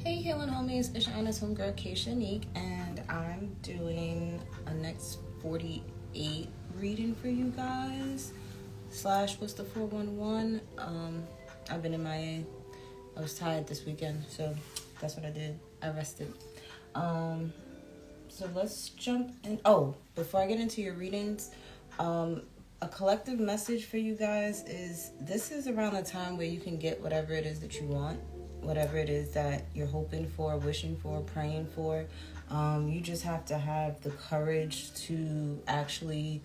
Hey healing homies, it's your honest homegirl 𝑇ℎ𝑒 𝐻𝑜𝑛𝑒𝑠𝑡 and I'm doing a next 48 reading for you guys. / what's the 411? I've been MIA. I was tired this weekend, so that's what I did. I rested. So let's jump in. Oh, before I get into your readings, a collective message for you guys is this is around the time where you can get whatever it is that you want. Whatever it is that you're hoping for, wishing for, praying for. You just have to have the courage to actually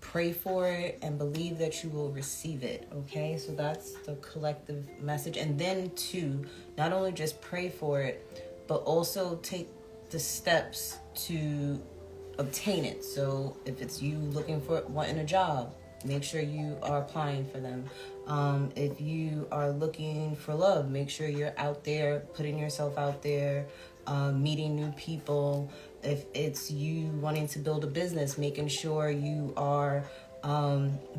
pray for it and believe that you will receive it, okay? So that's the collective message. And then to not only just pray for it, but also take the steps to obtain it. So if it's you wanting a job, make sure you are applying for them. If you are looking for love, make sure you're out there, putting yourself out there, meeting new people. If it's you wanting to build a business, making sure you are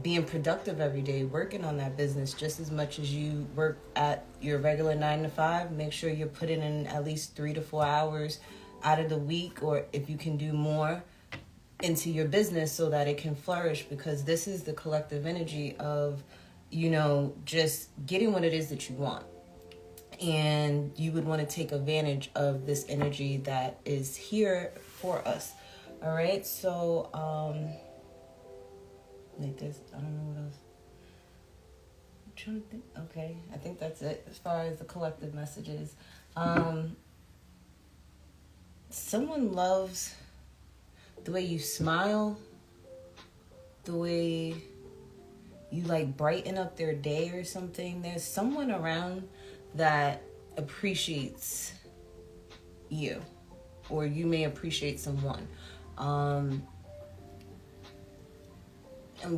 being productive every day, working on that business just as much as you work at your regular 9 to 5. Make sure you're putting in at least 3 to 4 hours out of the week, or if you can do more, into your business so that it can flourish, because this is the collective energy of, just getting what it is that you want. And you would want to take advantage of this energy that is here for us. All right. So, like this, I don't know what else. I'm trying to think. Okay. I think that's it as far as the collective messages. Someone loves the way you smile, the way you brighten up their day or something. There's someone around that appreciates you, or you may appreciate someone. I'm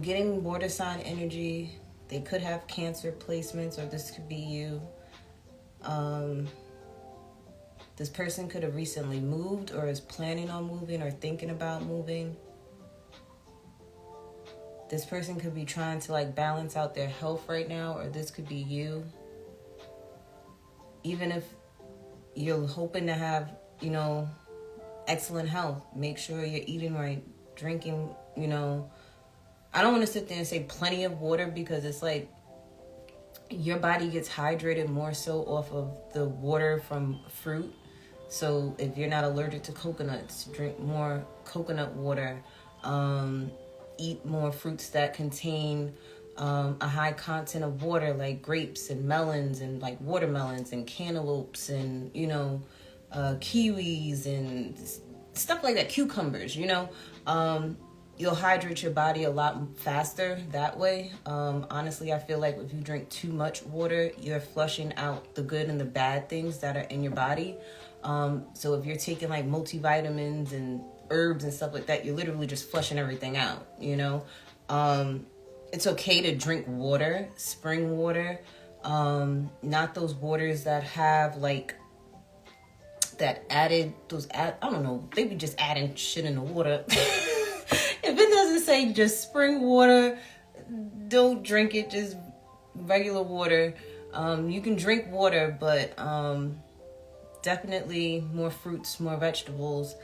getting water sign energy. They could have Cancer placements, or this could be you. This person could have recently moved, or is planning on moving, or thinking about moving. This person could be trying to balance out their health right now, or this could be you. Even if you're hoping to have, excellent health, make sure you're eating right, drinking, I don't want to sit there and say plenty of water, because it's your body gets hydrated more so off of the water from fruit. So if you're not allergic to coconuts, drink more coconut water. Eat more fruits that contain a high content of water, like grapes and melons and watermelons and cantaloupes and, kiwis and stuff like that, cucumbers, you'll hydrate your body a lot faster that way. Honestly, I feel like if you drink too much water, you're flushing out the good and the bad things that are in your body. So if you're taking multivitamins and herbs and stuff like that, you're literally just flushing everything out, It's okay to drink water, spring water, not those waters that have I don't know, they be just adding shit in the water. If it doesn't say just spring water, don't drink it, just regular water. You can drink water, but definitely more fruits, more vegetables.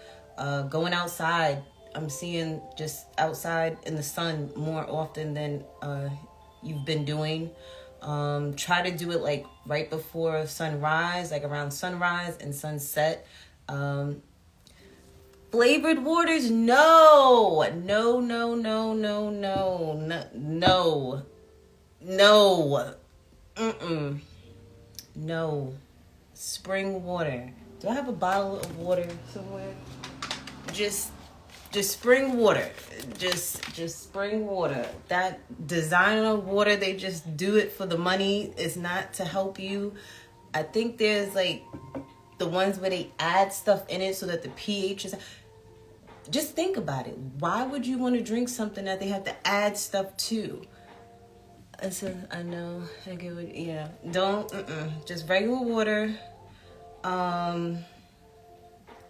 Going outside, I'm seeing just outside in the sun more often than you've been doing. Try to do it right before sunrise, around sunrise and sunset. Flavored waters, no. No. Spring water. Do I have a bottle of water somewhere? Just spring water. Just spring water. That designer water, they just do it for the money. It's not to help you. I think there's the ones where they add stuff in it so that the pH is... Just think about it. Why would you want to drink something that they have to add stuff to? I know. I get what... Yeah. Don't... Just regular water.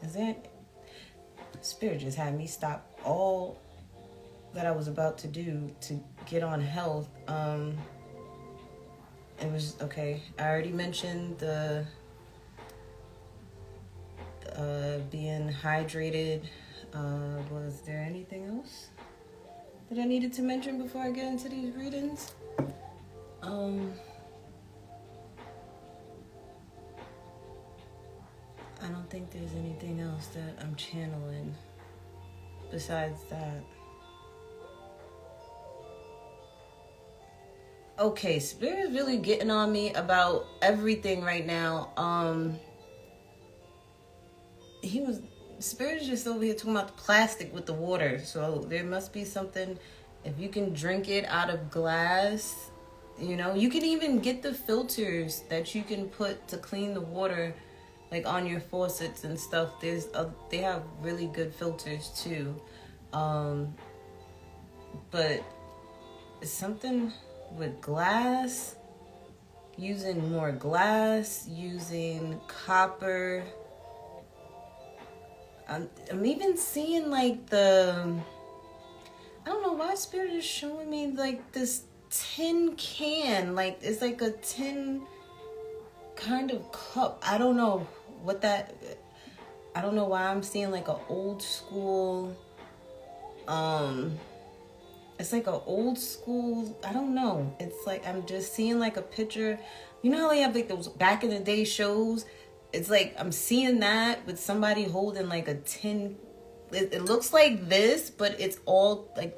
Is it... Spirit just had me stop all that I was about to do to get on health. It was okay. I already mentioned the being hydrated. Was there anything else that I needed to mention before I get into these readings? I don't think there's anything else that I'm channeling besides that. Okay, Spirit is really getting on me about everything right now. Spirit is just over here talking about the plastic with the water. So there must be something, if you can drink it out of glass, you know, you can even get the filters that you can put to clean the water, like on your faucets and stuff. They have really good filters too. But it's something with glass, using more glass, using copper. I'm even seeing like I don't know why Spirit is showing me like this tin can, like it's like a tin kind of cup. I don't know why I'm seeing like an old school, it's like an old school, I don't know. It's like I'm just seeing like a picture. You know how they have like those back in the day shows? It's like I'm seeing that with somebody holding like a tin. It looks like this, but it's all like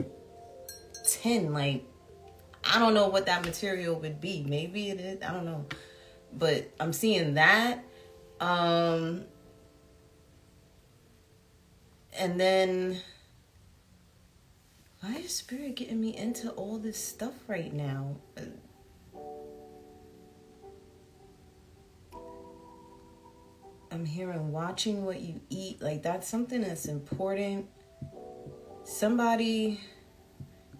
tin. Like, I don't know what that material would be. Maybe it is. I don't know. But I'm seeing that. And then, why is Spirit getting me into all this stuff right now? I'm hearing watching what you eat. Like, that's something that's important. Somebody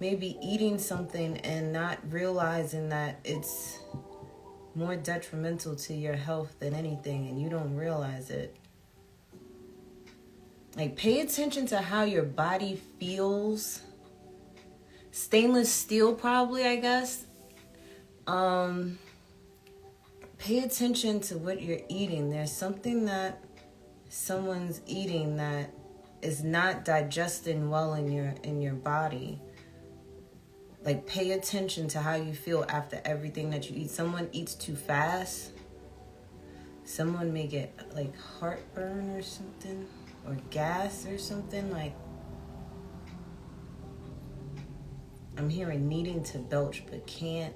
may be eating something and not realizing that it's more detrimental to your health than anything, and you don't realize it. Like, pay attention to how your body feels. Stainless steel, probably, I guess. Pay attention to what you're eating. There's something that someone's eating that is not digesting well in your body. Like, pay attention to how you feel after everything that you eat. Someone eats too fast. Someone may get like heartburn or something, or gas or something. Like, I'm hearing needing to belch but can't.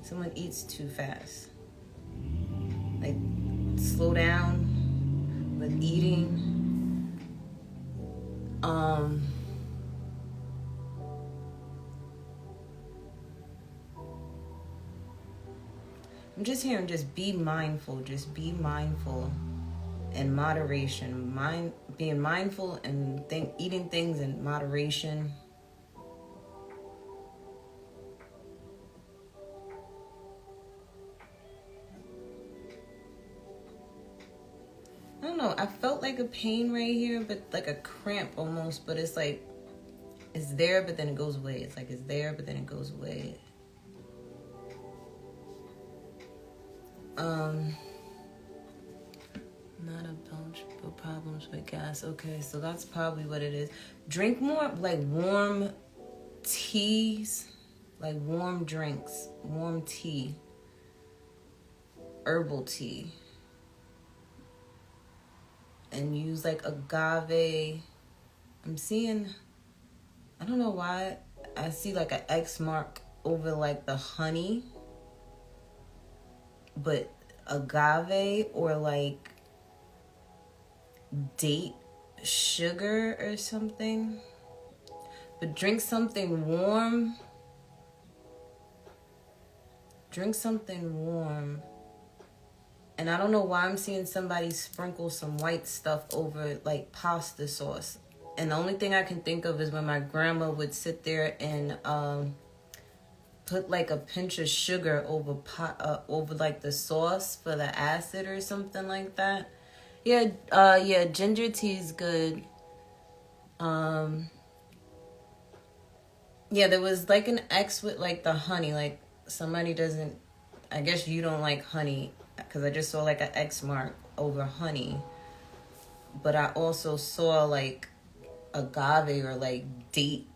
Someone eats too fast. Like, slow down with eating. I'm just hearing, just be mindful. Just be mindful in moderation. Being mindful and eating things in moderation. I don't know. I felt like a pain right here, but like a cramp almost. But it's like, it's there, but then it goes away. It's like it's there, but then it goes away. Not a bunch of problems with gas. Okay, so that's probably what it is. Drink more like warm teas, like warm drinks, warm tea, herbal tea. And use like agave. I'm seeing, I don't know why, I see like an X mark over like the honey. But agave or like date sugar or something. But drink something warm. Drink something warm. And I don't know why I'm seeing somebody sprinkle some white stuff over like pasta sauce. And the only thing I can think of is when my grandma would sit there and put like a pinch of sugar over like the sauce for the acid or something like that. Yeah, ginger tea is good. Yeah, there was like an X with like the honey. Like, somebody doesn't, I guess you don't like honey. because I just saw like an X mark over honey. But I also saw like agave or like date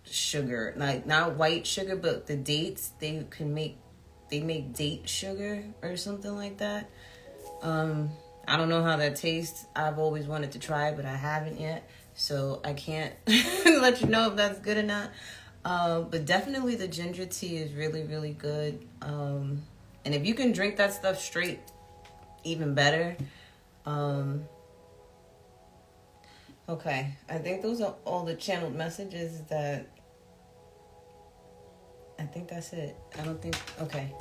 sugar, like not white sugar, but the dates they make date sugar or something like that. I don't know how that tastes. I've always wanted to try it, but I haven't yet, so I can't let you know if that's good or not. But definitely the ginger tea is really, really good. And if you can drink that stuff straight, even better. Okay, I think those are all the channeled messages that... I think that's it. I don't think... Okay.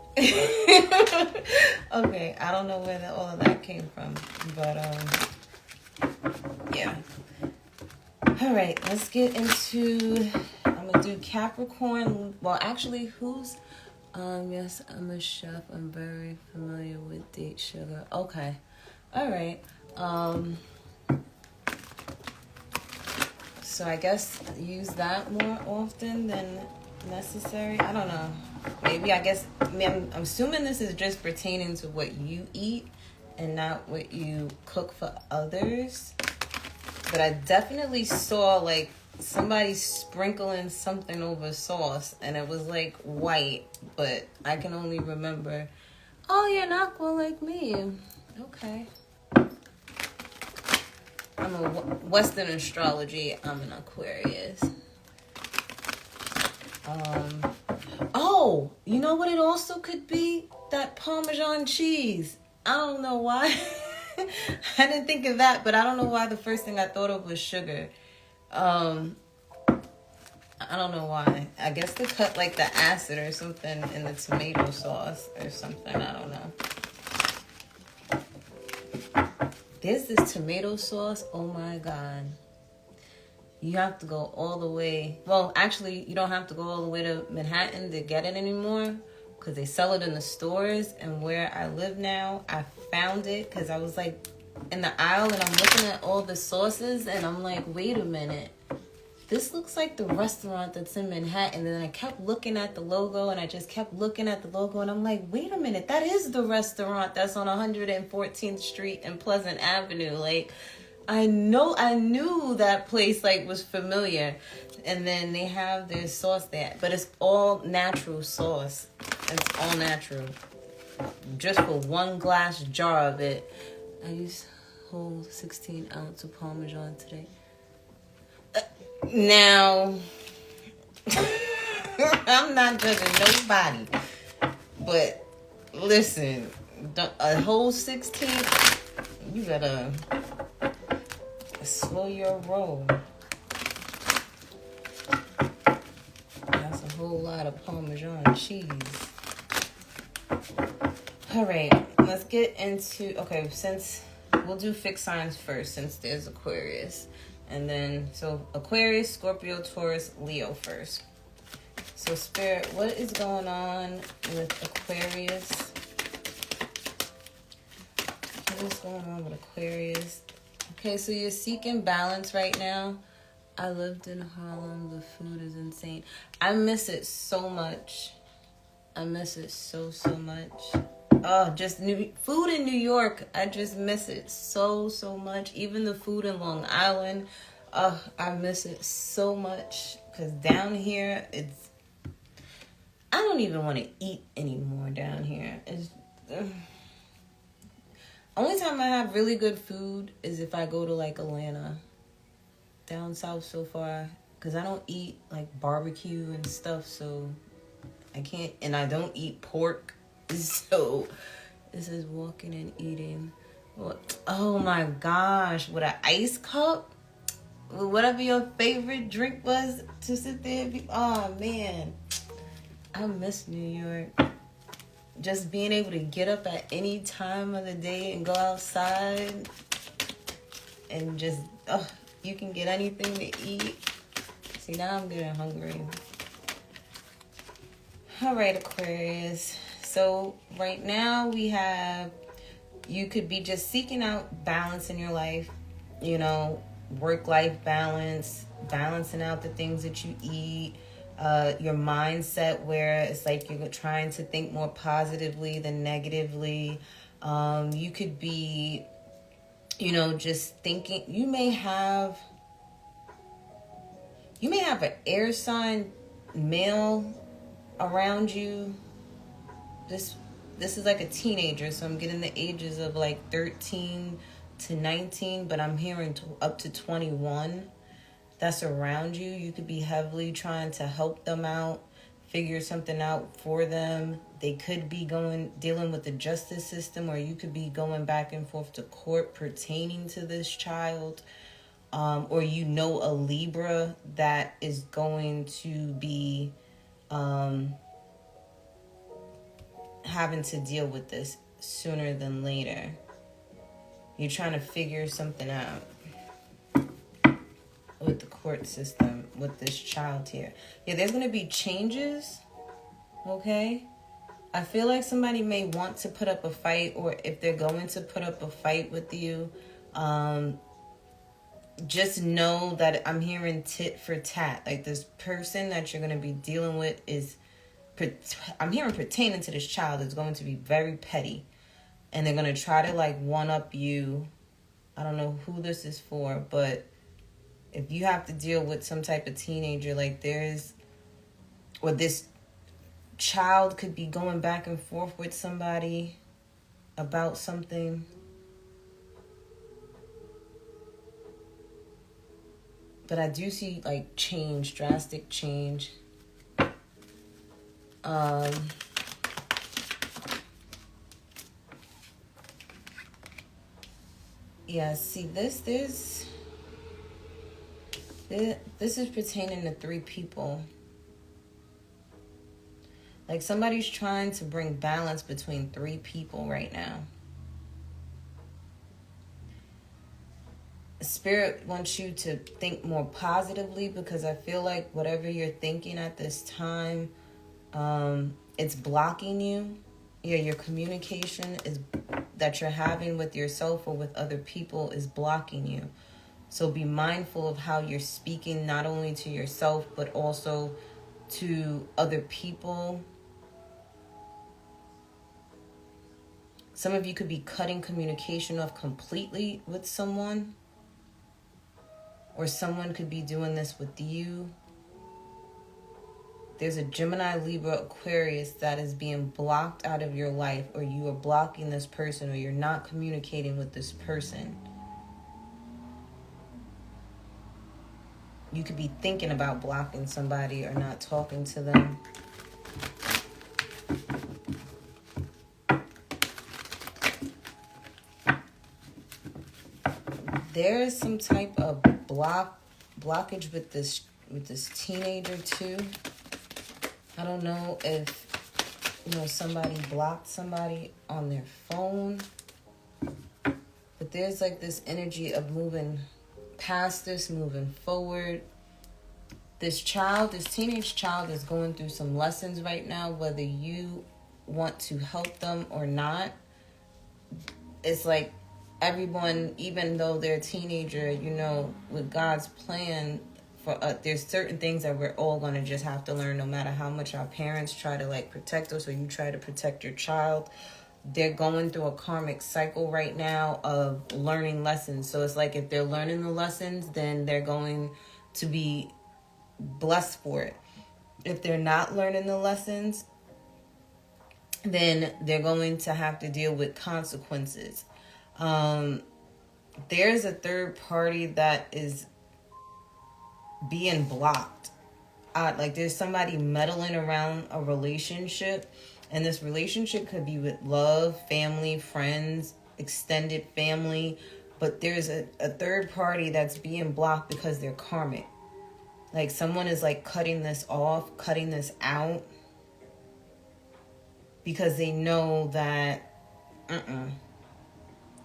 Okay, I don't know where all of that came from. But, yeah. All right, let's get into... I'm going to do Capricorn. Well, actually, who's... yes, I'm a chef. I'm very familiar with date sugar. Okay. All right. So I guess use that more often than necessary. I don't know. Maybe, I guess, I'm assuming this is just pertaining to what you eat and not what you cook for others. But I definitely saw like somebody sprinkling something over sauce and it was like white, but I can only remember, oh, you're an aqua like me. Okay. I'm a Western astrology. I'm an Aquarius. Oh, you know what it also could be? That Parmesan cheese. I don't know why. I didn't think of that, but I don't know why the first thing I thought of was sugar. I don't know why. I guess they cut like the acid or something in the tomato sauce or something. I don't know. There's this tomato sauce. Oh my God. You have to go all the way. Well, actually, you don't have to go all the way to Manhattan to get it anymore because they sell it in the stores. And where I live now, I found it because I was like in the aisle and I'm looking at all the sauces and I'm like, wait a minute. This looks like the restaurant that's in Manhattan. And then I kept looking at the logo and I just kept looking at the logo and I'm like, wait a minute, that is the restaurant that's on 114th Street and Pleasant Avenue. Like, I knew that place like was familiar. And then they have their sauce there, but it's all natural sauce. It's all natural. Just for one glass jar of it. I used whole 16 ounce of Parmesan today. Now, I'm not judging nobody, but listen, a whole 16, you better slow your roll. That's a whole lot of Parmesan cheese. All right, let's get into, okay, since we'll do fixed signs first, since there's Aquarius. And then, so Aquarius, Scorpio, Taurus, Leo first. So Spirit, what is going on with Aquarius? What is going on with Aquarius? Okay, so you're seeking balance right now. I lived in Harlem. The food is insane. I miss it so much. I miss it so much. Oh, just food in New York. I just miss it so much. Even the food in Long Island. Oh, I miss it so much. Because down here, I don't even want to eat anymore down here. Only time I have really good food is if I go to like Atlanta. Down south so far. Because I don't eat like barbecue and stuff. So I can't. And I don't eat pork. So, this is walking and eating. Oh my gosh, with an ice cup? Whatever your favorite drink was to sit there. Oh man, I miss New York. Just being able to get up at any time of the day and go outside. And just, you can get anything to eat. See, now I'm getting hungry. All right, Aquarius. So right now you could be just seeking out balance in your life, work-life balance, balancing out the things that you eat, your mindset where it's like you're trying to think more positively than negatively. You could be, just thinking. You may have an air sign male around you. This is like a teenager, so I'm getting the ages of like 13 to 19, but I'm hearing up to 21 that's around you. You could be heavily trying to help them out, figure something out for them. They could be dealing with the justice system, or you could be going back and forth to court pertaining to this child. Or a Libra that is going to be having to deal with this sooner than later. You're trying to figure something out with the court system with this child here. Yeah, there's going to be changes, okay? I feel like somebody may want to put up a fight, or if they're going to put up a fight with you, just know that I'm hearing tit for tat. Like, this person that you're going to be dealing with I'm hearing pertaining to this child is going to be very petty. And they're going to try to, like, one-up you. I don't know who this is for, but if you have to deal with some type of teenager, like this child could be going back and forth with somebody about something. But I do see, like, change, drastic change. Yeah, see, this is pertaining to 3 people. Like, somebody's trying to bring balance between 3 people right now. Spirit wants you to think more positively, because I feel like whatever you're thinking at this time, it's blocking you. Yeah, your communication that you're having with yourself or with other people is blocking you. So be mindful of how you're speaking, not only to yourself, but also to other people. Some of you could be cutting communication off completely with someone, or someone could be doing this with you. There's a Gemini, Libra, Aquarius that is being blocked out of your life, or you are blocking this person, or you're not communicating with this person. You could be thinking about blocking somebody or not talking to them. There is some type of blockage with this teenager too. I don't know if somebody blocked somebody on their phone, but there's like this energy of moving past this, moving forward. This teenage child is going through some lessons right now, whether you want to help them or not. It's like everyone, even though they're a teenager, with God's plan for us, there's certain things that we're all going to just have to learn, no matter how much our parents try to, like, protect us, or you try to protect your child. They're going through a karmic cycle right now of learning lessons. So it's like, if they're learning the lessons, then they're going to be blessed for it. If they're not learning the lessons, then they're going to have to deal with consequences. There's a third party that is being blocked. Like, there's somebody meddling around a relationship, and this relationship could be with love, family, friends, extended family, but there's a third party that's being blocked because they're karmic. Like, someone is, like, cutting this off, cutting this out, because they know that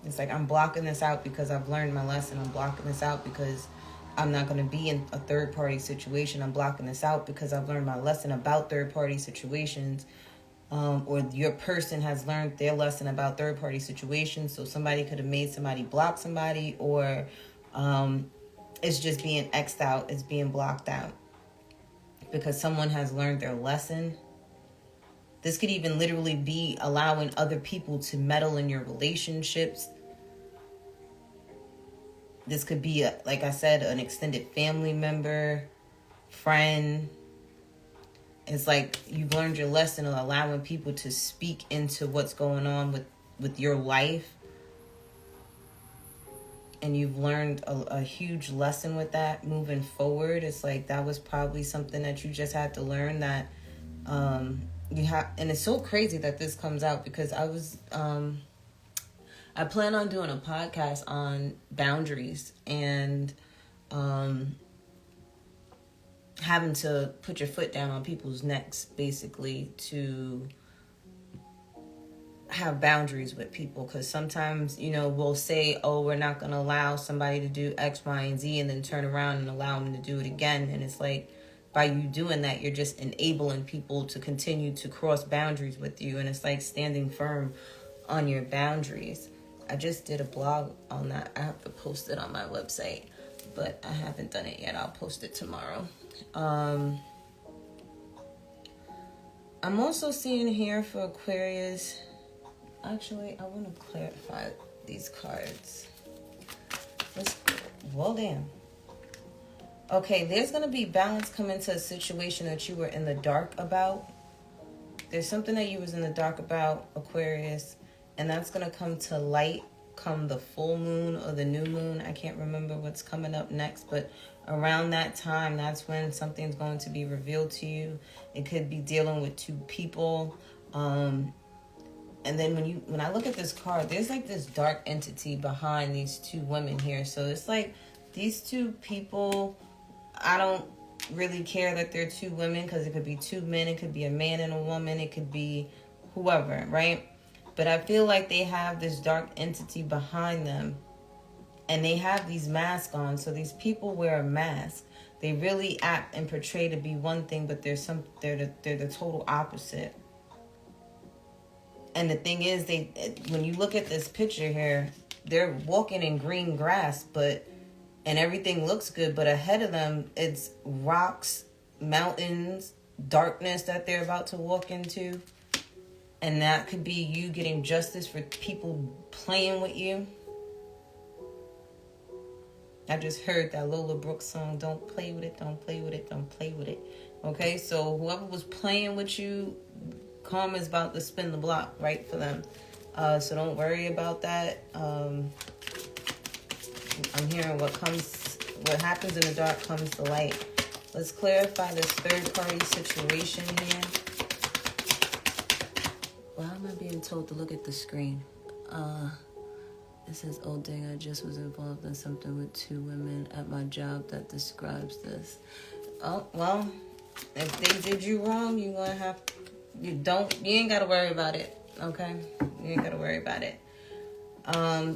it's like, I'm blocking this out because I've learned my lesson. I'm blocking this out because I'm not going to be in a third-party situation. I'm blocking this out because I've learned my lesson about third-party situations. Or your person has learned their lesson about third-party situations. So somebody could have made somebody block somebody, or it's just being X'd out. It's being blocked out because someone has learned their lesson. This could even literally be allowing other people to meddle in your relationships. This could be, like I said, an extended family member, friend. It's like you've learned your lesson of allowing people to speak into what's going on with your life. And you've learned a huge lesson with that moving forward. It's like that was probably something that you just had to learn, that you have. And it's so crazy that this comes out, because I plan on doing a podcast on boundaries and having to put your foot down on people's necks, basically, to have boundaries with people. Because sometimes, we'll say, oh, we're not going to allow somebody to do X, Y, and Z, and then turn around and allow them to do it again. And it's like, by you doing that, you're just enabling people to continue to cross boundaries with you. And it's like standing firm on your boundaries. I just did a blog on that. I have to post it on my website, but I haven't done it yet. I'll post it tomorrow. I'm also seeing here for Aquarius. Actually, I want to clarify these cards. Well, damn. Okay, there's going to be balance coming to a situation that you were in the dark about. There's something that you was in the dark about, Aquarius, and that's going to come to light come the full moon or the new moon. I can't remember what's coming up next, but around that time, that's when something's going to be revealed to you. It could be dealing with two people. And then when I look at this card, there's like this dark entity behind these two women here. So it's like these two people, I don't really care that they're two women, because it could be two men, it could be a man and a woman, it could be whoever, right? But I feel like they have this dark entity behind them, and they have these masks on. So these people wear a mask. They really act and portray to be one thing, but they're the total opposite. And the thing is, when you look at this picture here, they're walking in green grass, and everything looks good, but ahead of them, it's rocks, mountains, darkness that they're about to walk into. And that could be you getting justice for people playing with you. I just heard that Lola Brooks song, don't play with it, don't play with it, don't play with it. Okay, so whoever was playing with you, karma's about to spin the block right for them. So don't worry about that. I'm hearing what happens in the dark comes to light. Let's clarify this third party situation here. Why am I being told to look at the screen? It says, oh dang, I just was involved in something with two women at my job that describes this. Oh, well, if they did you wrong, you ain't gotta worry about it, okay? You ain't gotta worry about it.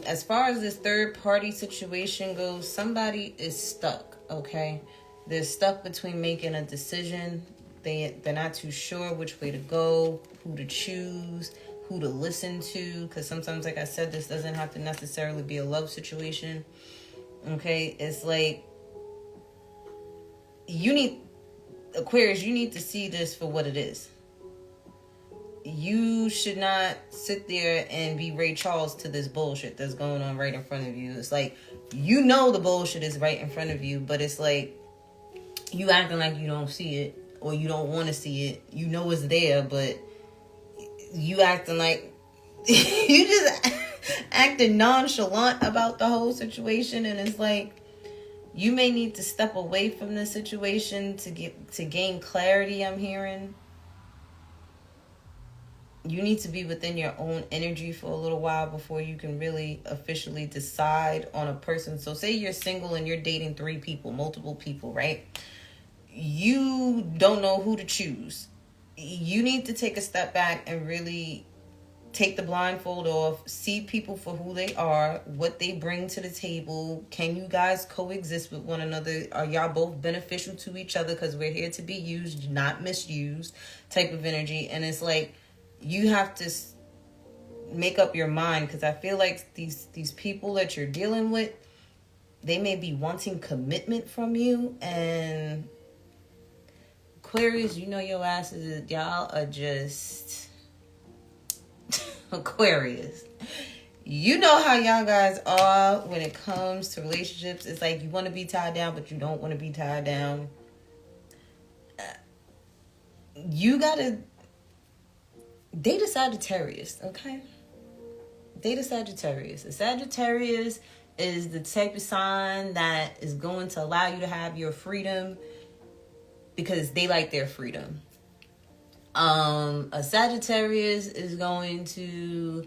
As far as this third party situation goes, somebody is stuck, okay? They're stuck between making a decision. They're not too sure which way to go, who to choose, who to listen to, because sometimes, like I said, this doesn't have to necessarily be a love situation, okay? It's like, Aquarius, you need to see this for what it is. You should not sit there and be Ray Charles to this bullshit that's going on right in front of you. It's like, the bullshit is right in front of you, but it's like, you acting like you don't see it, or you don't want to see it. You know it's there, but you acting like you just acting nonchalant about the whole situation. And it's like, you may need to step away from this situation to gain clarity. I'm hearing you need to be within your own energy for a little while before you can really officially decide on a person. So say you're single and you're dating multiple people, right? You don't know who to choose. You need to take a step back and really take the blindfold off, see people for who they are, what they bring to the table. Can you guys coexist with one another? Are y'all both beneficial to each other? Because we're here to be used, not misused type of energy. And it's like, you have to make up your mind, because I feel like these people that you're dealing with, they may be wanting commitment from you, and Aquarius, you know your asses, y'all are just Aquarius. You know how y'all guys are when it comes to relationships. It's like you want to be tied down, but you don't want to be tied down. You gotta date a Sagittarius, okay? Date a Sagittarius. A Sagittarius is the type of sign that is going to allow you to have your freedom because they like their freedom. A Sagittarius is going to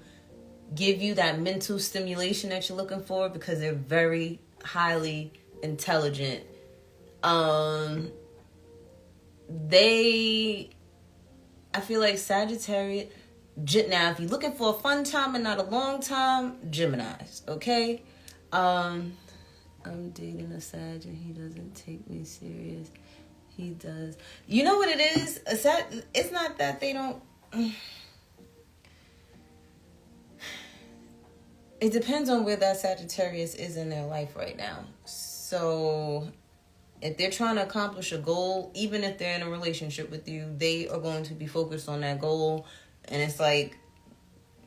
give you that mental stimulation that you're looking for because they're very highly intelligent. I feel like Sagittarius. Now, if you're looking for a fun time and not a long time, Geminis, okay? I'm dating a Sag and he doesn't take me serious. He does. You know what it is? It's not that they don't. It depends on where that Sagittarius is in their life right now. So if they're trying to accomplish a goal, even if they're in a relationship with you, they are going to be focused on that goal. And it's like,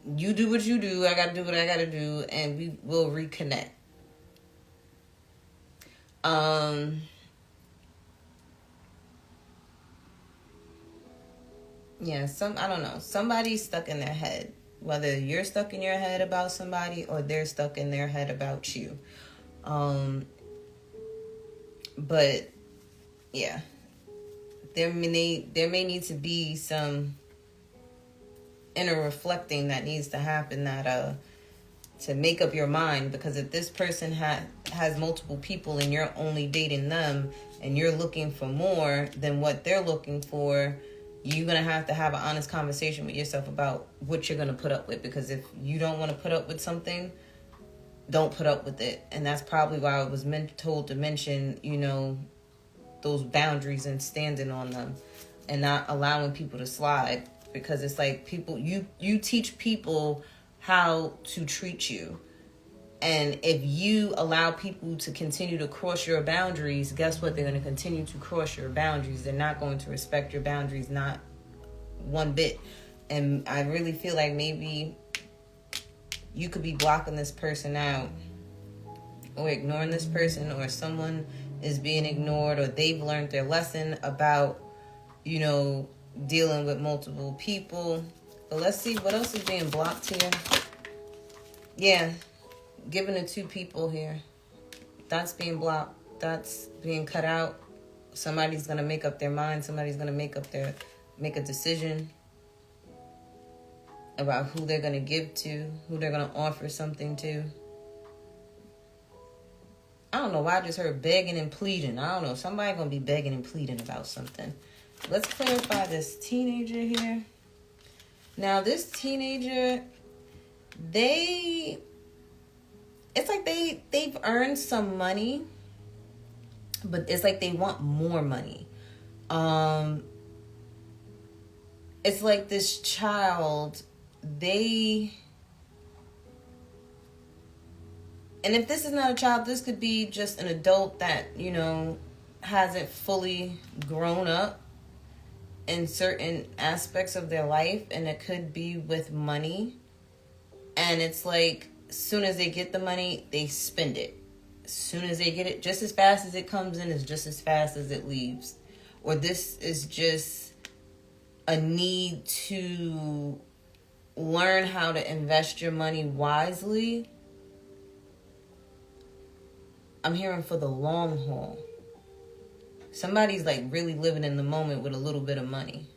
you do what you do, I got to do what I got to do, and we will reconnect. Yeah, I don't know. Somebody's stuck in their head. Whether you're stuck in your head about somebody or they're stuck in their head about you. But yeah, there may need to be some inner reflecting that needs to happen to make up your mind, because if this person has multiple people and you're only dating them and you're looking for more than what they're looking for, you're going to have an honest conversation with yourself about what you're going to put up with. Because if you don't want to put up with something, don't put up with it. And that's probably why I was told to mention, those boundaries and standing on them and not allowing people to slide. Because it's like people, you teach people how to treat you. And if you allow people to continue to cross your boundaries, guess what? They're going to continue to cross your boundaries. They're not going to respect your boundaries, not one bit. And I really feel like maybe you could be blocking this person out or ignoring this person, or someone is being ignored, or they've learned their lesson about, dealing with multiple people. But let's see what else is being blocked here. Yeah. Giving it to people here. That's being blocked. That's being cut out. Somebody's going to make up their mind. Somebody's going to make a decision about who they're going to give to, who they're going to offer something to. I don't know why I just heard begging and pleading. I don't know. Somebody's going to be begging and pleading about something. Let's clarify this teenager here. Now, this teenager, it's like they've earned some money, but it's like they want more money. It's like this child, and if this is not a child, this could be just an adult that, hasn't fully grown up in certain aspects of their life, and it could be with money. And it's like, as soon as they get the money, they spend it. As soon as they get it, just as fast as it comes in is just as fast as it leaves. Or this is just a need to learn how to invest your money wisely. I'm hearing for the long haul. Somebody's like really living in the moment with a little bit of money.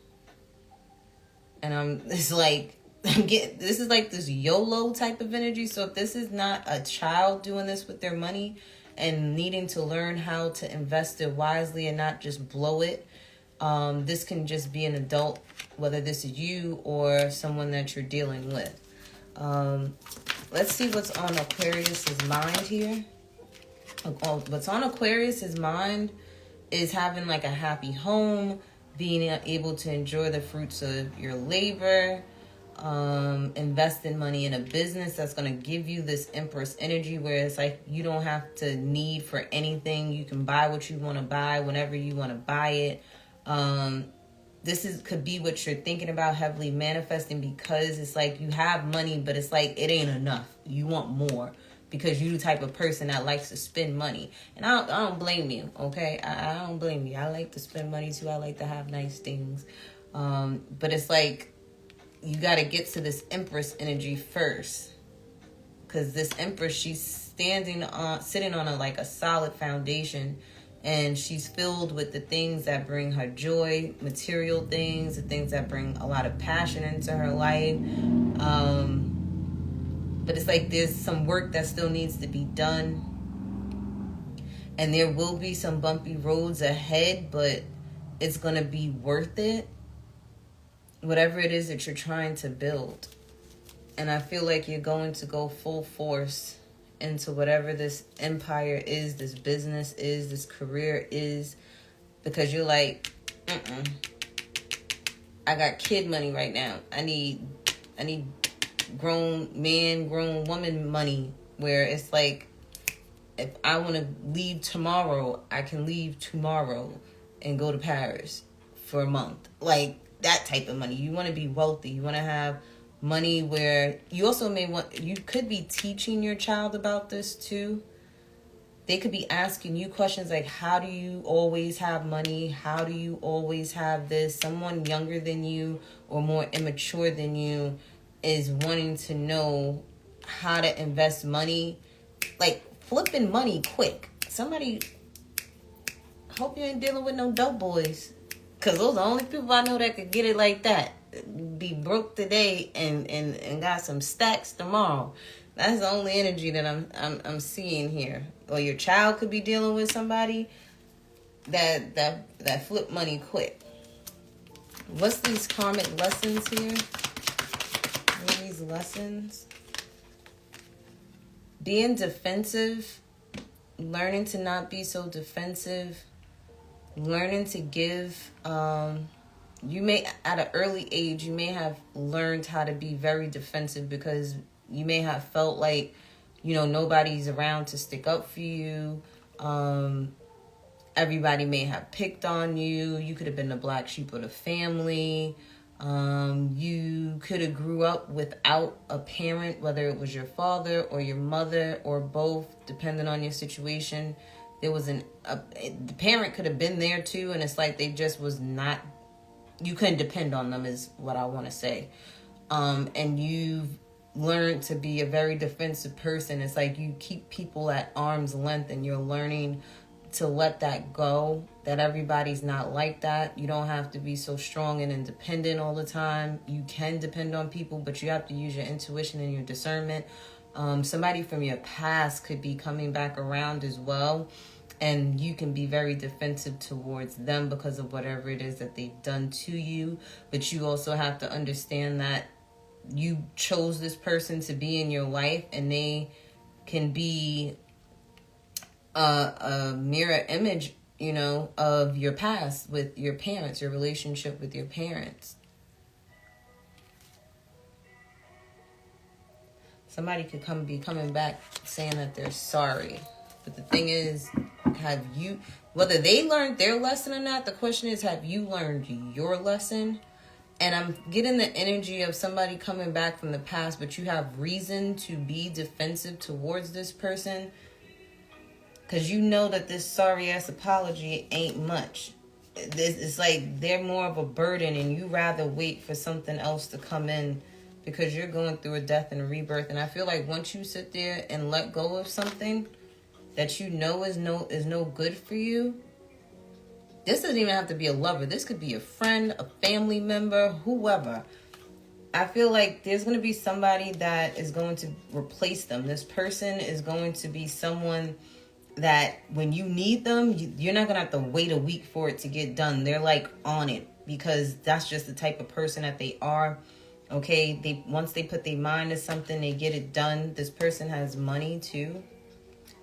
And this is like this YOLO type of energy. So if this is not a child doing this with their money and needing to learn how to invest it wisely and not just blow it, this can just be an adult, whether this is you or someone that you're dealing with. Let's see what's on Aquarius's mind here. What's on Aquarius's mind is having like a happy home, being able to enjoy the fruits of your labor, investing money in a business that's going to give you this Empress energy where it's like you don't have to need for anything. You can buy what you want to buy whenever you want to buy it. This could be what you're thinking about heavily manifesting, because it's like you have money, but it's like it ain't enough. You want more because you're the type of person that likes to spend money. And I don't blame you, okay? I don't blame you. I like to spend money too. I like to have nice things. But it's like you got to get to this Empress energy first. Because this Empress, she's sitting on a solid foundation. And she's filled with the things that bring her joy, material things, the things that bring a lot of passion into her life. But it's like there's some work that still needs to be done. And there will be some bumpy roads ahead, but it's going to be worth it. Whatever it is that you're trying to build. And I feel like you're going to go full force into whatever this empire is, this business is, this career is, because you're like, I got kid money right now. I need grown man, grown woman money, where it's like, if I want to leave tomorrow, I can leave tomorrow and go to Paris for a month. Like that type of money. You want to be wealthy. You want to have money where you also you could be teaching your child about this too. They could be asking you questions like, how do you always have money? How do you always have this? Someone younger than you or more immature than you is wanting to know how to invest money. Like flipping money quick. Somebody, hope you ain't dealing with no dope boys. Because those are the only people I know that could get it like that. Be broke today and got some stacks tomorrow. That's the only energy that I'm seeing here. Or your child could be dealing with somebody that flip money quick. What's these karmic lessons here? What are these lessons? Being defensive, learning to not be so defensive, learning to give. You may, at an early age, you may have learned how to be very defensive because you may have felt like, nobody's around to stick up for you. Everybody may have picked on you. You could have been the black sheep of the family. You could have grew up without a parent, whether it was your father or your mother or both, depending on your situation. There was the parent could have been there too, and it's like they just was not. You couldn't depend on them is what I want to say. And you've learned to be a very defensive person. It's like you keep people at arm's length and you're learning to let that go, that everybody's not like that. You don't have to be so strong and independent all the time. You can depend on people, but you have to use your intuition and your discernment. Somebody from your past could be coming back around as well. And you can be very defensive towards them because of whatever it is that they've done to you. But you also have to understand that you chose this person to be in your life, and they can be a mirror image, of your past with your parents, your relationship with your parents. Somebody could be coming back saying that they're sorry. But the thing is, whether they learned their lesson or not, the question is, have you learned your lesson? And I'm getting the energy of somebody coming back from the past, but you have reason to be defensive towards this person. Because you know that this sorry-ass apology ain't much. It's like they're more of a burden, and you rather wait for something else to come in because you're going through a death and a rebirth. And I feel like once you sit there and let go of something that you know is no good for you. This doesn't even have to be a lover. This could be a friend, a family member, whoever. I feel like there's going to be somebody that is going to replace them. This person is going to be someone that when you need them, you're not going to have to wait a week for it to get done. They're like on it because that's just the type of person that they are. Okay, once they put their mind to something, they get it done. This person has money too.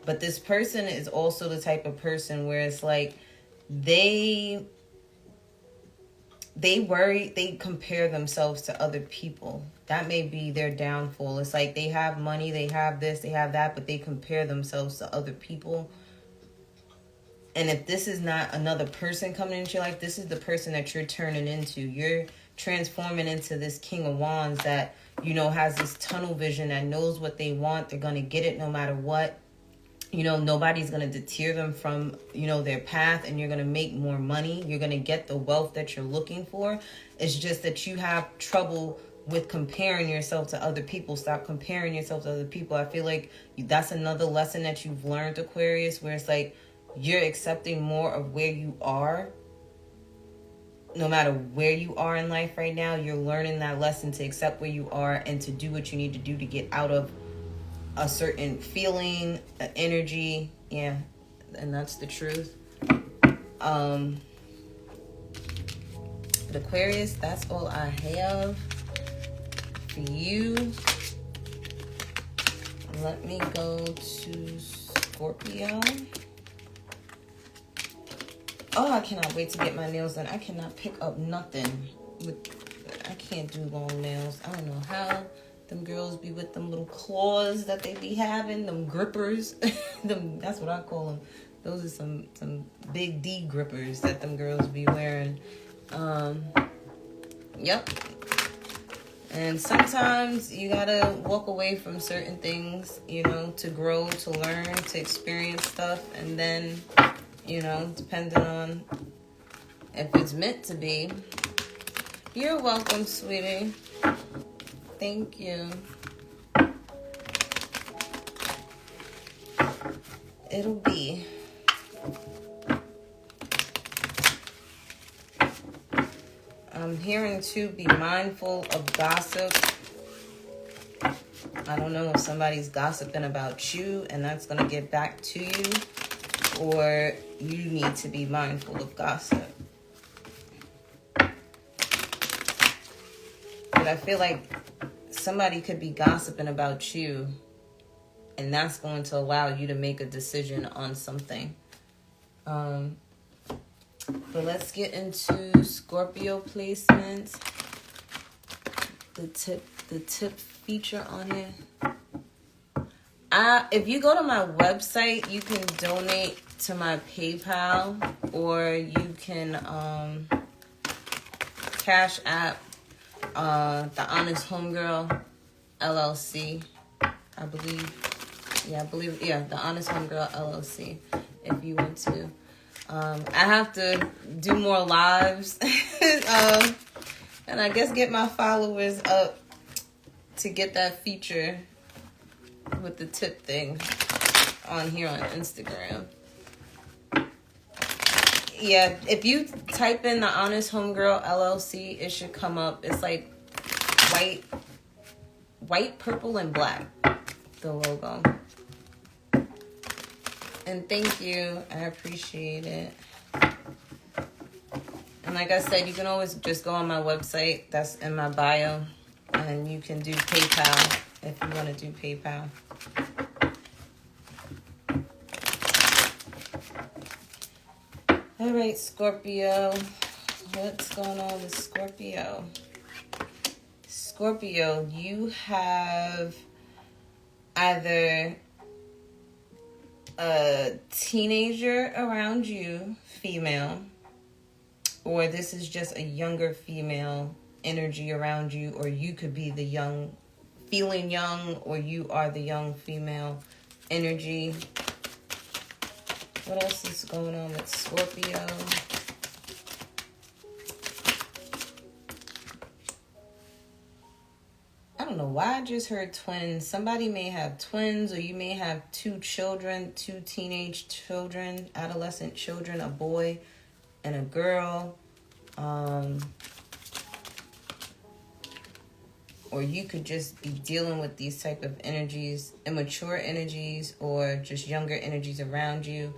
But this person is also the type of person where it's like they compare themselves to other people. That may be their downfall. It's like they have money, they have this, they have that, but they compare themselves to other people. And if this is not another person coming into your life, this is the person that you're turning into. You're transforming into this King of Wands that, you know, has this tunnel vision, that knows what they want. They're going to get it no matter what. You know, nobody's going to deter them from, you know, their path, and you're going to make more money. You're going to get the wealth that you're looking for. It's just that you have trouble with comparing yourself to other people. Stop comparing yourself to other people. I feel like that's another lesson that you've learned, Aquarius, where it's like you're accepting more of where you are. No matter where you are in life right now, you're learning that lesson to accept where you are and to do what you need to do to get out of a certain feeling, energy. Yeah, and that's the truth. But Aquarius, that's all I have for you. Let me go to Scorpio. Oh, I cannot wait to get my nails done. I cannot pick up nothing. I can't do long nails. I don't know how them girls be with them little claws that they be having. Them grippers. That's what I call them. Those are some big D grippers that them girls be wearing. Yep. And sometimes you gotta walk away from certain things, you know, to grow, to learn, to experience stuff. And then, you know, depending on if it's meant to be. You're welcome, sweetie. Thank you. It'll be. I'm hearing to be mindful of gossip. I don't know if somebody's gossiping about you and that's going to get back to you, or you need to be mindful of gossip. But I feel like somebody could be gossiping about you, and that's going to allow you to make a decision on something. But let's get into Scorpio placements. The tip feature on it. If you go to my website, you can donate to my PayPal, or you can Cash App the Honest Homegirl LLC, I believe. Yeah, the Honest Homegirl LLC, if you want to. I have to do more lives and I guess get my followers up to get that feature with the tip thing on here on Instagram. Yeah, if you type in the Honest Homegirl LLC, it should come up. It's like white, purple, and black, the logo. And thank you. I appreciate it. And like I said, you can always just go on my website. That's in my bio. And you can do PayPal if you want to do PayPal. All right, Scorpio. What's going on with Scorpio? Scorpio, you have either a teenager around you, female, or this is just a younger female energy around you, or you could be the young, feeling young, or you are the young female energy. What else is going on with Scorpio? I don't know why I just heard twins. Somebody may have twins, or you may have two children, two teenage children, adolescent children, a boy and a girl. Or you could just be dealing with these type of energies, immature energies, or just younger energies around you.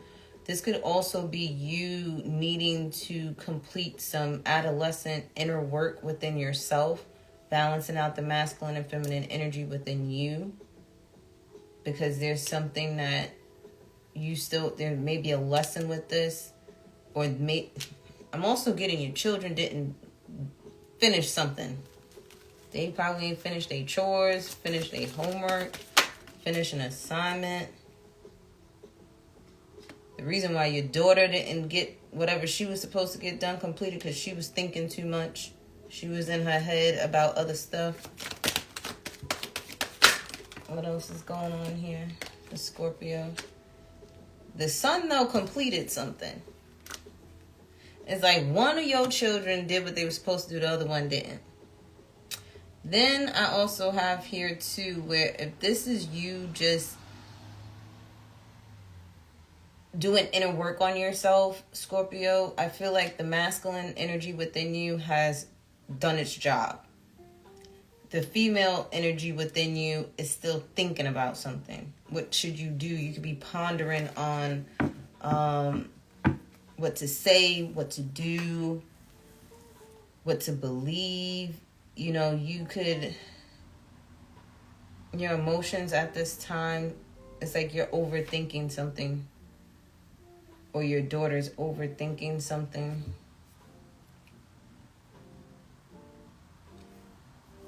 This could also be you needing to complete some adolescent inner work within yourself, balancing out the masculine and feminine energy within you. Because there's something that there may be a lesson with this. Or I'm also getting your children didn't finish something. They probably ain't finished their chores, finished their homework, finish an assignment. The reason why your daughter didn't get whatever she was supposed to get done completed because she was thinking too much. She was in her head about other stuff. What else is going on here? The Scorpio. The sun, though, completed something. It's like one of your children did what they were supposed to do, the other one didn't. Then I also have here, too, where if this is you just doing inner work on yourself, Scorpio, I feel like the masculine energy within you has done its job. The female energy within you is still thinking about something. What should you do? You could be pondering on what to say, what to do, what to believe. You know, you could, your emotions at this time, it's like you're overthinking something. Or your daughter's overthinking something.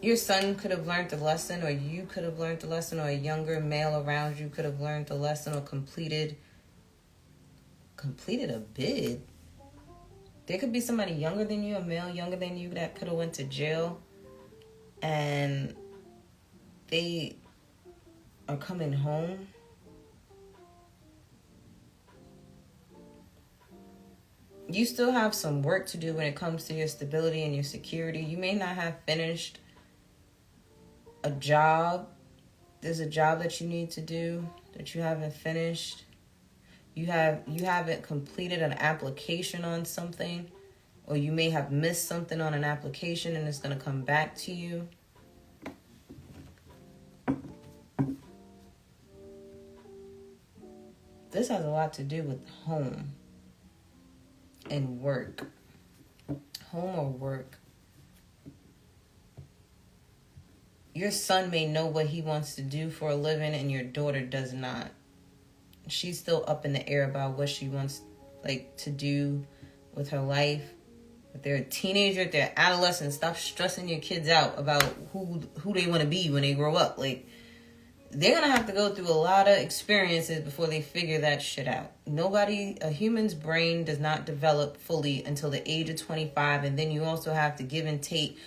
Your son could have learned the lesson, or you could have learned the lesson, or a younger male around you could have learned the lesson or completed a bid. There could be somebody younger than you, a male younger than you, that could have went to jail, and they are coming home. You still have some work to do when it comes to your stability and your security. You may not have finished a job. There's a job that you need to do that you haven't finished. You haven't completed an application on something, or you may have missed something on an application and it's going to come back to you. This has a lot to do with home and work. Home or work. Your son may know what he wants to do for a living and your daughter does not. She's still up in the air about what she wants to do with her life. If they're a teenager, if they're adolescent, stop stressing your kids out about who they want to be when they grow up. They're going to have to go through a lot of experiences before they figure that shit out. A human's brain does not develop fully until the age of 25. And then you also have to give and take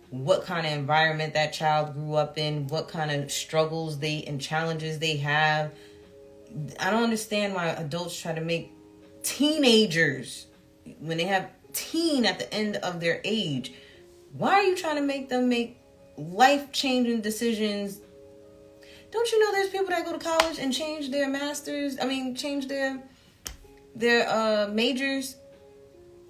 what kind of environment that child grew up in, what kind of struggles and challenges they have. I don't understand why adults try to make teenagers, when they have teen at the end of their age, why are you trying to make them make life-changing decisions? Don't you know there's people that go to college and change their change their majors,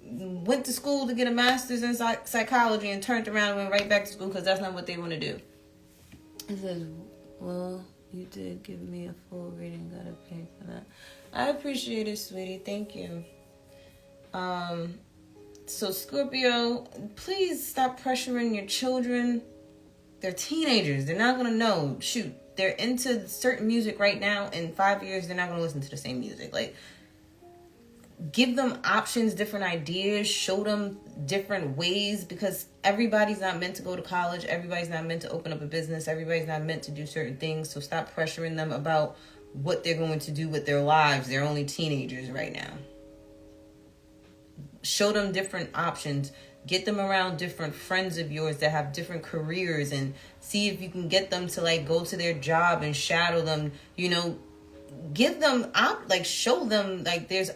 went to school to get a master's in psychology and turned around and went right back to school because that's not what they want to do. It says, well, you did give me a full reading, gotta pay for that. I appreciate it, sweetie. Thank you. So Scorpio, please stop pressuring your children. They're teenagers. They're not going to know. Shoot, they're into certain music right now. In 5 years, they're not going to listen to the same music. Give them options, different ideas, show them different ways, because everybody's not meant to go to college. Everybody's not meant to open up a business. Everybody's not meant to do certain things. So stop pressuring them about what they're going to do with their lives. They're only teenagers right now. Show them different options. Get them around different friends of yours that have different careers, and see if you can get them to go to their job and shadow them, give them show them there's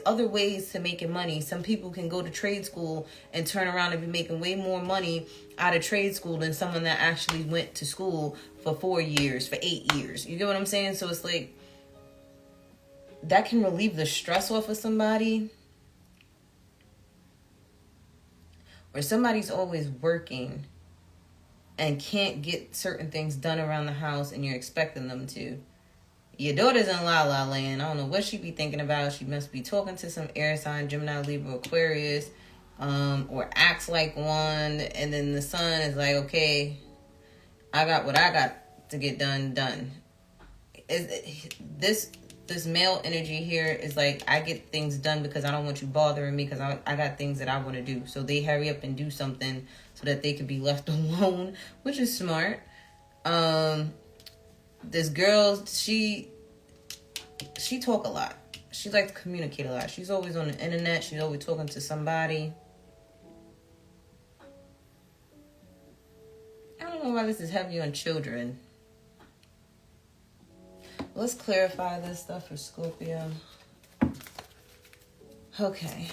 other ways to making money. Some people can go to trade school and turn around and be making way more money out of trade school than someone that actually went to school for 4 years, for 8 years. You get what I'm saying? So it's that can relieve the stress off of somebody. Or somebody's always working and can't get certain things done around the house and you're expecting them to. Your daughter's in La La Land. I don't know what she be thinking about. She must be talking to some air sign, Gemini, Libra, Aquarius, or acts like one. And then the son is like, okay, I got what I got to get done. This male energy here is I get things done because I don't want you bothering me, because I got things that I want to do. So they hurry up and do something so that they can be left alone, which is smart. This girl, she talk a lot. she likes to communicate a lot. She's always on the internet. She's always talking to somebody. I don't know why this is heavy on children. Let's clarify this stuff for Scorpio. Okay.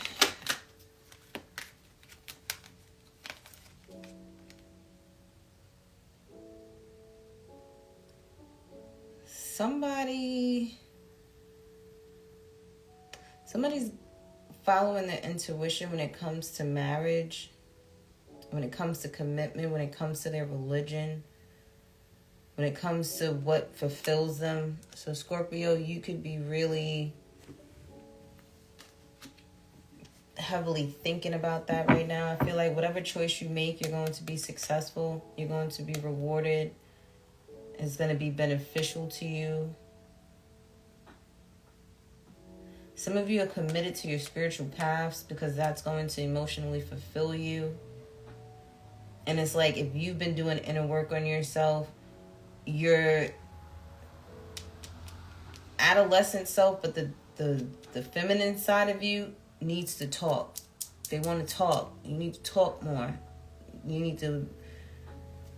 Somebody's following their intuition when it comes to marriage, when it comes to commitment, when it comes to their religion, when it comes to what fulfills them. So Scorpio, you could be really heavily thinking about that right now. I feel like whatever choice you make, you're going to be successful. You're going to be rewarded. It's going to be beneficial to you. Some of you are committed to your spiritual paths because that's going to emotionally fulfill you. And it's like if you've been doing inner work on yourself, your adolescent self, but the feminine side of you needs to talk. They want to talk. You need to talk more. You need to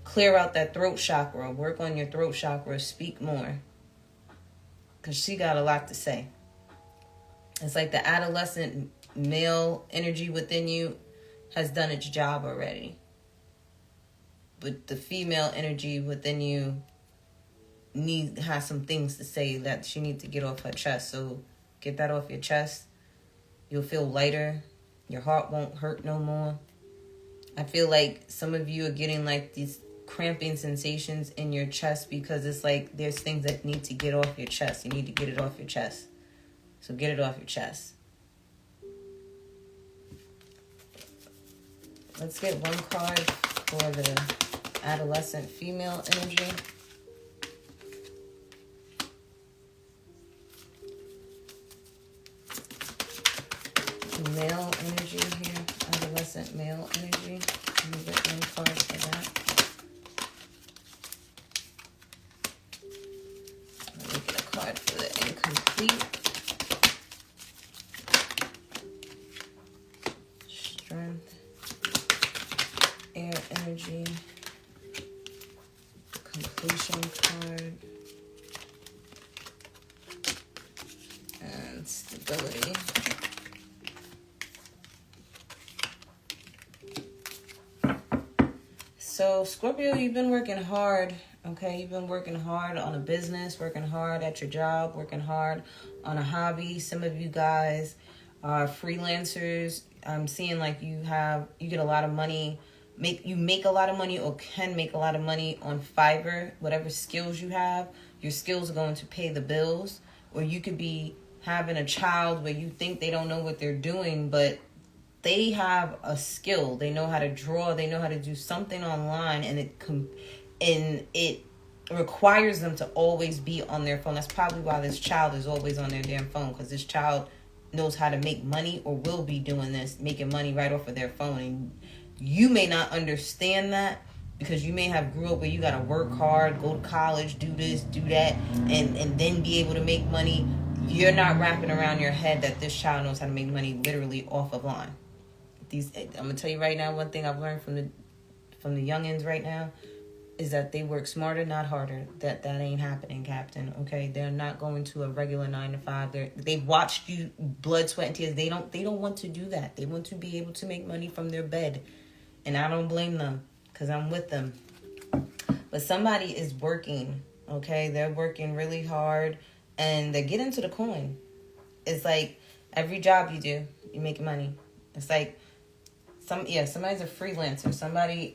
clear out that throat chakra. Work on your throat chakra. Speak more. Because she got a lot to say. It's like the adolescent male energy within you has done its job already. But the female energy within you has some things to say that she needs to get off her chest. So get that off your chest. You'll feel lighter. Your heart won't hurt no more. I feel like some of you are getting like these cramping sensations in your chest because it's like there's things that need to get off your chest. You need to get it off your chest. So get it off your chest. Let's get one card for the adolescent female energy. Male energy here. Adolescent male energy. Let me get one card for that. Let me get a card for the incomplete. Strength. Air energy. Completion card. And stability. So, Scorpio, you've been working hard, okay? You've been working hard on a business, working hard at your job, working hard on a hobby. Some of you guys are freelancers. I'm seeing like you get a lot of money, you make a lot of money or can make a lot of money on Fiverr. Whatever skills you have, your skills are going to pay the bills. Or you could be having a child where you think they don't know what they're doing, but they have a skill. They know how to draw. They know how to do something online, and it requires them to always be on their phone. That's probably why this child is always on their damn phone, because this child knows how to make money or will be doing this, making money right off of their phone. And you may not understand that because you may have grew up where you got to work hard, go to college, do this, do that, and then be able to make money. You're not wrapping around your head that this child knows how to make money literally off of line. I'm gonna tell you right now, one thing I've learned from the youngins right now is that they work smarter, not harder. That ain't happening, Captain. Okay, they're not going to a regular 9 to 5. They've watched you blood, sweat, and tears. They don't want to do that. They want to be able to make money from their bed, and I don't blame them because I'm with them. But somebody is working. Okay, they're working really hard, and they get into the coin. It's like every job you do, you're making money. It's like somebody's a freelancer.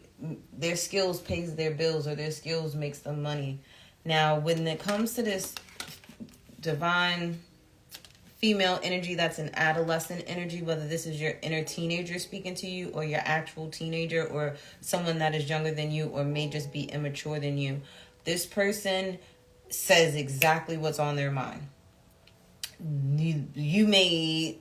Their skills pays their bills, or their skills makes them money. Now, when it comes to this divine female energy, that's an adolescent energy, whether this is your inner teenager speaking to you or your actual teenager or someone that is younger than you or may just be immature than you, this person says exactly what's on their mind. You may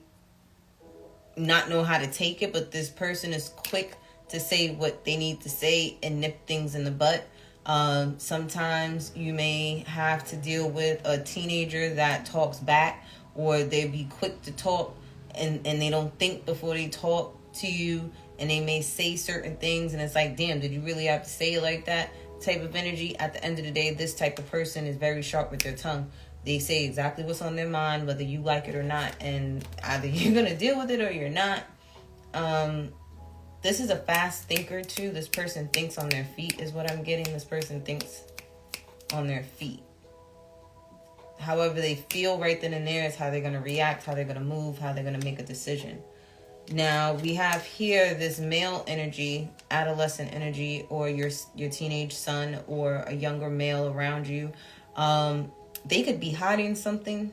not know how to take it, but this person is quick to say what they need to say and nip things in the butt. Sometimes you may have to deal with a teenager that talks back, or they be quick to talk and they don't think before they talk to you, and they may say certain things and it's like, damn, did you really have to say it like that? Type of energy. At the end of the day, this type of person is very sharp with their tongue. They say exactly what's on their mind, whether you like it or not, and either you're going to deal with it or you're not. This is a fast thinker too. This person thinks on their feet is what I'm getting. This person thinks on their feet. However they feel right then and there is how they're going to react, how they're going to move, how they're going to make a decision. Now, we have here this male energy, adolescent energy, or your teenage son or a younger male around you. They could be hiding something.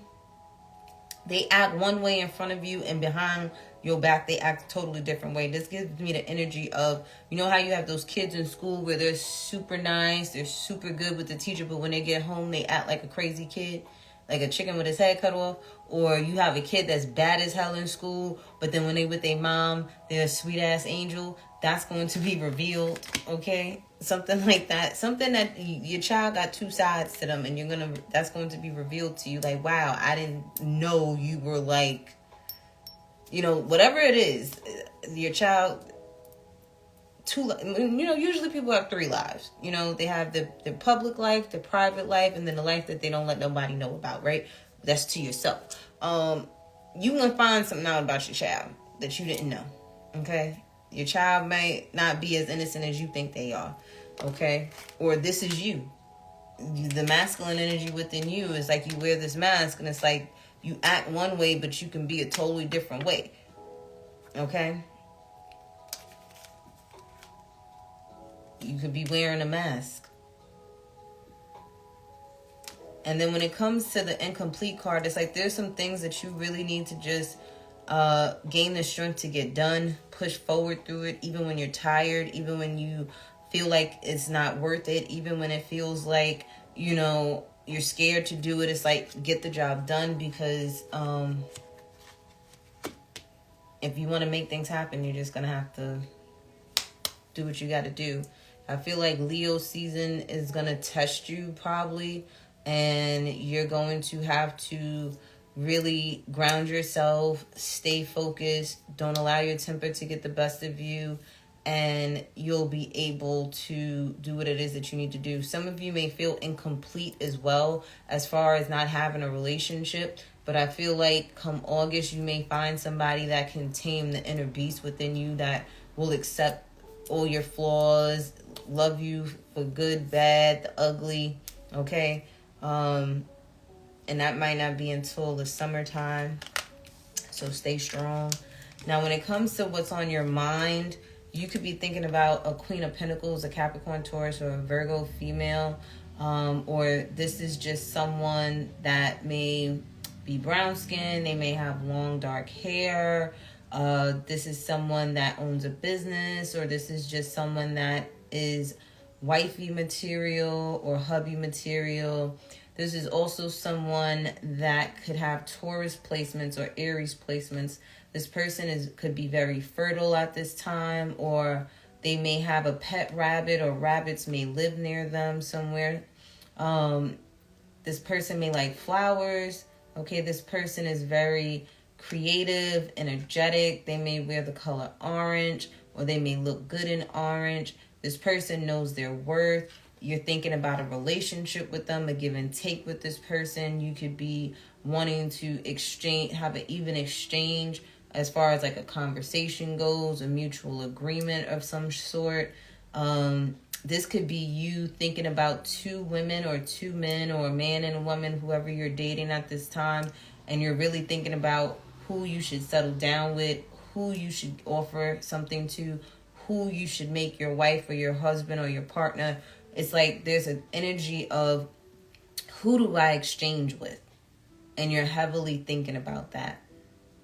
They act one way in front of you, and behind your back, they act a totally different way. This gives me the energy of, you know how you have those kids in school where they're super nice, they're super good with the teacher, but when they get home, they act like a crazy kid, like a chicken with his head cut off. Or you have a kid that's bad as hell in school, but then when they with their mom, they're a sweet ass angel. That's going to be revealed, okay? Something like that. Something that your child got two sides to them, and that's going to be revealed to you. Like, wow, I didn't know you were like, whatever it is, your child, usually people have three lives. They have the public life, the private life, and then the life that they don't let nobody know about, right? That's to yourself. You gonna find something out about your child that you didn't know, okay? Your child may not be as innocent as you think they are, okay? Or this is you. The masculine energy within you is like you wear this mask, and it's like you act one way, but you can be a totally different way, okay? You could be wearing a mask. And then when it comes to the incomplete card, it's like there's some things that you really need to just gain the strength to get done, push forward through it, even when you're tired, even when you feel like it's not worth it, even when it feels like, you're scared to do it. It's like, get the job done, because if you want to make things happen, you're just going to have to do what you got to do. I feel like Leo season is going to test you probably. And you're going to have to really ground yourself, stay focused, don't allow your temper to get the best of you, and you'll be able to do what it is that you need to do. Some of you may feel incomplete as well as far as not having a relationship, but I feel like come August, you may find somebody that can tame the inner beast within you, that will accept all your flaws, love you for good, bad, the ugly, okay? And that might not be until the summertime, so stay strong. Now, when it comes to what's on your mind, you could be thinking about a Queen of Pentacles, a Capricorn, Taurus, or a Virgo female, or this is just someone that may be brown skin, they may have long dark hair, this is someone that owns a business, or this is just someone that is wifey material or hubby material. This is also someone that could have Taurus placements or Aries placements. This person could be very fertile at this time, or they may have a pet rabbit, or rabbits may live near them somewhere. This person may like flowers. Okay, this person is very creative, energetic. They may wear the color orange, or they may look good in orange. This person knows their worth. You're thinking about a relationship with them, a give and take with this person. You could be wanting to have an even exchange as far as like a conversation goes, a mutual agreement of some sort. This could be you thinking about two women or two men, or a man and a woman, whoever you're dating at this time. And you're really thinking about who you should settle down with, who you should offer something to, who you should make your wife or your husband or your partner. It's like there's an energy of, who do I exchange with? And you're heavily thinking about that.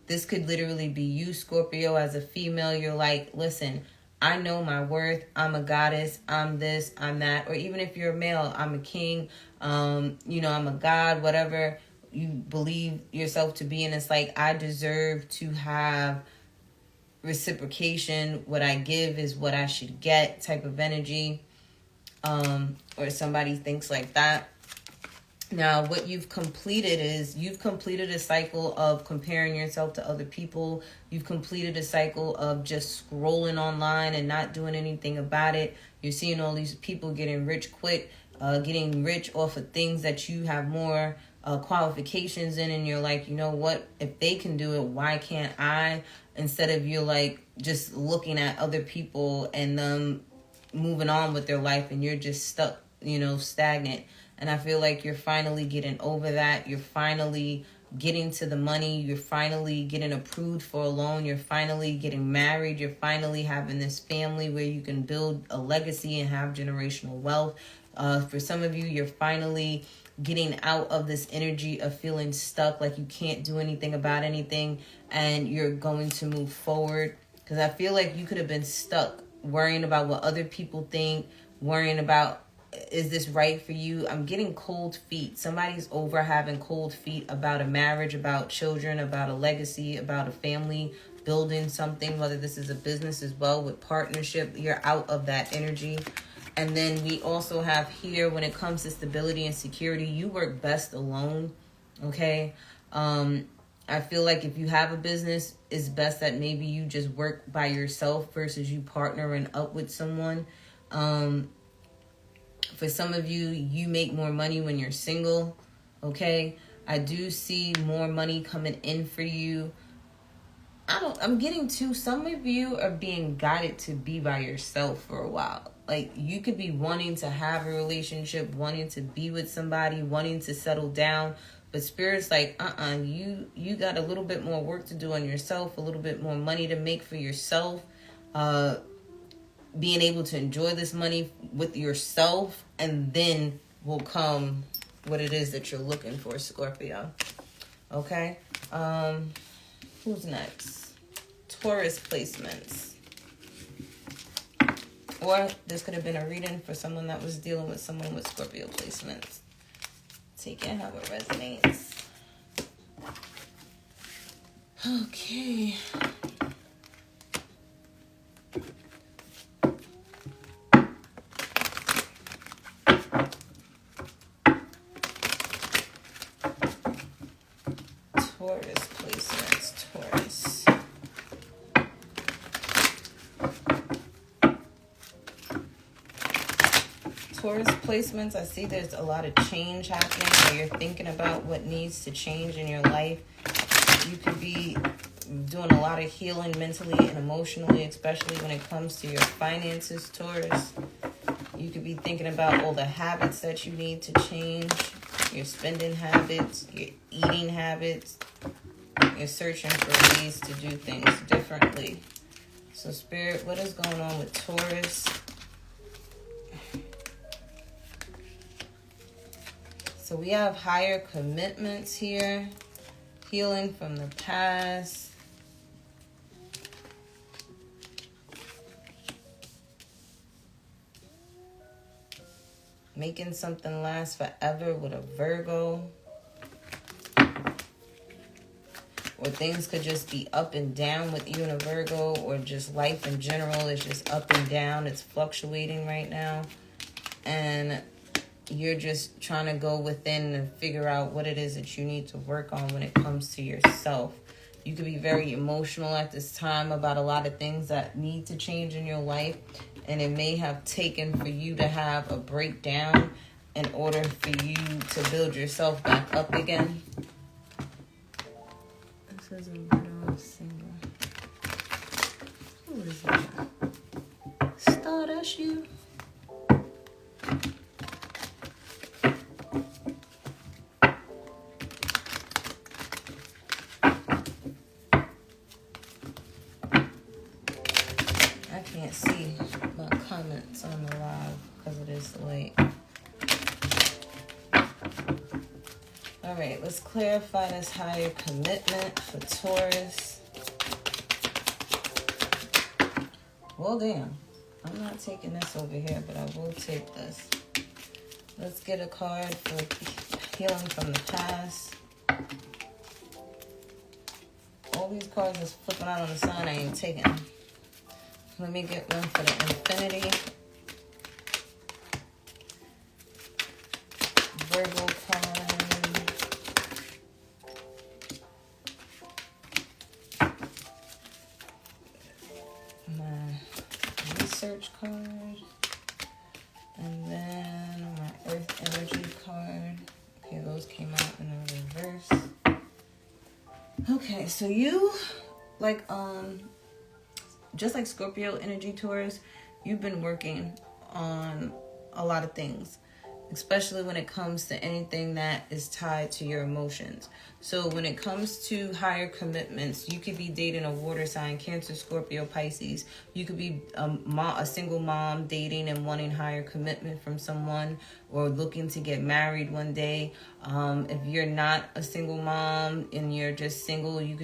This could literally be you, Scorpio, as a female. You're like, listen, I know my worth. I'm a goddess. I'm this, I'm that. Or even if you're a male, I'm a king. I'm a god, whatever you believe yourself to be. And it's like, I deserve to have reciprocation. What I give is what I should get type of energy. Or somebody thinks like that. Now, what you've completed is you've completed a cycle of comparing yourself to other people. You've completed a cycle of just scrolling online and not doing anything about it. You're seeing all these people getting rich quick, getting rich off of things that you have more qualifications in. And you're like, you know what? If they can do it, why can't I? Instead of you like just looking at other people and them moving on with their life and you're just stuck, stagnant. And I feel like you're finally getting over that. You're finally getting to the money. You're finally getting approved for a loan. You're finally getting married. You're finally having this family where you can build a legacy and have generational wealth. For some of you, you're finally getting out of this energy of feeling stuck, like you can't do anything about anything, and you're going to move forward. Because I feel like you could have been stuck worrying about what other people think, worrying about, is this right for you? I'm getting cold feet. Somebody's over having cold feet about a marriage, about children, about a legacy, about a family, building something, whether this is a business as well with partnership. You're out of that energy. And then we also have here, when it comes to stability and security, you work best alone. Okay. I feel like if you have a business, it's best that maybe you just work by yourself versus you partnering up with someone. For some of you, you make more money when you're single, okay? I do see more money coming in for you. I'm getting to, some of you are being guided to be by yourself for a while. Like, you could be wanting to have a relationship, wanting to be with somebody, wanting to settle down. But Spirit's like, you got a little bit more work to do on yourself, a little bit more money to make for yourself. Being able to enjoy this money with yourself, and then will come what it is that you're looking for, Scorpio. Okay? Who's next? Taurus placements. Or this could have been a reading for someone that was dealing with someone with Scorpio placements. Take it how it resonates. Okay. Taurus placements, Taurus. Taurus placements, I see there's a lot of change happening where you're thinking about what needs to change in your life. You could be doing a lot of healing mentally and emotionally, especially when it comes to your finances, Taurus. You could be thinking about all the habits that you need to change, your spending habits, your eating habits. You're searching for ways to do things differently. So, Spirit, what is going on with Taurus? So we have higher commitments here. Healing from the past. Making something last forever with a Virgo. Or things could just be up and down with you and a Virgo, or just life in general is just up and down. It's fluctuating right now. And you're just trying to go within and figure out what it is that you need to work on when it comes to yourself. You could be very emotional at this time about a lot of things that need to change in your life. And it may have taken for you to have a breakdown in order for you to build yourself back up again. This is a widow single. Who is that? Stardust you. I can't see my comments on the live because it is late. All right, let's clarify this higher commitment for Taurus. Well, damn. I'm not taking this over here, but I will take this. Let's get a card for healing from the past. All these cards is flipping out on the side. I ain't taking them. Let me get one for the infinity. Virgo card. My research card. And then my Earth Energy card. Okay, those came out in the reverse. Okay, so you, like, just like Scorpio energy, Taurus, you've been working on a lot of things, especially when it comes to anything that is tied to your emotions. So when it comes to higher commitments, you could be dating a water sign, Cancer, Scorpio, Pisces. You could be a single mom dating and wanting higher commitment from someone, or looking to get married one day. If you're not a single mom and you're just single, you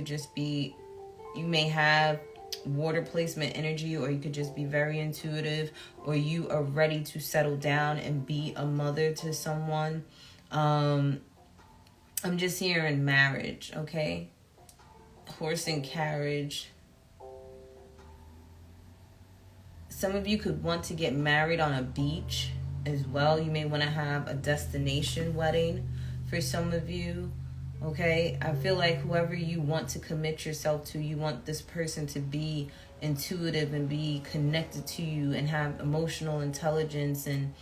may have water placement energy, or you could just be very intuitive, or you are ready to settle down and be a mother to someone. I'm just hearing marriage, okay? Horse and carriage. Some of you could want to get married on a beach as well. You may want to have a destination wedding for some of you. Okay, I feel like whoever you want to commit yourself to, you want this person to be intuitive and be connected to you and have emotional intelligence, and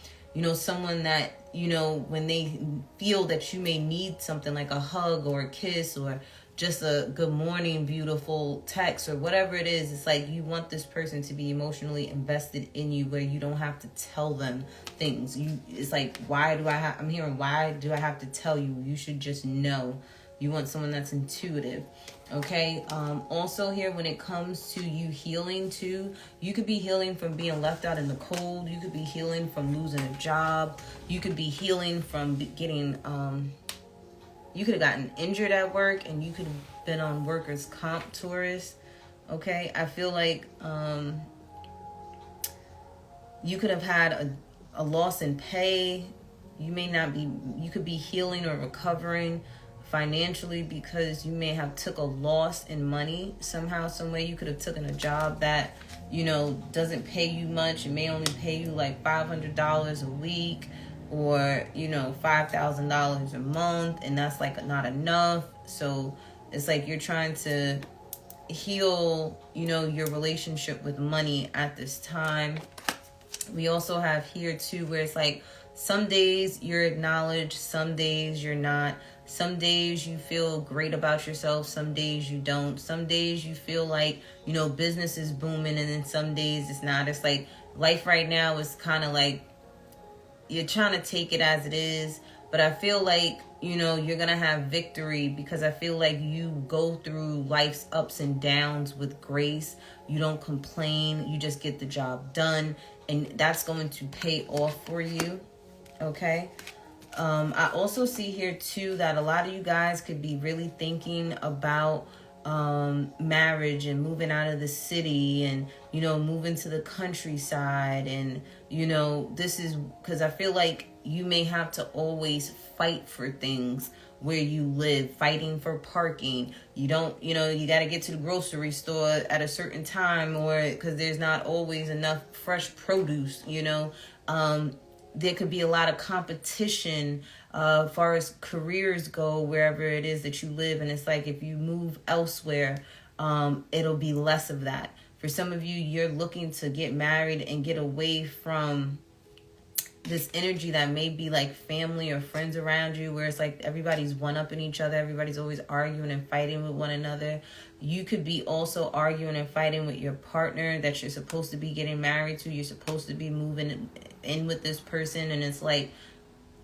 someone that, when they feel that you may need something like a hug or a kiss or just a good morning, beautiful text or whatever it is, it's like you want this person to be emotionally invested in you, where you don't have to tell them things. It's like, why do I have to tell you? You should just know. You want someone that's intuitive. Okay. Also here, when it comes to you healing too, you could be healing from being left out in the cold. You could be healing from losing a job. You could be healing from getting, you could have gotten injured at work, and you could have been on workers' comp, Taurus. Okay. I feel like, you could have had a loss in pay. You could be healing or recovering financially, because you may have took a loss in money somehow, some way. You could have taken a job that, doesn't pay you much. It may only pay you like $500 a week, or, $5,000 a month. And that's like not enough. So it's like you're trying to heal, your relationship with money at this time. We also have here too, where it's like some days you're acknowledged, some days you're not. Some days you feel great about yourself, some days you don't. Some days you feel like, business is booming, and then some days it's not. It's like life right now is kind of like you're trying to take it as it is. But I feel like, you're going to have victory, because I feel like you go through life's ups and downs with grace. You don't complain. You just get the job done. And that's going to pay off for you. Okay. I also see here too that a lot of you guys could be really thinking about marriage and moving out of the city, and moving to the countryside. And this is because I feel like you may have to always fight for things where you live, fighting for parking. You got to get to the grocery store at a certain time, or because there's not always enough fresh produce. There could be a lot of competition as far as careers go, wherever it is that you live. And it's like if you move elsewhere, it'll be less of that. For some of you, you're looking to get married and get away from this energy that may be like family or friends around you, where it's like everybody's one-upping each other. Everybody's always arguing and fighting with one another. You could be also arguing and fighting with your partner that you're supposed to be getting married to. You're supposed to be moving in with this person, and it's like,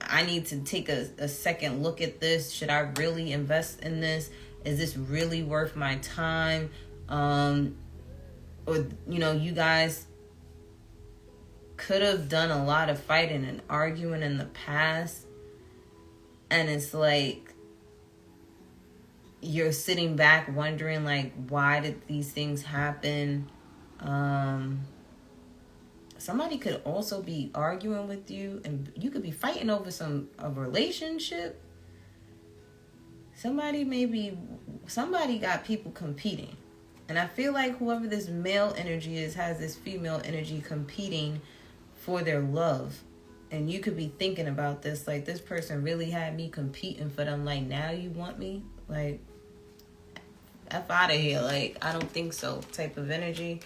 I need to take a second look at this. Should I really invest in this? Is this really worth my time? Or you guys could have done a lot of fighting and arguing in the past, and it's like you're sitting back wondering, like, why did these things happen? Somebody could also be arguing with you, and you could be fighting over a relationship. Somebody got people competing. And I feel like whoever this male energy is has this female energy competing for their love. And you could be thinking about this, like, this person really had me competing for them. Like, now you want me? Like, F out of here. Like, I don't think so type of energy.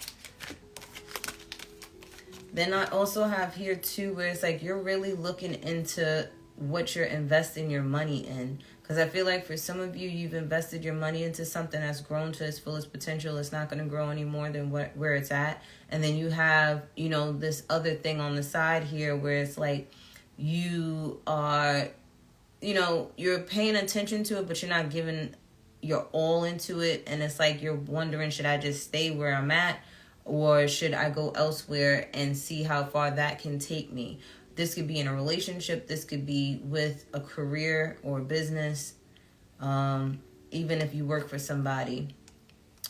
Then I also have here, too, where it's like you're really looking into what you're investing your money in. Because I feel like for some of you, you've invested your money into something that's grown to its fullest potential. It's not going to grow any more than where it's at. And then you have, you know, this other thing on the side here where it's like you are, you know, you're paying attention to it, but you're not giving your all into it. And it's like you're wondering, should I just stay where I'm at? Or should I go elsewhere and see how far that can take me? This could be in a relationship. This could be with a career or business. Even if you work for somebody.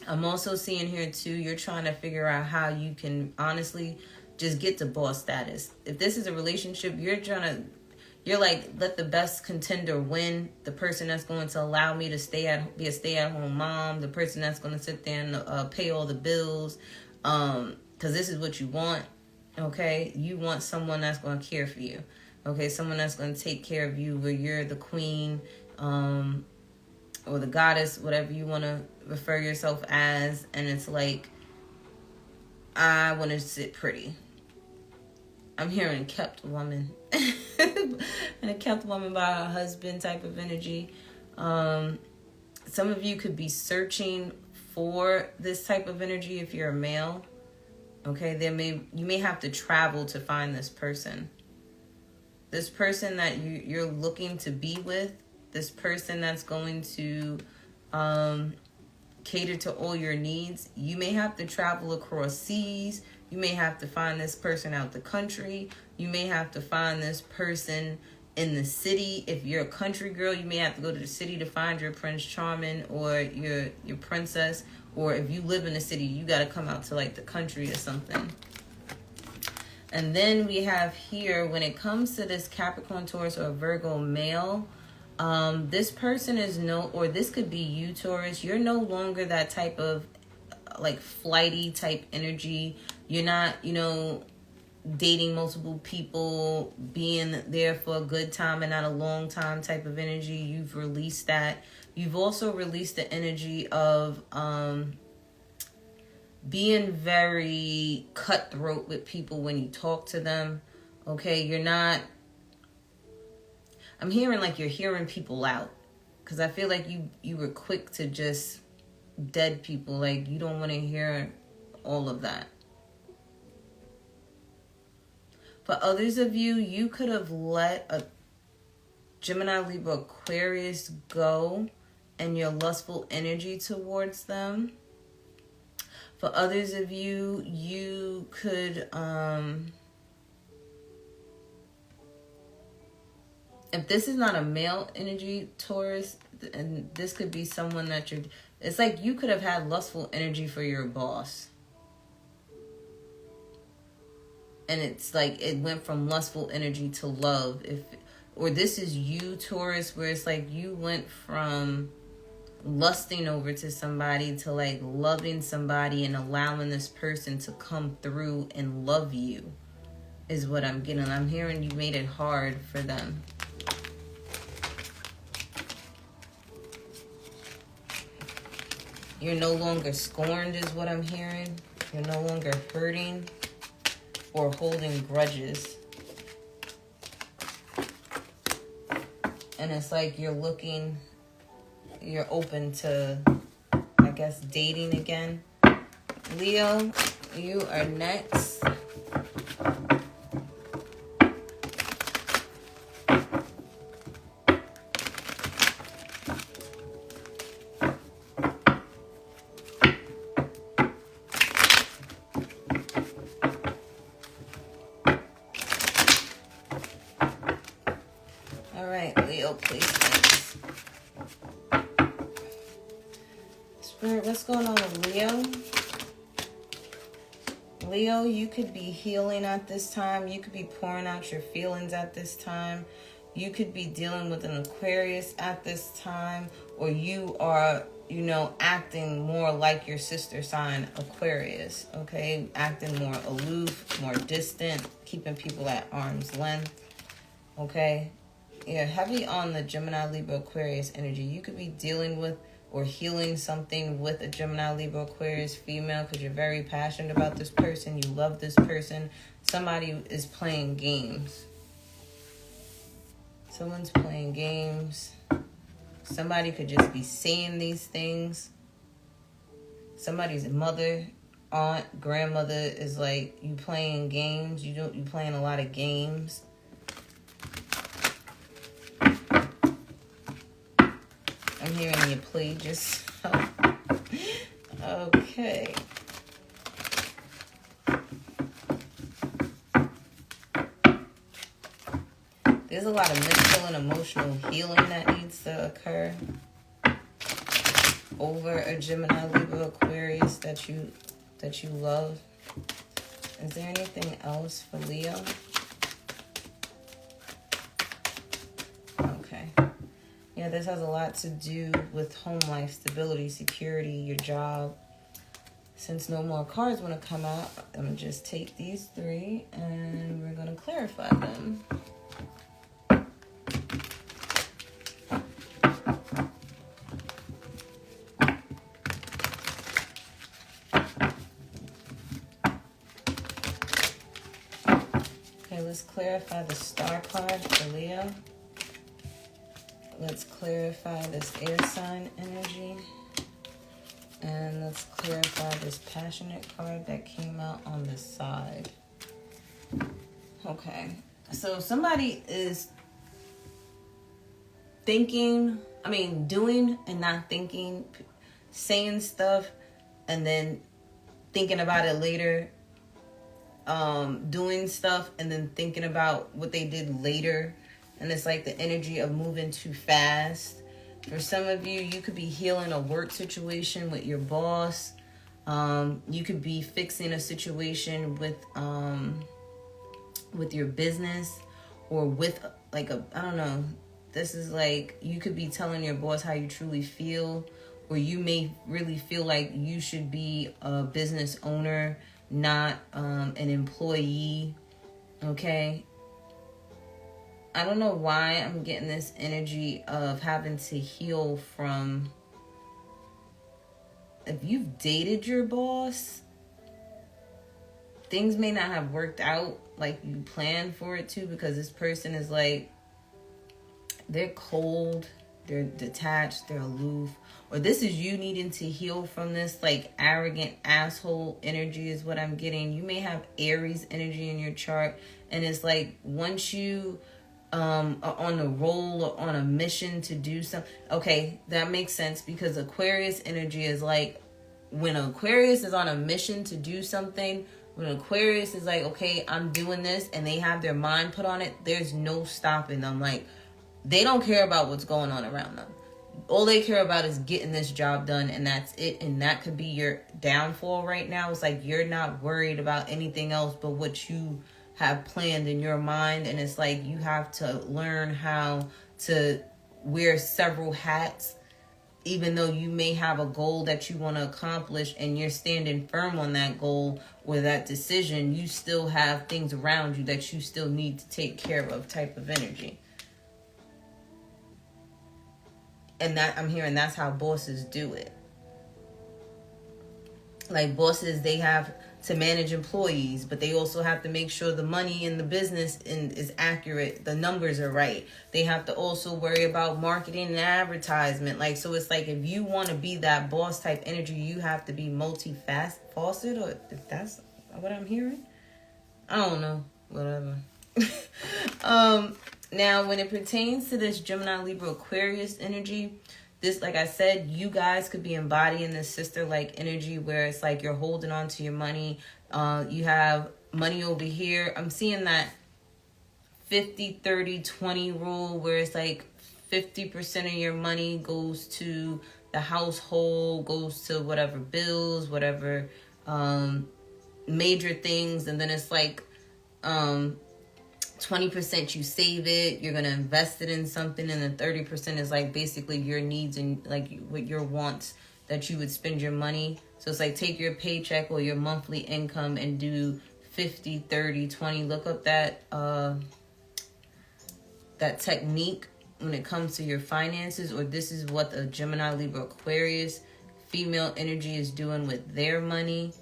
I'm also seeing here too, you're trying to figure out how you can honestly just get to boss status. If this is a relationship, you're like, let the best contender win. The person that's going to allow me to be a stay-at-home mom. The person that's going to sit there and pay all the bills. Because this is what you want. Okay, you want someone that's going to care for you. Okay, someone that's going to take care of you where you're the queen or the goddess, whatever you want to refer yourself as. And it's like, I want to sit pretty. I'm hearing a kept woman. And a kept woman by her husband type of energy. Some of you could be searching for this type of energy if you're a male. Okay, you may have to travel to find this person. This person that you're looking to be with, this person that's going to cater to all your needs. You may have to travel across seas. You may have to find this person out the country. You may have to find this person in the city. If you're a country girl, you may have to go to the city to find your Prince Charming or your princess. Or if you live in the city, you got to come out to like the country or something. And then we have here, when it comes to this Capricorn, Taurus, or Virgo male, this person is or this could be you, Taurus. You're no longer that type of like flighty type energy. You're not, dating multiple people, being there for a good time and not a long time type of energy. You've released that. You've also released the energy of being very cutthroat with people when you talk to them. Okay, you're not... I'm hearing like you're hearing people out. Because I feel like you were quick to just dead people. Like, you don't want to hear all of that. For others of you, you could have let a Gemini, Libra, Aquarius go and your lustful energy towards them. For others of you, you could, if this is not a male energy, Taurus, and this could be someone that it's like you could have had lustful energy for your boss. And it's like it went from lustful energy to love. Or this is you, Taurus, where it's like you went from lusting over to somebody to like loving somebody and allowing this person to come through and love you is what I'm getting. I'm hearing you made it hard for them. You're no longer scorned is what I'm hearing. You're no longer hurting or holding grudges. And it's like you're open to, I guess, dating again. Leo, you are next. Placements. Spirit, what's going on with Leo? Leo, you could be healing at this time. You could be pouring out your feelings at this time. You could be dealing with an Aquarius at this time, or you are, acting more like your sister sign Aquarius, okay? Acting more aloof, more distant, keeping people at arm's length, okay? Yeah, heavy on the Gemini, Libra, Aquarius energy. You could be dealing with or healing something with a Gemini, Libra, Aquarius female because you're very passionate about this person. You love this person. Somebody is playing games. Someone's playing games. Somebody could just be saying these things. Somebody's mother, aunt, grandmother is like, you playing games. You playing a lot of games. I'm hearing you play yourself. Okay. There's a lot of mental and emotional healing that needs to occur over a Gemini, Libra, Aquarius that you love. Is there anything else for Leo? Okay. Yeah, this has a lot to do with home life, stability, security, your job. Since no more cards want to come out, I'm going to just take these three and we're going to clarify them. Okay, let's clarify the star card for Leo. Let's clarify this air sign energy. And let's clarify this passionate card that came out on the side. Okay. So somebody is doing and not thinking, saying stuff and then thinking about it later, doing stuff and then thinking about what they did later. And it's like the energy of moving too fast. For some of you, you could be healing a work situation with your boss. You could be fixing a situation with your business or with I don't know. This is like you could be telling your boss how you truly feel, or you may really feel like you should be a business owner, not an employee. Okay. I don't know why I'm getting this energy of having to heal from, if you've dated your boss, things may not have worked out like you planned for it to, because this person is like, they're cold, they're detached, they're aloof, or this is you needing to heal from this like arrogant asshole energy is what I'm getting. You may have Aries energy in your chart, and it's like once you on a roll or on a mission to do something. Okay, that makes sense, because Aquarius energy is like when Aquarius is on a mission to do something, when Aquarius is like, okay, I'm doing this, and they have their mind put on it, there's no stopping them. Like, they don't care about what's going on around them. All they care about is getting this job done, and that's it. And that could be your downfall right now. It's like you're not worried about anything else but what you have planned in your mind. And it's like you have to learn how to wear several hats, even though you may have a goal that you want to accomplish and you're standing firm on that goal or that decision. You still have things around you that you still need to take care of, type of energy. And that I'm hearing, that's how bosses do it. Like bosses, they have to manage employees, but they also have to make sure the money in the business is accurate. The numbers are right. They have to also worry about marketing and advertisement. Like, so it's like, if you want to be that boss type energy, you have to be multifaceted, or if that's what I'm hearing. I don't know. Whatever. Now, when it pertains to this Gemini, Libra, Aquarius energy, this, like I said, you guys could be embodying this sister-like energy where it's like you're holding on to your money. You have money over here. I'm seeing that 50, 30, 20 rule where it's like 50% of your money goes to the household, goes to whatever bills, whatever major things. And then it's like 20% you save it, you're going to invest it in something, and then 30% is like basically your needs and like what your wants that you would spend your money. So it's like take your paycheck or your monthly income and do 50, 30, 20. Look up that that technique when it comes to your finances, or this is what the Gemini, Libra, Aquarius female energy is doing with their money.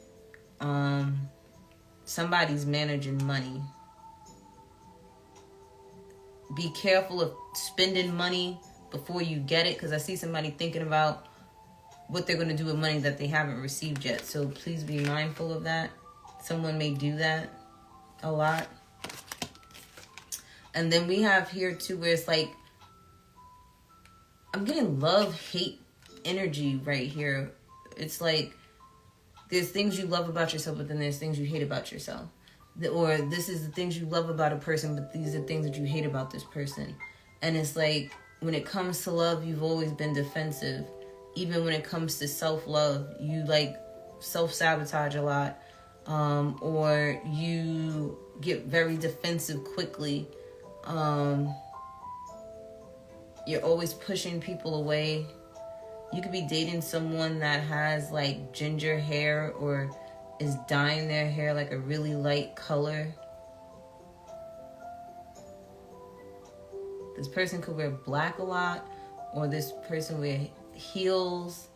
Somebody's managing money. Be careful of spending money before you get it, because I see somebody thinking about what they're going to do with money that they haven't received yet. So please be mindful of that. Someone may do that a lot. And then we have here too where it's like, I'm getting love-hate energy right here. It's like there's things you love about yourself, but then there's things you hate about yourself. Or this is the things you love about a person, but these are things that you hate about this person. And it's like, when it comes to love, you've always been defensive. Even when it comes to self-love, you like self-sabotage a lot. Or you get very defensive quickly. You're always pushing people away. You could be dating someone that has like ginger hair or is dyeing their hair like a really light color. This person could wear black a lot, or this person wear heels.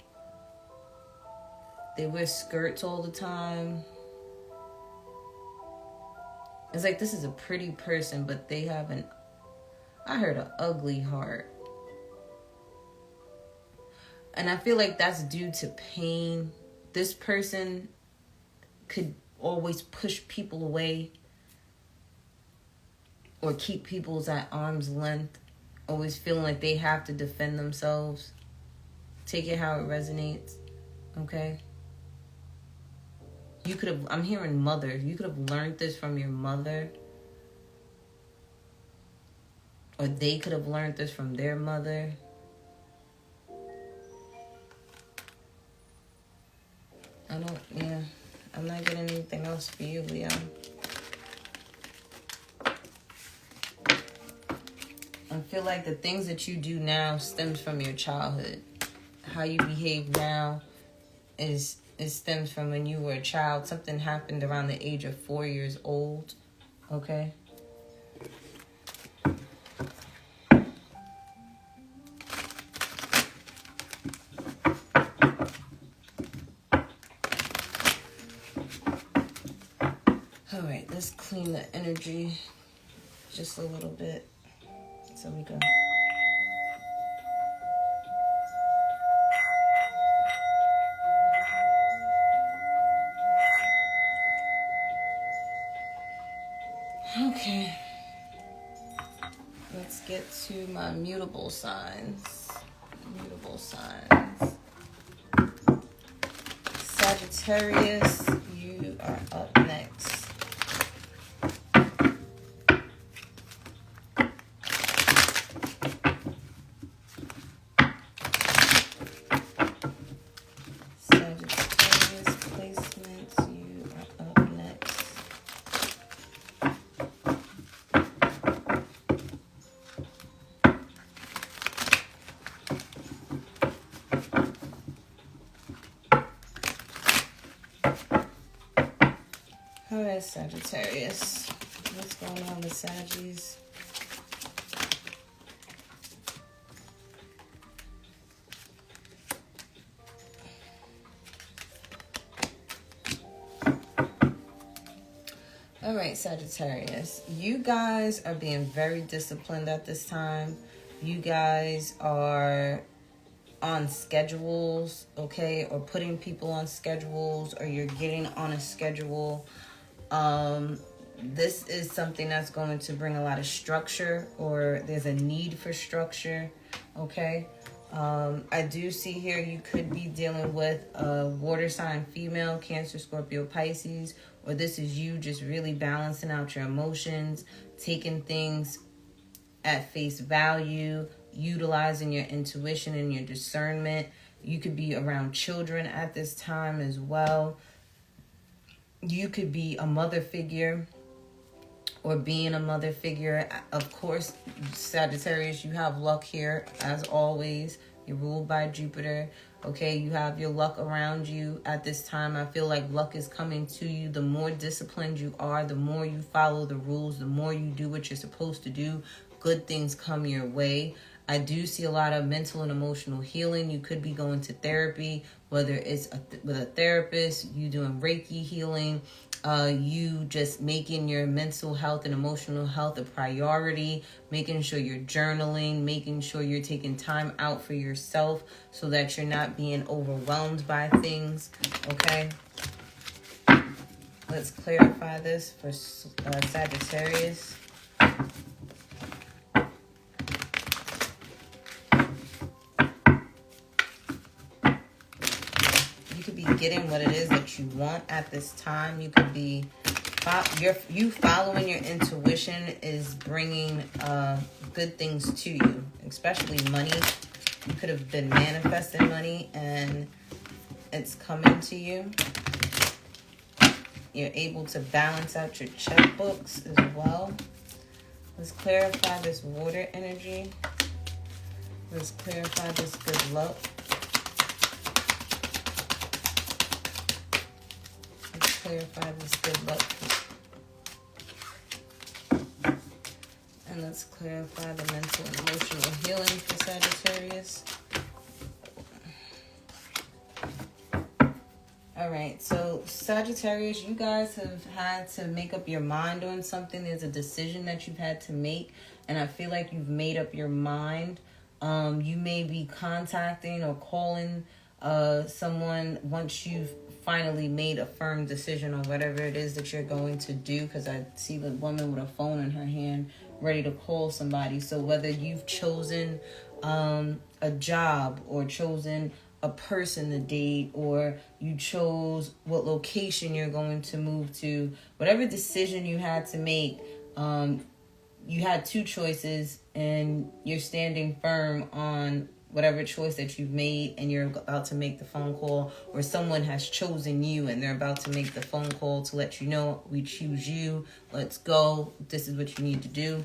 They wear skirts all the time. It's like this is a pretty person, but they have an ugly heart. And I feel like that's due to pain. This person could always push people away or keep people at arm's length, always feeling like they have to defend themselves. Take it how it resonates, okay? I'm hearing mother. You could have learned this from your mother. Or they could have learned this from their mother. I'm not getting anything else for you, Leo. I feel like the things that you do now stems from your childhood. How you behave now it stems from when you were a child. Something happened around the age of 4 years old. Okay? Alright, let's clean the energy just a little bit. So we go. Okay. Let's get to my mutable signs. Sagittarius, you are up next. Alright, Sagittarius. What's going on with Saggies? Alright, Sagittarius. You guys are being very disciplined at this time. You guys are on schedules, okay? Or putting people on schedules, or you're getting on a schedule. This is something that's going to bring a lot of structure, or there's a need for structure, okay? I do see here you could be dealing with a water sign female, Cancer, Scorpio, Pisces, or this is you just really balancing out your emotions, taking things at face value, utilizing your intuition and your discernment. You could be around children at this time as well. You could be a mother figure, or being a mother figure. Of course, Sagittarius, you have luck here as always. You're ruled by Jupiter. Okay, you have your luck around you at this time. I feel like luck is coming to you. The more disciplined you are, the more you follow the rules, the more you do what you're supposed to do, good things come your way. I do see a lot of mental and emotional healing. You could be going to therapy, whether it's with a therapist, you doing Reiki healing, you just making your mental health and emotional health a priority, making sure you're journaling, making sure you're taking time out for yourself so that you're not being overwhelmed by things, okay? Let's clarify this for Sagittarius. Getting what it is that you want at this time. You could be you following your intuition is bringing good things to you, especially money. You could have been manifesting money and it's coming to you. You're able to balance out your checkbooks as well. Let's clarify this water energy. Let's clarify this good luck. Clarify this good luck. And let's clarify the mental and emotional healing for Sagittarius. All right, so Sagittarius, you guys have had to make up your mind on something. There's a decision that you've had to make, and I feel like you've made up your mind. You may be contacting or calling someone once you've finally made a firm decision on whatever it is that you're going to do, because I see the woman with a phone in her hand ready to call somebody. So whether you've chosen a job or chosen a person to date, or you chose what location you're going to move to, whatever decision you had to make, you had two choices and you're standing firm on whatever choice that you've made, and you're about to make the phone call, or someone has chosen you and they're about to make the phone call to let you know, we choose you, let's go, this is what you need to do.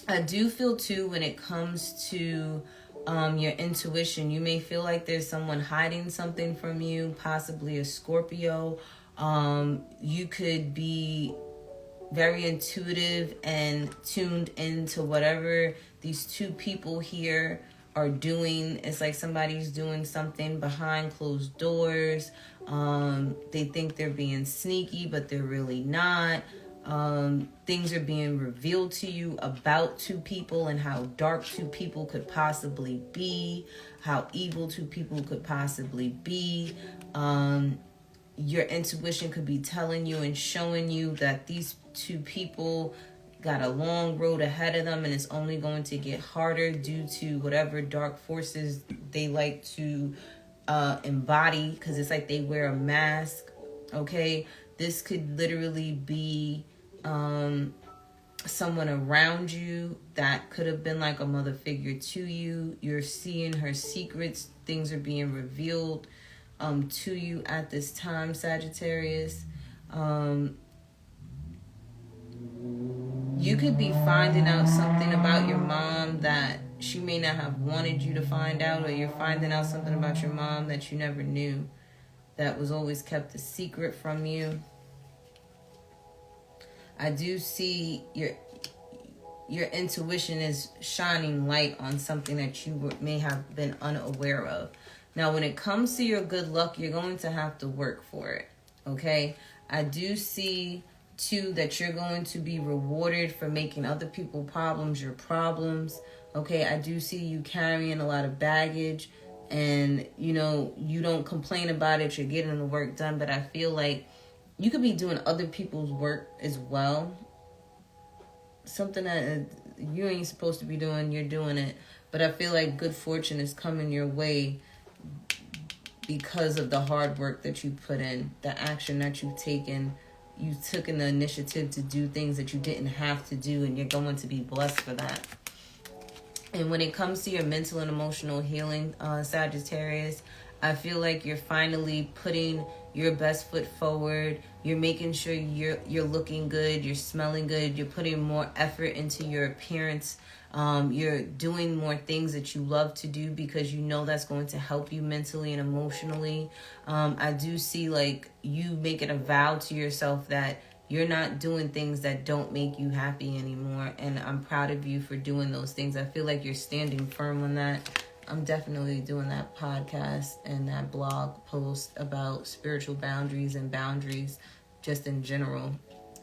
I do feel too, when it comes to your intuition, you may feel like there's someone hiding something from you, possibly a Scorpio. You could be very intuitive and tuned into whatever these two people here are doing. It's like somebody's doing something behind closed doors. They think they're being sneaky, but they're really not. Things are being revealed to you about two people and how dark two people could possibly be, how evil two people could possibly be. Your intuition could be telling you and showing you that these two people got a long road ahead of them, and it's only going to get harder due to whatever dark forces they like to embody, because it's like they wear a mask, okay? This could literally be someone around you that could have been like a mother figure to you. You're seeing her secrets. Things are being revealed to you at this time, Sagittarius. You could be finding out something about your mom that she may not have wanted you to find out, or you're finding out something about your mom that you never knew, that was always kept a secret from you. I do see your intuition is shining light on something that you may have been unaware of. Now, when it comes to your good luck, you're going to have to work for it, okay? I do see too that you're going to be rewarded for making other people's problems your problems, okay? I do see you carrying a lot of baggage, and you don't complain about it. You're getting the work done, but I feel like you could be doing other people's work as well. Something that you ain't supposed to be doing, you're doing it. But I feel like good fortune is coming your way because of the hard work that you put in, the action that you've taken. You took the initiative to do things that you didn't have to do, and you're going to be blessed for that. And when it comes to your mental and emotional healing, Sagittarius, I feel like you're finally putting your best foot forward. You're making sure you're looking good, you're smelling good, you're putting more effort into your appearance. You're doing more things that you love to do because you know that's going to help you mentally and emotionally. I do see like you making a vow to yourself that you're not doing things that don't make you happy anymore. And I'm proud of you for doing those things. I feel like you're standing firm on that. I'm definitely doing that podcast and that blog post about spiritual boundaries and boundaries just in general,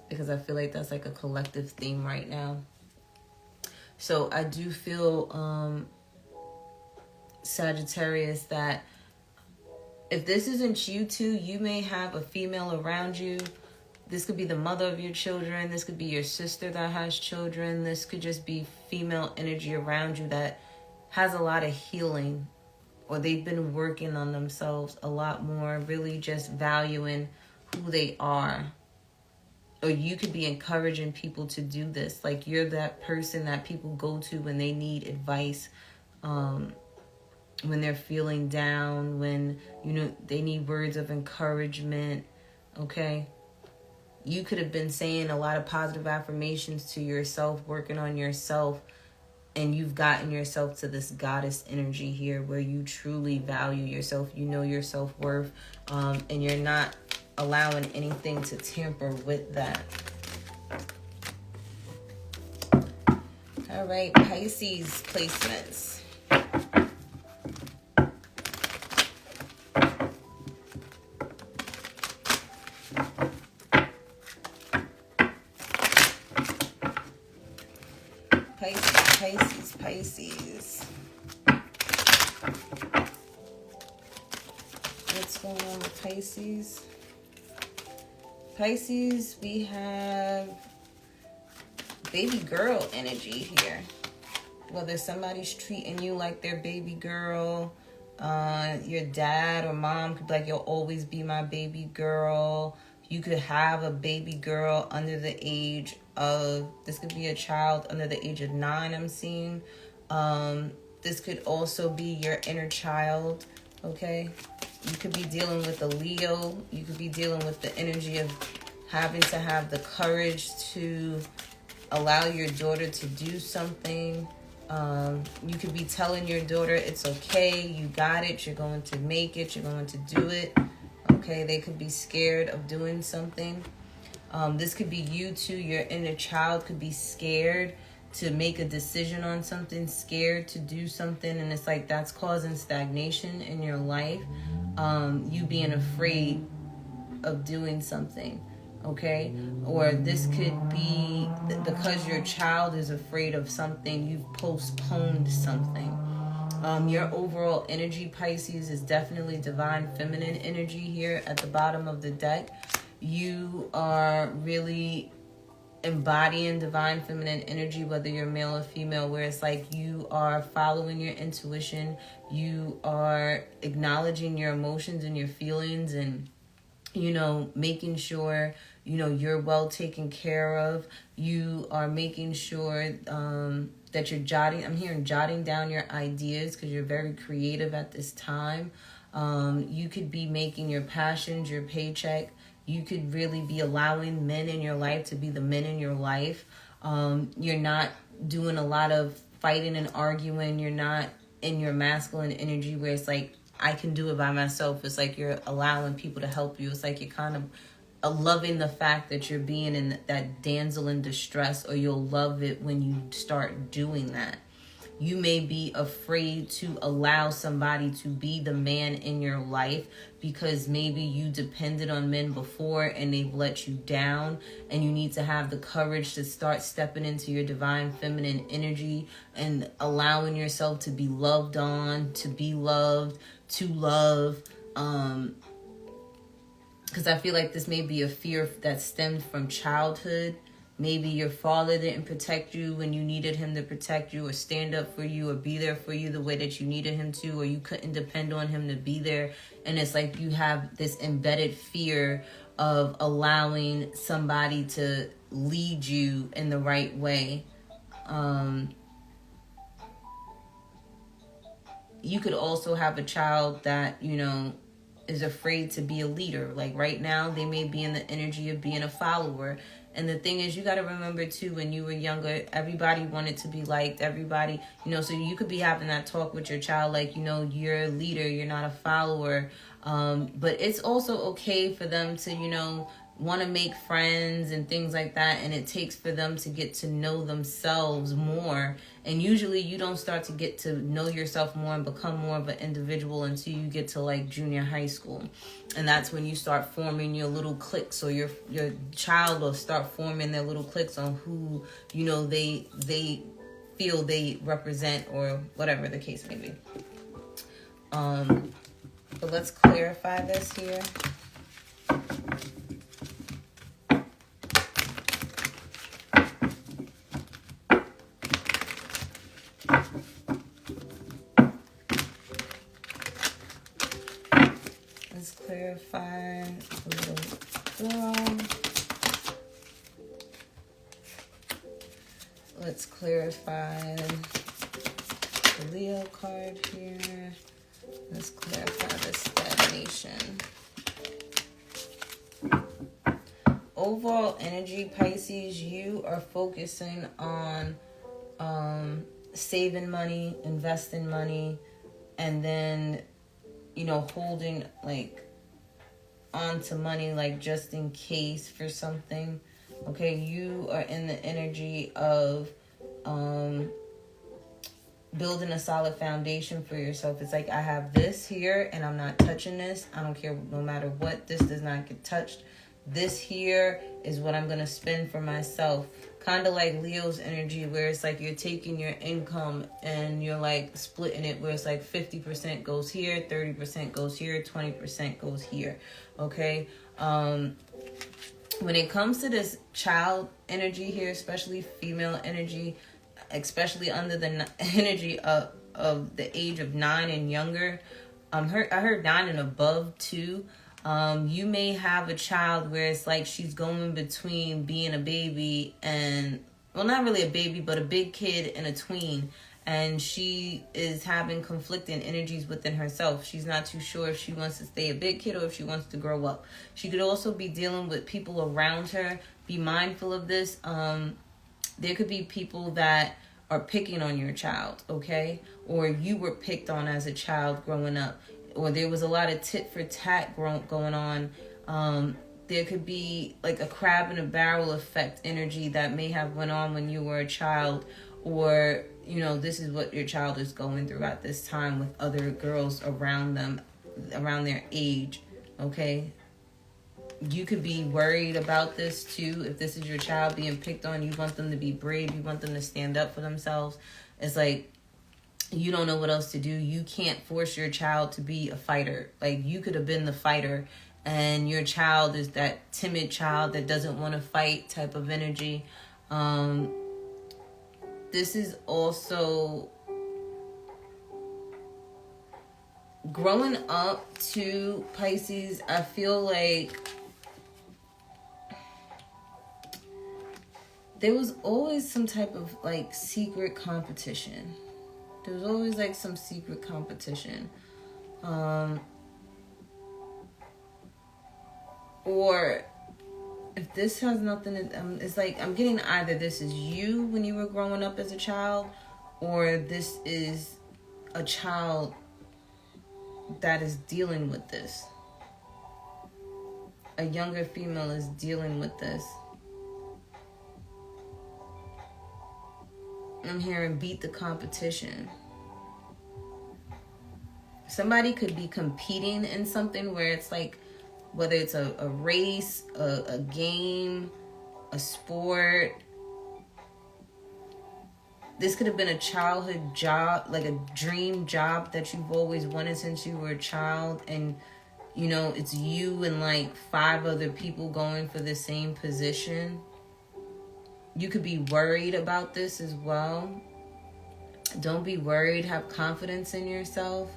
because I feel like that's like a collective theme right now. So I do feel, Sagittarius, that if this isn't you two, you may have a female around you. This could be the mother of your children. This could be your sister that has children. This could just be female energy around you that has a lot of healing, or they've been working on themselves a lot more, really just valuing who they are. Or you could be encouraging people to do this. Like you're that person that people go to when they need advice, when they're feeling down, when, you know, they need words of encouragement, okay? You could have been saying a lot of positive affirmations to yourself, working on yourself, and you've gotten yourself to this goddess energy here where you truly value yourself, you know your self-worth, and you're not allowing anything to tamper with that. All right, Pisces placements. Pisces. What's going on with Pisces? Pisces, we have baby girl energy here. Whether somebody's treating you like their baby girl, your dad or mom could be like, you'll always be my baby girl. You could have a baby girl under the age of, this could be a child under the age of 9, I'm seeing. This could also be your inner child, okay? You could be dealing with a Leo. You could be dealing with the energy of having to have the courage to allow your daughter to do something. You could be telling your daughter, it's okay, you got it, you're going to make it, you're going to do it. Okay, they could be scared of doing something. This could be you too. Your inner child could be scared to make a decision on something, scared to do something, and it's like that's causing stagnation in your life. You being afraid of doing something, okay? Or this could be because your child is afraid of something, you've postponed something. Your overall energy, Pisces, is definitely divine feminine energy here at the bottom of the deck. You are really embodying divine feminine energy, whether you're male or female, where it's like you are following your intuition, you are acknowledging your emotions and your feelings, and, you know, making sure, you know, you're well taken care of. You are making sure that you're jotting down your ideas because you're very creative at this time. You could be making your passions your paycheck. You could really be allowing men in your life to be the men in your life. You're not doing a lot of fighting and arguing. You're not in your masculine energy where it's like, I can do it by myself. It's like you're allowing people to help you. It's like you're kind of loving the fact that you're being in that damsel in distress, or you'll love it when you start doing that. You may be afraid to allow somebody to be the man in your life because maybe you depended on men before and they've let you down, and you need to have the courage to start stepping into your divine feminine energy and allowing yourself to be loved on, to be loved, to love. Because I feel like this may be a fear that stemmed from childhood. Maybe your father didn't protect you when you needed him to protect you, or stand up for you, or be there for you the way that you needed him to, or you couldn't depend on him to be there. And it's like you have this embedded fear of allowing somebody to lead you in the right way. you could also have a child that, you know, is afraid to be a leader. Like right now, they may be in the energy of being a follower. And the thing is, you got to remember too, when you were younger, everybody wanted to be liked. Everybody, you know, so you could be having that talk with your child, like, you know, you're a leader, you're not a follower. But it's also okay for them to, you know, want to make friends and things like that. And it takes for them to get to know themselves more. And usually you don't start to get to know yourself more and become more of an individual until you get to like junior high school. And that's when you start forming your little cliques, or your child will start forming their little cliques on who, you know, they feel they represent, or whatever the case may be. But let's clarify this here. Let's clarify the little girl. Let's clarify the Leo card here. Let's clarify the stagnation. Overall energy, Pisces, you are focusing on saving money, investing money, and then, you know, holding like onto money, like just in case for something. Okay, you are in the energy of building a solid foundation for yourself. It's like, I have this here and I'm not touching this. I don't care, no matter what, this does not get touched. This here is what I'm going to spend for myself. Kind of like Leo's energy, where it's like you're taking your income and you're like splitting it, where it's like 50% goes here, 30% goes here, 20% goes here. Okay. When it comes to this child energy here, especially female energy, especially under the energy of the age of 9 and younger, I heard 9 and above too. You may have a child where it's like she's going between being a baby and, well, not really a baby, but a big kid and a tween. And she is having conflicting energies within herself. She's not too sure if she wants to stay a big kid or if she wants to grow up. She could also be dealing with people around her. Be mindful of this. There could be people that are picking on your child, okay? Or you were picked on as a child growing up. Or there was a lot of tit for tat going on. There could be like a crab in a barrel effect energy that may have went on when you were a child. Or, you know, this is what your child is going through at this time with other girls around them, around their age, okay? You could be worried about this too. If this is your child being picked on, you want them to be brave. You want them to stand up for themselves. It's like, you don't know what else to do. You can't force your child to be a fighter. Like, you could have been the fighter, and your child is that timid child that doesn't want to fight type of energy. This is also growing up to Pisces. I feel like there was always some type of like secret competition. There was always like some secret competition. Or if this has nothing to, it's like I'm getting either this is you when you were growing up as a child, or this is a child that is dealing with this. A younger female is dealing with this. I'm hearing beat the competition. Somebody could be competing in something where it's like, whether it's a race, a game, a sport. This could have been a childhood job, like a dream job that you've always wanted since you were a child. And, you know, it's you and like 5 other people going for the same position. You could be worried about this as well. Don't be worried. Have confidence in yourself.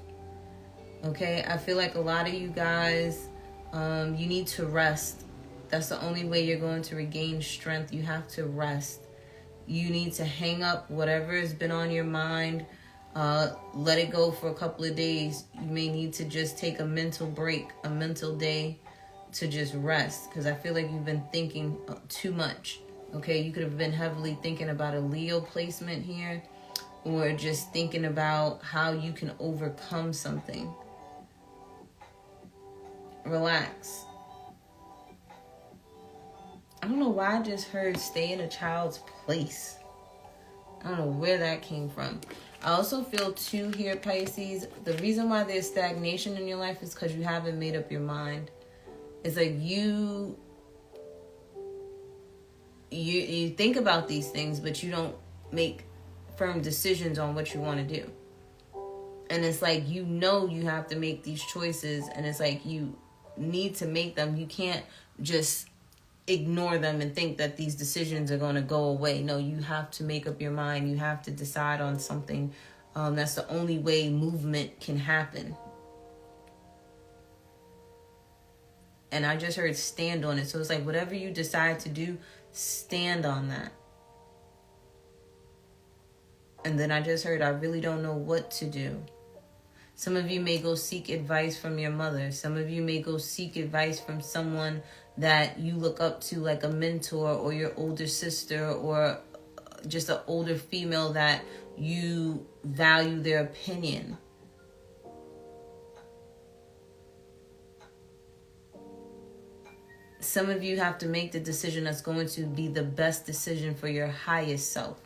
Okay? I feel like a lot of you guys, you need to rest. That's the only way you're going to regain strength. You have to rest. You need to hang up whatever has been on your mind. Let it go for a couple of days. You may need to just take a mental break, a mental day to just rest, because I feel like you've been thinking too much. Okay, you could have been heavily thinking about a Leo placement here, or just thinking about how you can overcome something. Relax. I don't know why I just heard stay in a child's place. I don't know where that came from. I also feel too here, Pisces, the reason why there's stagnation in your life is because you haven't made up your mind. It's like you think about these things, but you don't make firm decisions on what you want to do. And it's like, you have to make these choices, and it's like you need to make them. You can't just ignore them and think that these decisions are going to go away. No, you have to make up your mind. You have to decide on something. That's the only way movement can happen. And I just heard stand on it. So it's like, whatever you decide to do, stand on that. And then I just heard, I really don't know what to do. Some of you may go seek advice from your mother. Some of you may go seek advice from someone that you look up to, like a mentor or your older sister, or just an older female that you value their opinion. Some of you have to make the decision that's going to be the best decision for your highest self.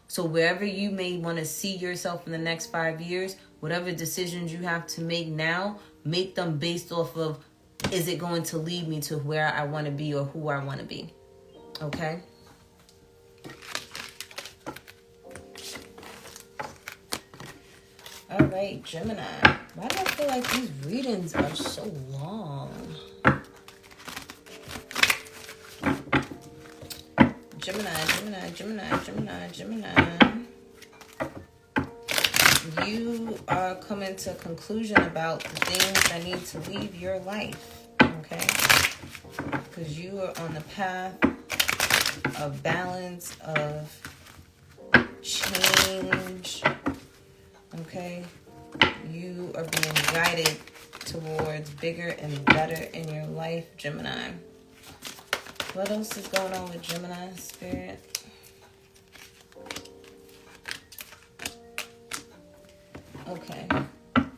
So wherever you may want to see yourself in the next 5 years, whatever decisions you have to make now, make them based off of, is it going to lead me to where I want to be or who I want to be? Okay? All right, Gemini. Why do I feel like these readings are so long? Gemini. You are coming to a conclusion about the things that need to leave your life, okay? Because you are on the path of balance, of change, okay? You are being guided towards bigger and better in your life, Gemini. What else is going on with Gemini, Spirit? Okay.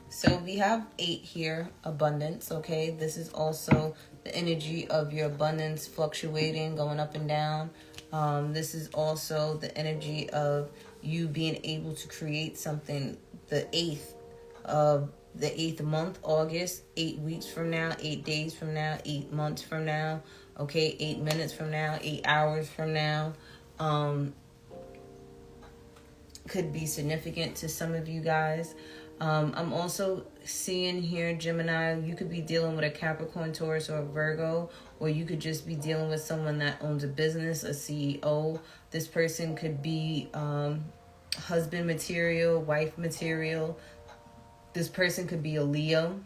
So we have 8 here, abundance, okay? This is also the energy of your abundance fluctuating, going up and down. This is also the energy of you being able to create something. The 8th month, August, 8 weeks from now, 8 days from now, 8 months from now, okay, 8 minutes from now, 8 hours from now, could be significant to some of you guys. I'm also seeing here, Gemini, you could be dealing with a Capricorn, Taurus, or a Virgo, or you could just be dealing with someone that owns a business, a CEO. This person could be husband material, wife material. This person could be a Leo.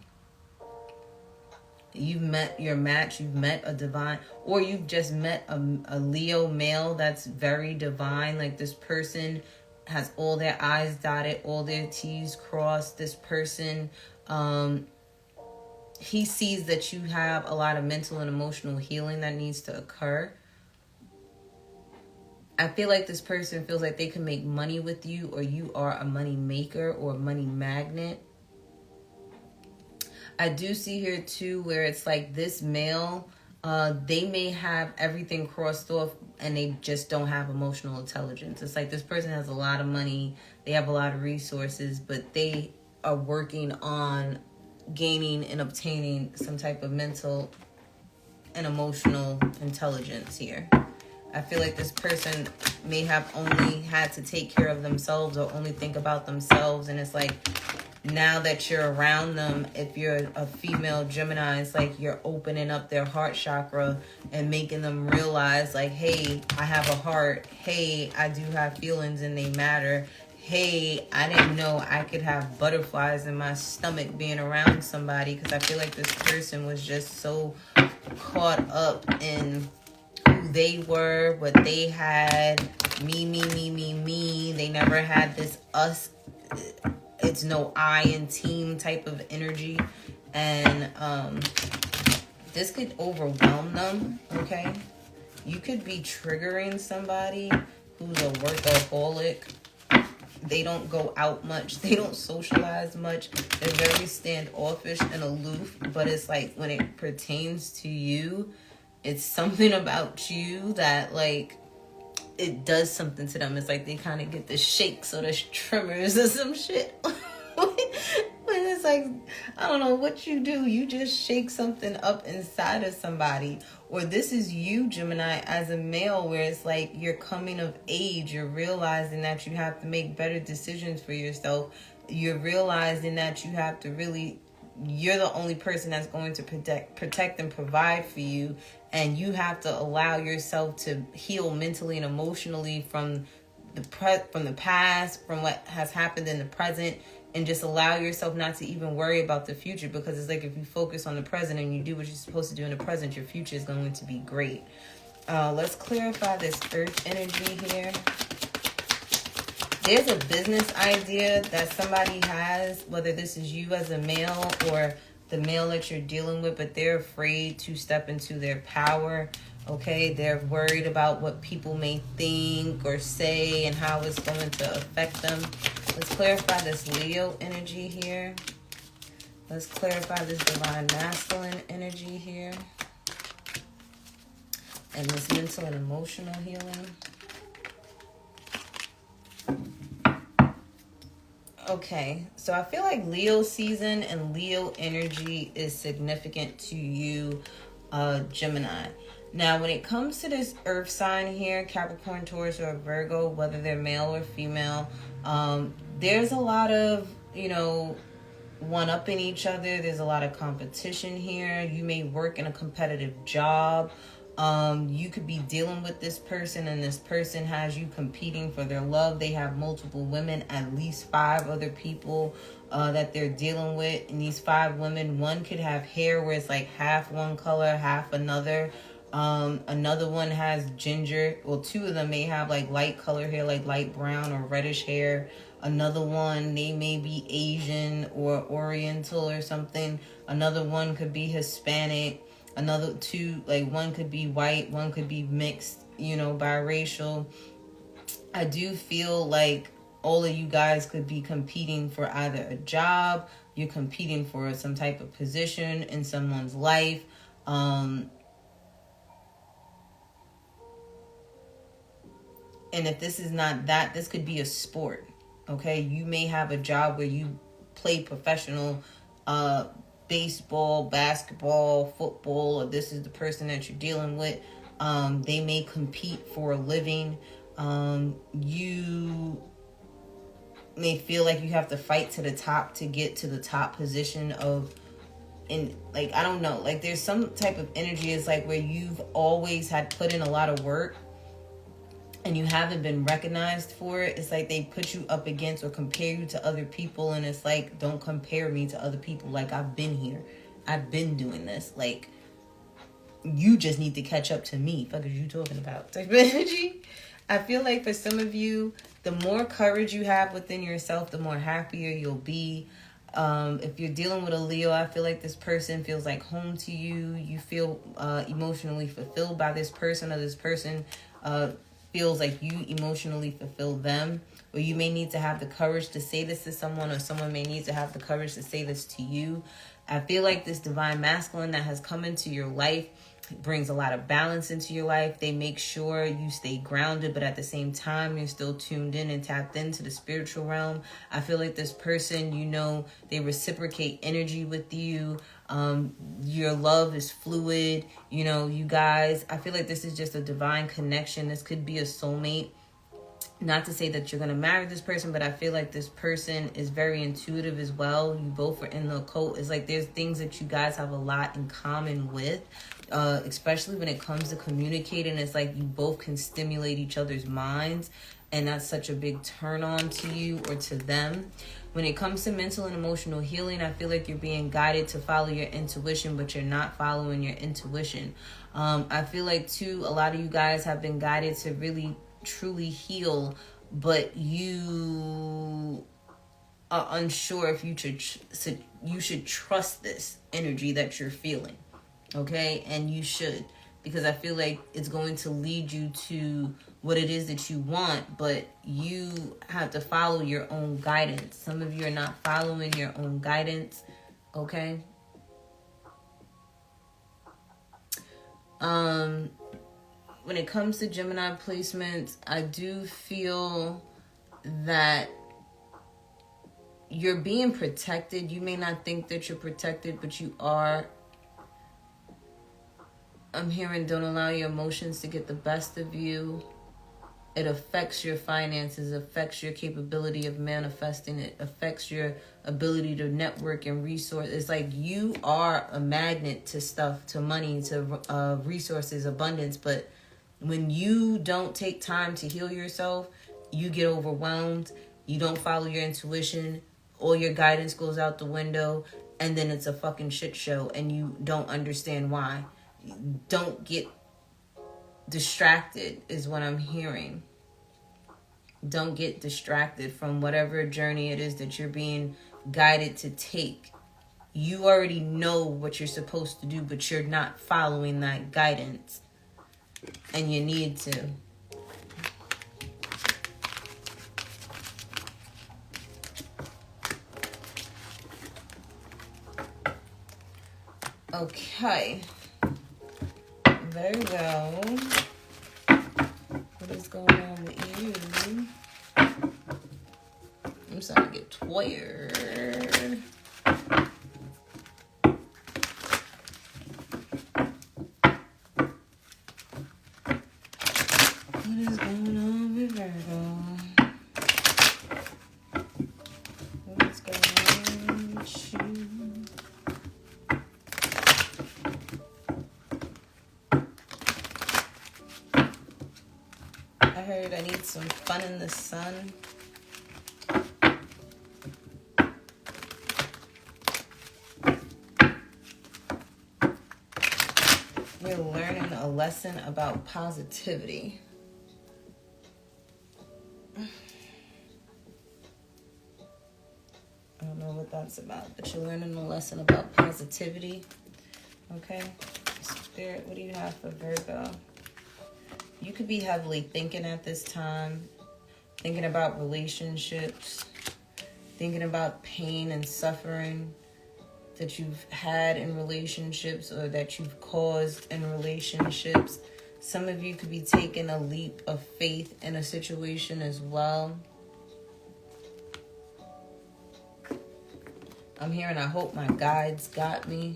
You've met your match, you've met a divine, or you've just met a Leo male that's very divine. Like, this person has all their I's dotted, all their T's crossed. This person, he sees that you have a lot of mental and emotional healing that needs to occur. I feel like this person feels like they can make money with you, or you are a money maker or a money magnet. I do see here too where it's like this male, they may have everything crossed off and they just don't have emotional intelligence. It's like this person has a lot of money, they have a lot of resources, but they are working on gaining and obtaining some type of mental and emotional intelligence here. I feel like this person may have only had to take care of themselves or only think about themselves, and it's like, now that you're around them, if you're a female Gemini, it's like you're opening up their heart chakra and making them realize, like, hey, I have a heart. Hey, I do have feelings and they matter. Hey, I didn't know I could have butterflies in my stomach being around somebody, because I feel like this person was just so caught up in who they were, what they had, me. They never had this us it's no I in team type of energy. And this could overwhelm them, okay? You could be triggering somebody who's a workaholic. They don't go out much. They don't socialize much. They're very standoffish and aloof. But it's like when it pertains to you, it's something about you that, like, it does something to them. It's like they kind of get the shakes or the tremors or some shit. When it's like, I don't know what you do. You just shake something up inside of somebody. Or this is you, Gemini, as a male, where it's like you're coming of age. You're realizing that you have to make better decisions for yourself. You're realizing that you have to really, you're the only person that's going to protect and provide for you. And you have to allow yourself to heal mentally and emotionally from the past, from what has happened in the present, and just allow yourself not to even worry about the future, because it's like if you focus on the present and you do what you're supposed to do in the present, your future is going to be great. Let's clarify this earth energy here. There's a business idea that somebody has, whether this is you as a male or the male that you're dealing with, but they're afraid to step into their power. Okay, they're worried about what people may think or say and how it's going to affect them. Let's clarify this Leo energy here. Let's clarify this divine masculine energy here. And this mental and emotional healing. Okay, so I feel like Leo season and Leo energy is significant to you, Gemini. Now, when it comes to this earth sign here, Capricorn, Taurus, or Virgo, whether they're male or female, there's a lot of, one-upping each other. There's a lot of competition here. You may work in a competitive job. You could be dealing with this person, and this person has you competing for their love. They have multiple women, at least 5 other people that they're dealing with. And these 5 women, one could have hair where it's like half one color, half another. Another one has ginger. Well, 2 of them may have like light color hair, like light brown or reddish hair. Another one, they may be Asian or Oriental or something. Another one could be Hispanic. Another 2, like one could be white, one could be mixed, biracial. I do feel like all of you guys could be competing for either a job, you're competing for some type of position in someone's life. And if this is not that, this could be a sport, okay? You may have a job where you play professional baseball, basketball, football, or this is the person that you're dealing with. They may compete for a living. You may feel like you have to fight to the top to get to the top position I don't know, like there's some type of energy. It's like where you've always had put in a lot of work and you haven't been recognized for it. It's like they put you up against or compare you to other people, and it's like, don't compare me to other people. Like, I've been here. I've been doing this. Like, you just need to catch up to me. Fuck is you talking about? Type of energy. I feel like for some of you, the more courage you have within yourself, the more happier you'll be. If you're dealing with a Leo, I feel like this person feels like home to you. You feel emotionally fulfilled by this person, or this person feels like you emotionally fulfill them. Or you may need to have the courage to say this to someone, or someone may need to have the courage to say this to you. I feel like this divine masculine that has come into your life brings a lot of balance into your life. They make sure you stay grounded, but at the same time, you're still tuned in and tapped into the spiritual realm. I feel like this person, they reciprocate energy with you. Your love is fluid. You guys, I feel like this is just a divine connection. This could be a soulmate. Not to say that you're going to marry this person, but I feel like this person is very intuitive as well. You both are in the occult. It's like there's things that you guys have a lot in common with, especially when it comes to communicating. It's like you both can stimulate each other's minds, and that's such a big turn on to you or to them. When it comes to mental and emotional healing, I feel like you're being guided to follow your intuition, but you're not following your intuition. I feel like, too, a lot of you guys have been guided to really truly heal, but you unsure if you should trust this energy that you're feeling. Okay? And you should, because I feel like it's going to lead you to what it is that you want, but you have to follow your own guidance. Some of you are not following your own guidance. Okay? When it comes to Gemini placements, I do feel that you're being protected. You may not think that you're protected, but you are. I'm hearing don't allow your emotions to get the best of you. It affects your finances, affects your capability of manifesting. It affects your ability to network and resource. It's like you are a magnet to stuff, to money, to resources, abundance. But when you don't take time to heal yourself, you get overwhelmed. You don't follow your intuition. All your guidance goes out the window. And then it's a fucking shit show. And you don't understand why. Don't get distracted is what I'm hearing. Don't get distracted from whatever journey it is that you're being guided to take. You already know what you're supposed to do, but you're not following that guidance. And you need to. Okay. Virgo. What is going on with you? I'm starting to get tired. What is going on with Virgo? What is going on with you? I heard I need some fun in the sun. You're learning a lesson about positivity. I don't know what that's about, but you're learning a lesson about positivity. Okay? Spirit, what do you have for Virgo? You could be heavily thinking at this time, thinking about relationships, thinking about pain and suffering that you've had in relationships or that you've caused in relationships. Some of you could be taking a leap of faith in a situation as well. I'm hearing, I hope my guides got me.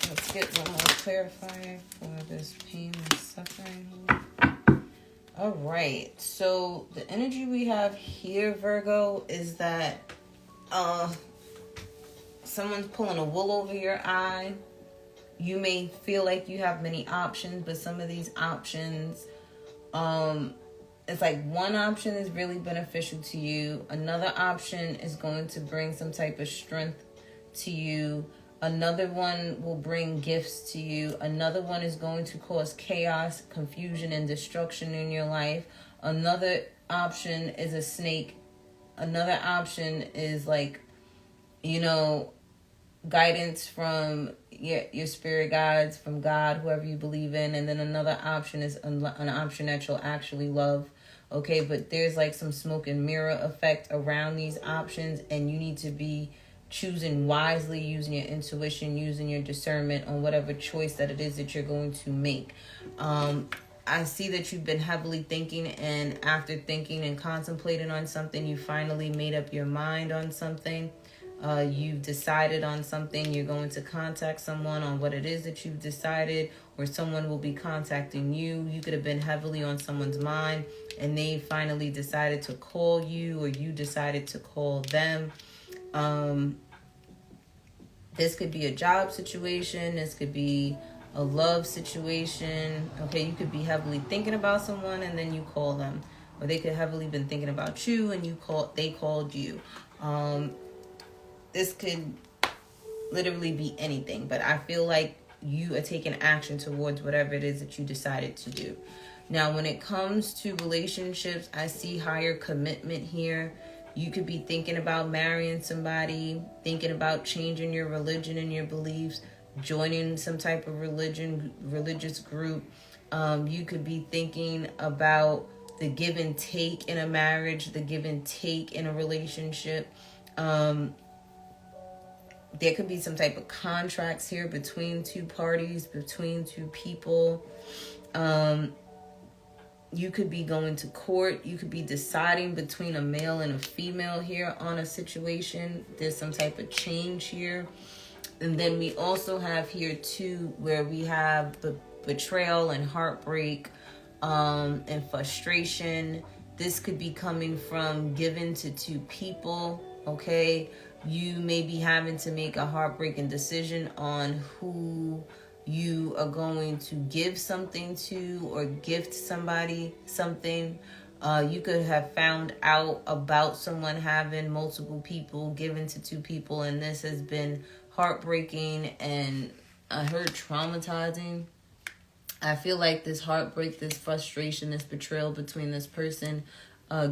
Let's get one more clarifier for this pain and suffering. All right, so the energy we have here, Virgo, is that someone's pulling a wool over your eye. You may feel like you have many options, but some of these options, it's like one option is really beneficial to you. Another option is going to bring some type of strength to you. Another one will bring gifts to you. Another one is going to cause chaos, confusion, and destruction in your life. Another option is a snake. Another option is like, guidance from your spirit guides, from God, whoever you believe in. And then another option is an option that you'll actually love. Okay, but there's like some smoke and mirror effect around these options, and you need to be choosing wisely, using your intuition, using your discernment on whatever choice that it is that you're going to make. I see that you've been heavily thinking, and after thinking and contemplating on something, you finally made up your mind on something. You've decided on something. You're going to contact someone on what it is that you've decided, or someone will be contacting you. You could have been heavily on someone's mind, and they finally decided to call you, or you decided to call them. This could be a job situation. This could be a love situation. Okay, you could be heavily thinking about someone and then you call them. or they could heavily been thinking about you and they called you. This could literally be anything, but I feel like you are taking action towards whatever it is that you decided to do. Now, when it comes to relationships, I see higher commitment here. You could be thinking about marrying somebody, thinking about changing your religion and your beliefs, joining some type of religious group. You could be thinking about the give and take in a marriage, the give and take in a relationship. There could be some type of contracts here between two parties, between two people. You could be going to court. You could be deciding between a male and a female here on a situation. There's some type of change here. And then we also have here too, where we have betrayal and heartbreak and frustration. This could be coming from giving to two people, okay? You may be having to make a heartbreaking decision on who you are going to give something to or gift somebody something. You could have found out about someone having multiple people given to two people, and this has been heartbreaking and I heard traumatizing. I feel like this heartbreak, this frustration, this betrayal between this person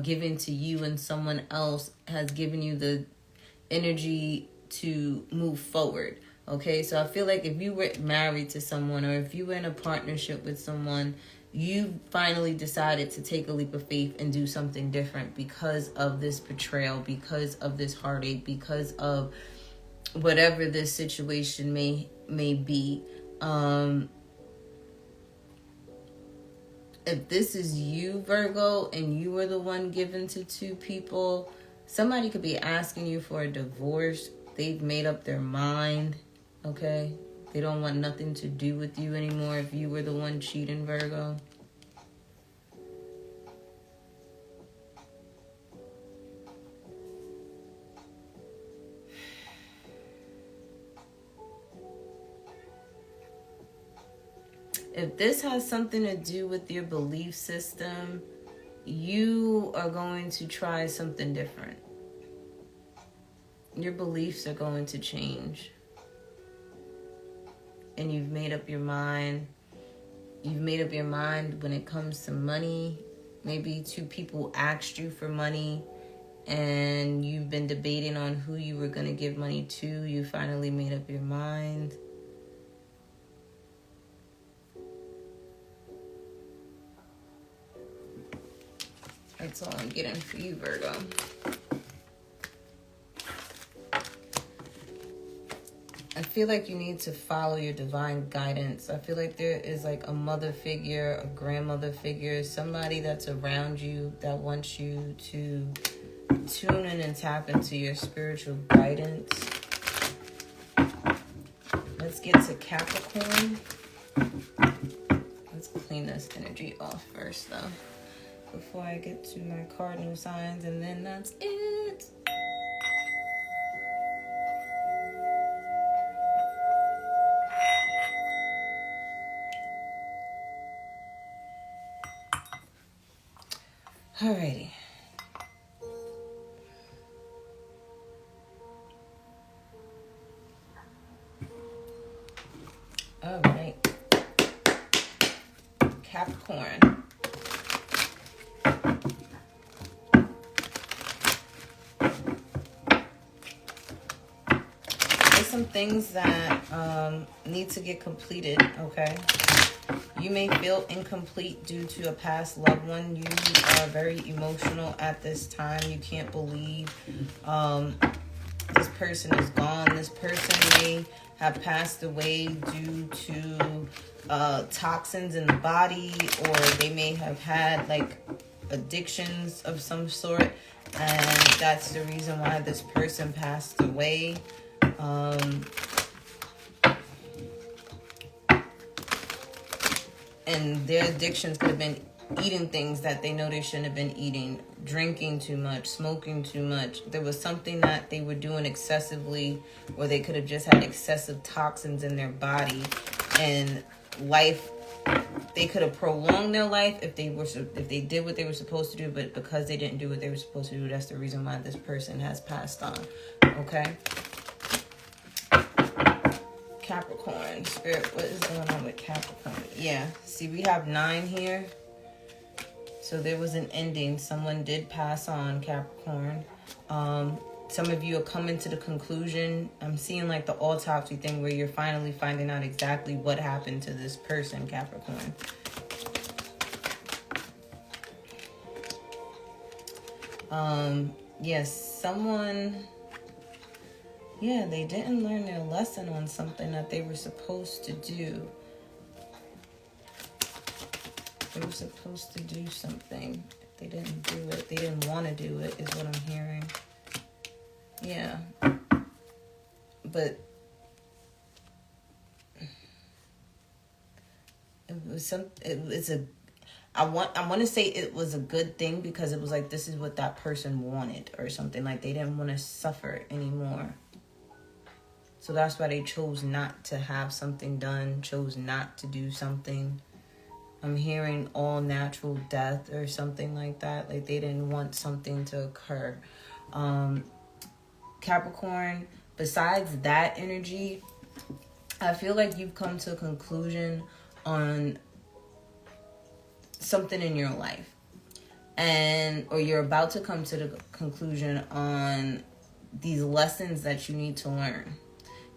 giving to you and someone else has given you the energy to move forward. Okay, so I feel like if you were married to someone or if you were in a partnership with someone, you finally decided to take a leap of faith and do something different because of this betrayal, because of this heartache, because of whatever this situation may be. If this is you, Virgo, and you were the one given to two people, somebody could be asking you for a divorce. They've made up their mind, okay? They don't want nothing to do with you anymore if you were the one cheating, Virgo. If this has something to do with your belief system, you are going to try something different. Your beliefs are going to change. And you've made up your mind. You've made up your mind when it comes to money. Maybe two people asked you for money and you've been debating on who you were going to give money to. You finally made up your mind. That's all I'm getting for you, Virgo. I feel like you need to follow your divine guidance. I feel like there is like a mother figure, a grandmother figure, somebody that's around you that wants you to tune in and tap into your spiritual guidance. Let's get to Capricorn. Let's clean this energy off first, though, before I get to my cardinal signs, and then that's it. Alrighty. Alright. Capricorn. There's some things that need to get completed, okay? You may feel incomplete due to a past loved one. You are very emotional at this time. You can't believe this person is gone. This person may have passed away due to toxins in the body, or they may have had like addictions of some sort, and that's the reason why this person passed away. And their addictions could have been eating things that they know they shouldn't have been eating, drinking too much, smoking too much. There was something that they were doing excessively, or they could have just had excessive toxins in their body, and life They could have prolonged their life if they did what they were supposed to do, but because they didn't do what they were supposed to do, that's the reason why this person has passed on. Okay? Capricorn, Spirit, what is going on with Capricorn? Yeah, see, we have 9 here. So there was an ending. Someone did pass on, Capricorn. Some of you are coming to the conclusion. I'm seeing like the autopsy thing where you're finally finding out exactly what happened to this person, Capricorn. Yes, someone... Yeah, they didn't learn their lesson on something that they were supposed to do. They were supposed to do something. They didn't do it. They didn't want to do it, is what I'm hearing. Yeah. But I want to say it was a good thing because it was like, this is what that person wanted or something. Like, they didn't want to suffer anymore. So that's why they chose not to have something done, chose not to do something. I'm hearing all natural death or something like that. Like, they didn't want something to occur. Capricorn, besides that energy, I feel like you've come to a conclusion on something in your life. Or you're about to come to the conclusion on these lessons that you need to learn.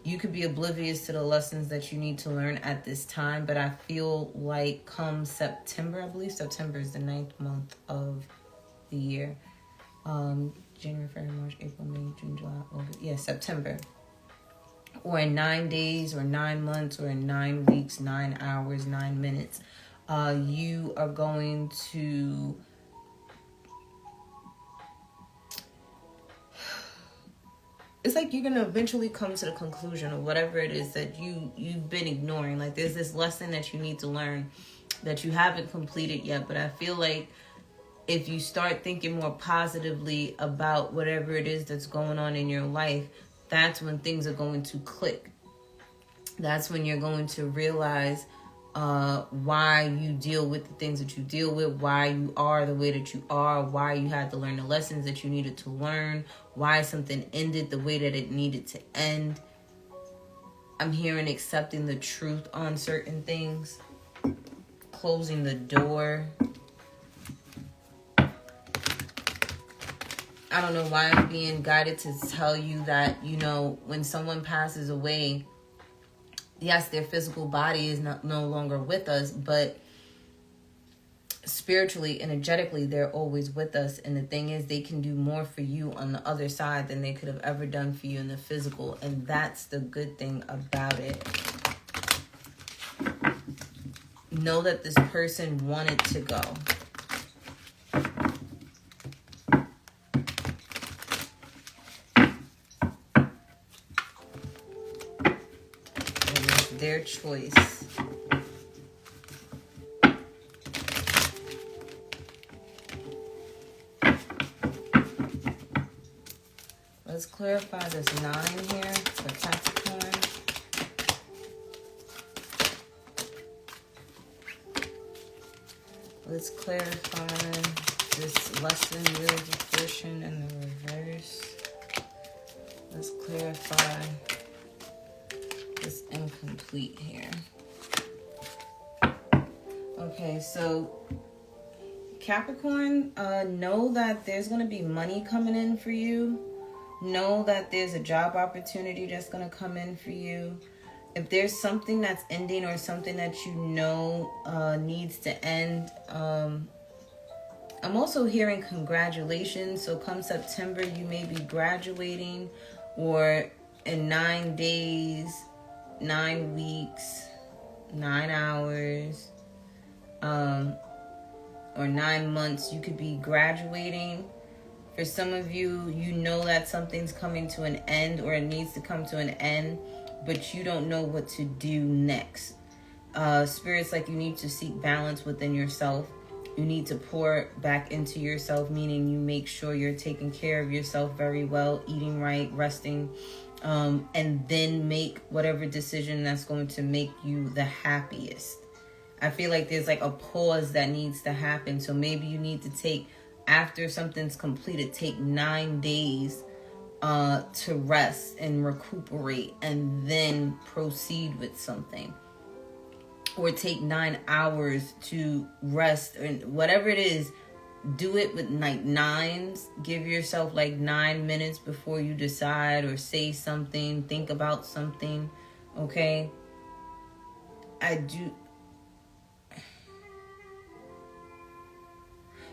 You could be oblivious to the lessons that you need to learn at this time, but I feel like come September, I believe September is the 9th month of the year. January, February, March, April, May, June, July, August. Yeah, September. Or in 9 days, or 9 months, or in 9 weeks, 9 hours, 9 minutes. You are going to... It's like you're going to eventually come to the conclusion of whatever it is that you've been ignoring. Like, there's this lesson that you need to learn that you haven't completed yet. But I feel like if you start thinking more positively about whatever it is that's going on in your life, that's when things are going to click. That's when you're going to realize why you deal with the things that you deal with, why you are the way that you are, why you had to learn the lessons that you needed to learn, why something ended the way that it needed to end. I'm hearing accepting the truth on certain things, closing the door. I don't know why I'm being guided to tell you that, you know, when someone passes away, yes, their physical body is no longer with us, but spiritually, energetically, they're always with us. And the thing is, they can do more for you on the other side than they could have ever done for you in the physical. And that's the good thing about it. Know that this person wanted to go. Their choice. Let's clarify this 9 here for Capricorn. Let's clarify this lesson, Wheel of Fortune in the reverse. Let's clarify this incomplete here. Okay, so Capricorn, know that there's going to be money coming in for you. Know that there's a job opportunity that's going to come in for you. If there's something that's ending or something that you know needs to end, I'm also hearing congratulations. So come September, you may be graduating, or in 9 days, 9 weeks, 9 hours, or 9 months, you could be graduating. For some of you, you know that something's coming to an end or it needs to come to an end, but you don't know what to do next. Spirit's like you need to seek balance within yourself. You need to pour back into yourself, meaning you make sure you're taking care of yourself very well, eating right, resting, and then make whatever decision that's going to make you the happiest. I feel like there's like a pause that needs to happen. So maybe you need to take, after something's completed, take 9 days to rest and recuperate and then proceed with something. Or take 9 hours to rest, and whatever it is, do it with like 9s. Give yourself like 9 minutes before you decide or say something, think about something. Okay?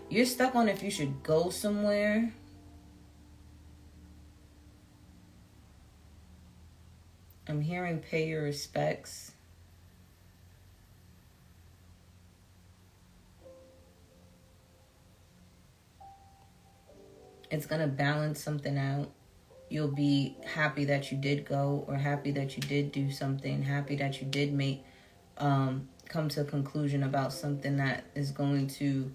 You're stuck on if you should go somewhere. I'm hearing pay your respects. It's going to balance something out. You'll be happy that you did go, or happy that you did do something, happy that you did come to a conclusion about something that is going to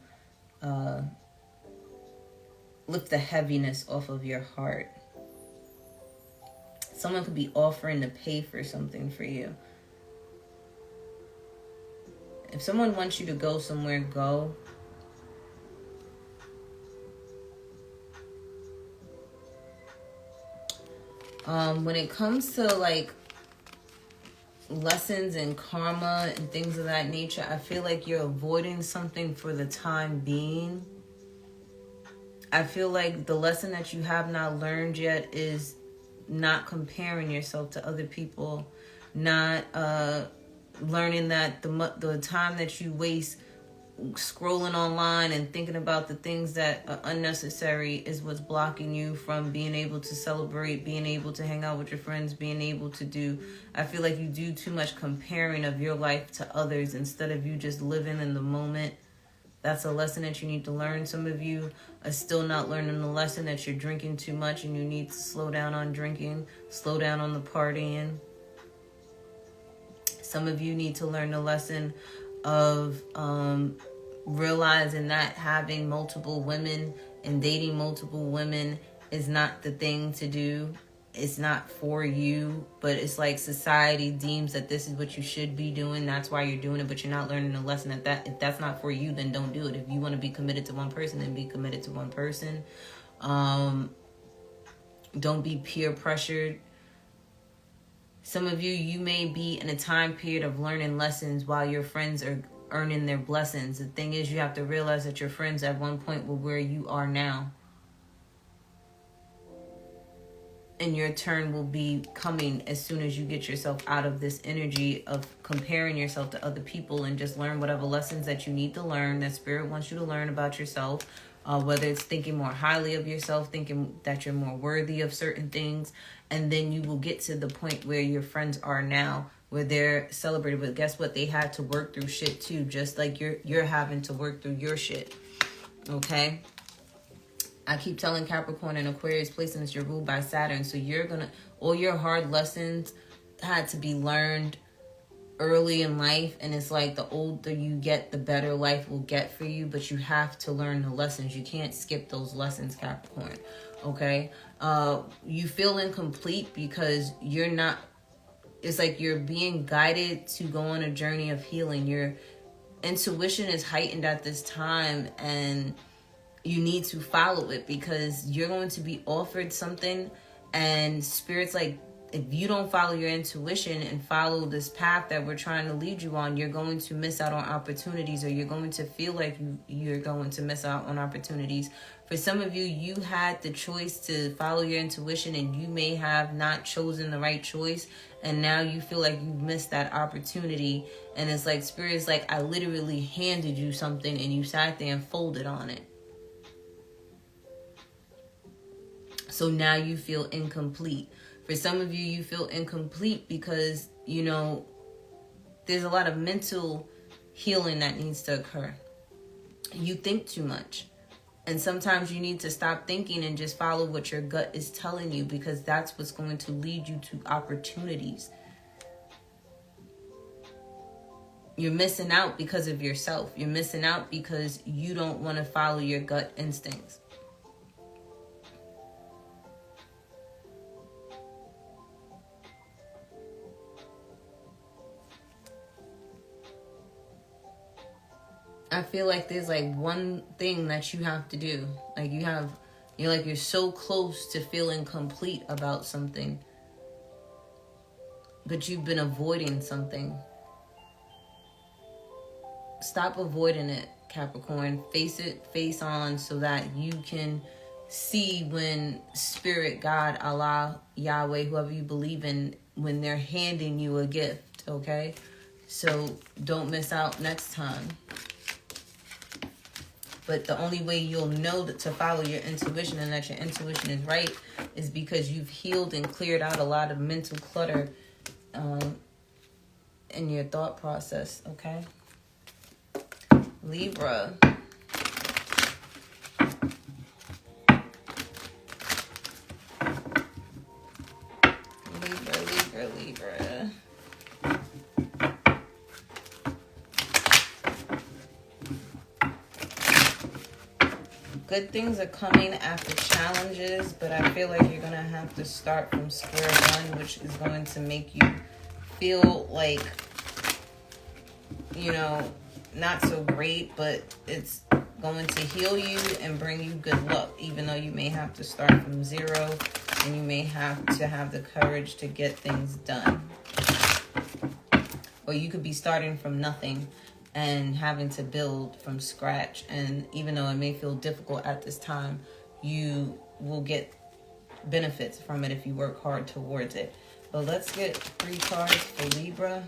lift the heaviness off of your heart. Someone could be offering to pay for something for you. If someone wants you to go somewhere, go. When it comes to like lessons and karma and things of that nature, I feel like you're avoiding something for the time being. I feel like the lesson that you have not learned yet is not comparing yourself to other people, not learning that the time that you waste scrolling online and thinking about the things that are unnecessary is what's blocking you from being able to celebrate, being able to hang out with your friends, being able to do. I feel like you do too much comparing of your life to others instead of you just living in the moment. That's a lesson that you need to learn. Some of you are still not learning the lesson that you're drinking too much and you need to slow down on drinking, slow down on the partying. Some of you need to learn the lesson of realizing that having multiple women and dating multiple women is not the thing to do. It's not for you, but it's like society deems that this is what you should be doing. That's why you're doing it, but you're not learning the lesson that if that's not for you, then don't do it. If you want to be committed to one person, then be committed to one person. Don't be peer pressured. Some of you may be in a time period of learning lessons while your friends are earning their blessings. The thing is, you have to realize that your friends at one point were where you are now. And your turn will be coming as soon as you get yourself out of this energy of comparing yourself to other people and just learn whatever lessons that you need to learn, that Spirit wants you to learn about yourself. Whether it's thinking more highly of yourself, thinking that you're more worthy of certain things. And then you will get to the point where your friends are now, where they're celebrated. But guess what? They had to work through shit too, just like you're having to work through your shit. Okay? I keep telling Capricorn and Aquarius placements, you're ruled by Saturn. So all your hard lessons had to be learned early in life. And it's like the older you get, the better life will get for you. But you have to learn the lessons. You can't skip those lessons, Capricorn. Okay? You feel incomplete because it's like you're being guided to go on a journey of healing. Your intuition is heightened at this time, and you need to follow it because you're going to be offered something, and Spirit's like, if you don't follow your intuition and follow this path that we're trying to lead you on, you're going to miss out on opportunities, or you're going to feel like you're going to miss out on opportunities. For some of you, you had the choice to follow your intuition and you may have not chosen the right choice, and now you feel like you missed that opportunity. And it's like Spirit's like, I literally handed you something and you sat there and folded on it. So now you feel incomplete. For some of you, you feel incomplete because, there's a lot of mental healing that needs to occur. You think too much. And sometimes you need to stop thinking and just follow what your gut is telling you, because that's what's going to lead you to opportunities. You're missing out because of yourself. You're missing out because you don't want to follow your gut instincts. I feel like there's like one thing that you have to do. Like you're so close to feeling complete about something, but you've been avoiding something. Stop avoiding it, Capricorn. Face it face on so that you can see when Spirit, God, Allah, Yahweh, whoever you believe in, when they're handing you a gift, okay? So don't miss out next time. But the only way you'll know that to follow your intuition and that your intuition is right is because you've healed and cleared out a lot of mental clutter in your thought process, okay? Libra. Libra. Good things are coming after challenges, but I feel like you're going to have to start from square one, which is going to make you feel like, you know, not so great, but it's going to heal you and bring you good luck, even though you may have to start from zero and you may have to have the courage to get things done. Or you could be starting from nothing and having to build from scratch. And even though it may feel difficult at this time, you will get benefits from it if you work hard towards it. But let's get 3 cards for Libra.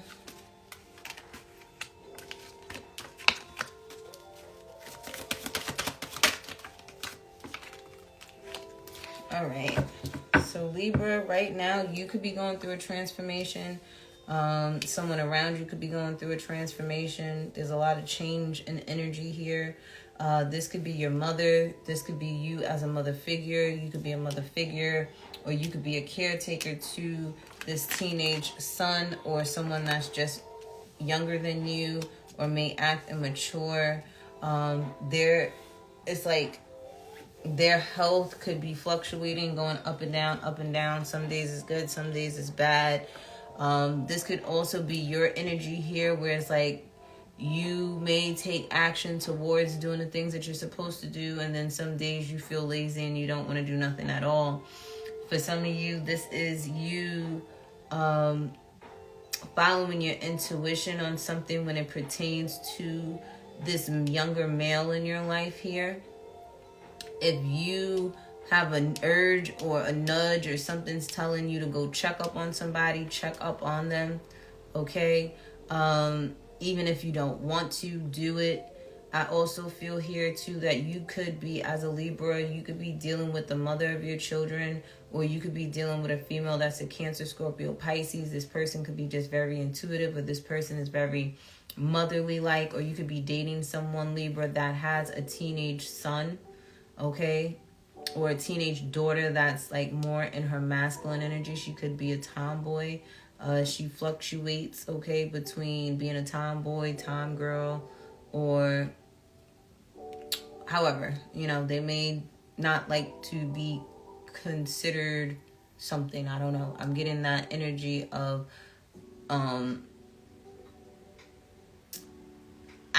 All right. So Libra, right now, you could be going through a transformation. Someone around you could be going through a transformation. There's a lot of change in energy here. This could be your mother. This could be you as a mother figure. You could be a mother figure, or you could be a caretaker to this teenage son or someone that's just younger than you or may act immature. It's like their health could be fluctuating, going up and down, up and down. Some days is good, some days is bad. This could also be your energy here, where it's like you may take action towards doing the things that you're supposed to do, and then some days you feel lazy and you don't want to do nothing at all. For some of you, this is you following your intuition on something when it pertains to this younger male in your life here. If you have an urge or a nudge or something's telling you to go check up on somebody, check up on them, okay? Even if you don't want to do it. I also feel here too that you could be, as a Libra, you could be dealing with the mother of your children, or you could be dealing with a female that's a Cancer, Scorpio, Pisces. This person could be just very intuitive, or this person is very motherly like, or you could be dating someone, Libra, that has a teenage son, okay? Or a teenage daughter that's like more in her masculine energy. She could be a tomboy. She fluctuates, okay, between being a tomboy, tomgirl, or however, you know, they may not like to be considered something. I don't know. I'm getting that energy of, I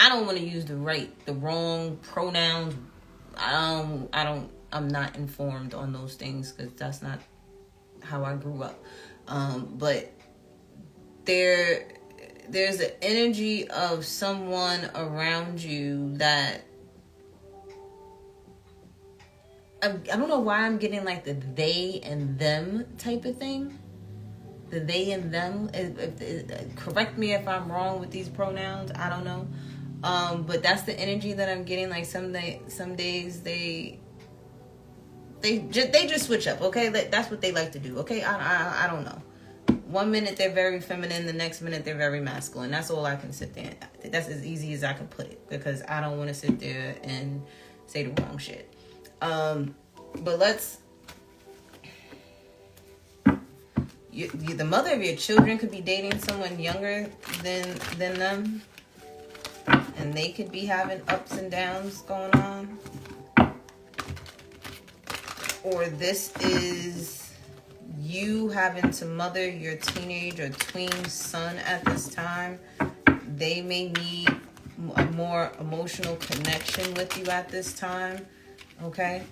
don't want to use the wrong pronouns. I'm not informed on those things because that's not how I grew up. But there's an energy of someone around you that I don't know why I'm getting like the they and them type of thing. The they and them. Correct me if I'm wrong with these pronouns. I don't know. But that's the energy that I'm getting. Like some days they just switch up, okay? That's what they like to do, okay? I don't know. One minute they're very feminine, the next minute they're very masculine. That's all I can sit there. That's as easy as I can put it, because I don't want to sit there and say the wrong shit. But let's... the mother of your children could be dating someone younger than them, and they could be having ups and downs going on. Or this is you having to mother your teenage or tween son at this time. They may need a more emotional connection with you at this time, okay?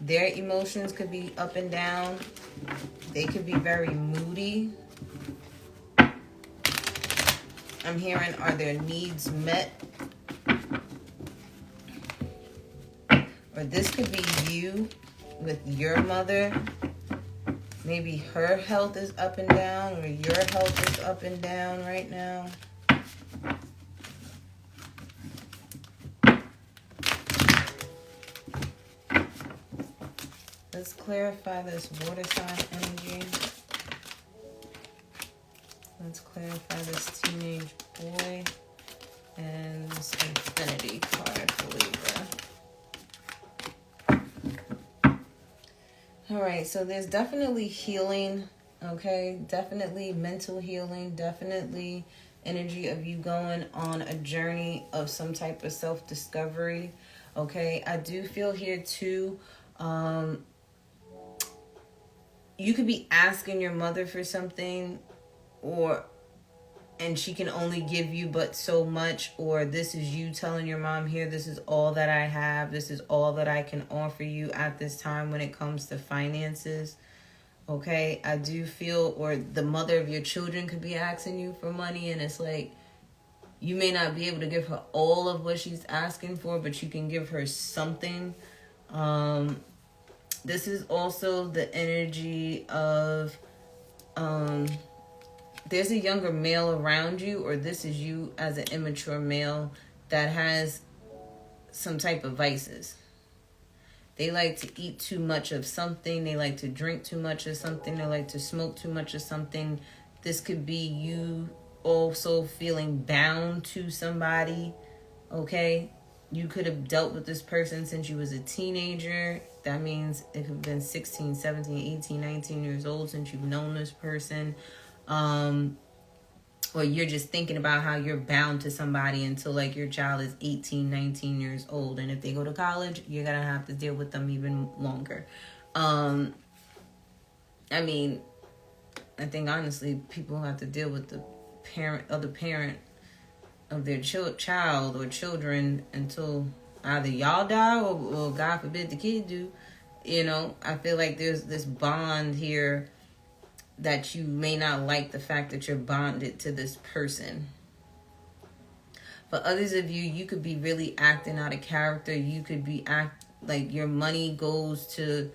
Their emotions could be up and down. They could be very moody. I'm hearing, are their needs met? Or this could be you with your mother. Maybe her health is up and down, or your health is up and down right now. Let's clarify this water sign energy. Let's clarify this teenage boy and this infinity card for Libra. All right, so there's definitely healing, okay? Definitely mental healing, definitely energy of you going on a journey of some type of self-discovery, okay? I do feel here too, you could be asking your mother for something, and she can only give you but so much, or this is you telling your mom, here, this is all that I have, this is all that I can offer you at this time when it comes to finances, okay? I do feel, or the mother of your children could be asking you for money, and it's like, you may not be able to give her all of what she's asking for, but you can give her something. This is also the energy of, there's a younger male around you, or this is you as an immature male that has some type of vices. They like to eat too much of something. They like to drink too much of something. They like to smoke too much of something. This could be you also feeling bound to somebody, okay? You could have dealt with this person since you was a teenager. That means it could have been 16, 17, 18, 19 years old since you've known this person. Or you're just thinking about how you're bound to somebody until like your child is 18, 19 years old. And if they go to college, you're going to have to deal with them even longer. I mean, I think honestly, people have to deal with the other parent of their child or children until either y'all die or God forbid the kid do. You know, I feel like there's this bond here that you may not like, the fact that you're bonded to this person. For others of you, you could be really acting out of character. You could be like your money goes to,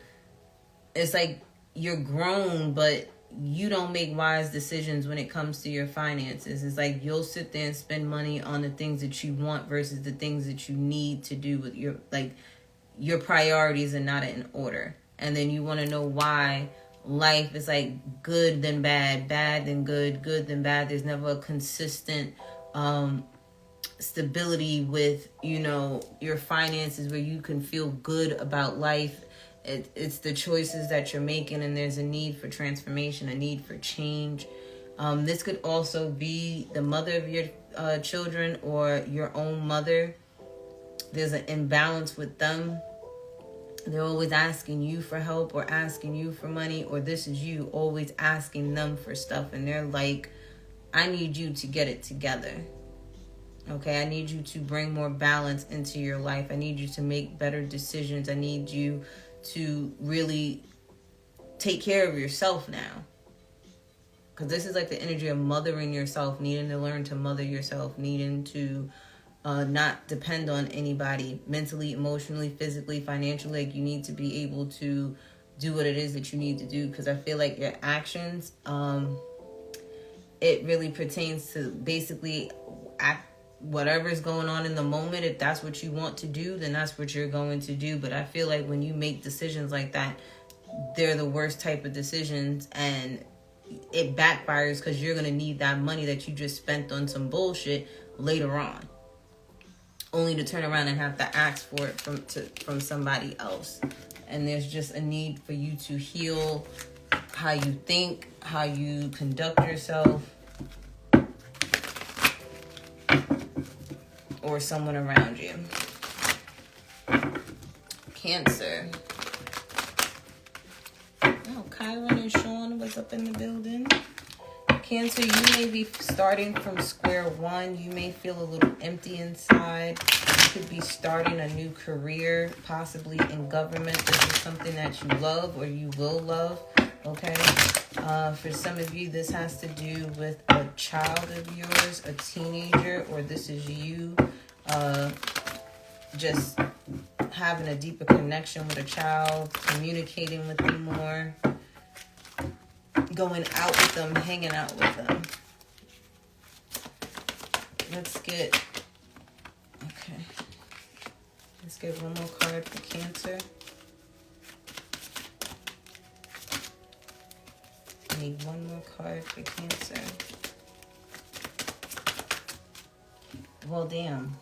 it's like you're grown, but you don't make wise decisions when it comes to your finances. It's like you'll sit there and spend money on the things that you want versus the things that you need to do with your priorities are not in order. And then you want to know why life is like good then bad, bad then good, good then bad. There's never a consistent stability with, your finances where you can feel good about life. It's the choices that you're making, and there's a need for transformation, a need for change. This could also be the mother of your children or your own mother. There's an imbalance with them. They're always asking you for help or asking you for money, or this is you always asking them for stuff, and they're like, I need you to get it together. Okay, I need you to bring more balance into your life. I need you to make better decisions. I need you to really take care of yourself now. Because this is like the energy of mothering yourself, needing to learn to mother yourself, needing to not depend on anybody mentally, emotionally, physically, financially. Like, you need to be able to do what it is that you need to do. Because I feel like your actions, it really pertains to basically whatever's going on in the moment. If that's what you want to do, then that's what you're going to do. But I feel like when you make decisions like that, they're the worst type of decisions, and it backfires because you're going to need that money that you just spent on some bullshit later on, only to turn around and have to ask for it from somebody else. And there's just a need for you to heal how you think, how you conduct yourself, or someone around you. Cancer. Oh, Kyron and Sean was up in the building. Cancer, you may be starting from square one. You may feel a little empty inside. You could be starting a new career, possibly in government. This is something that you love or you will love, okay? For some of you, this has to do with a child of yours, a teenager, or this is you just having a deeper connection with a child, communicating with them more, going out with them, hanging out with them. Let's get one more card for Cancer. I need one more card for Cancer. Well, damn.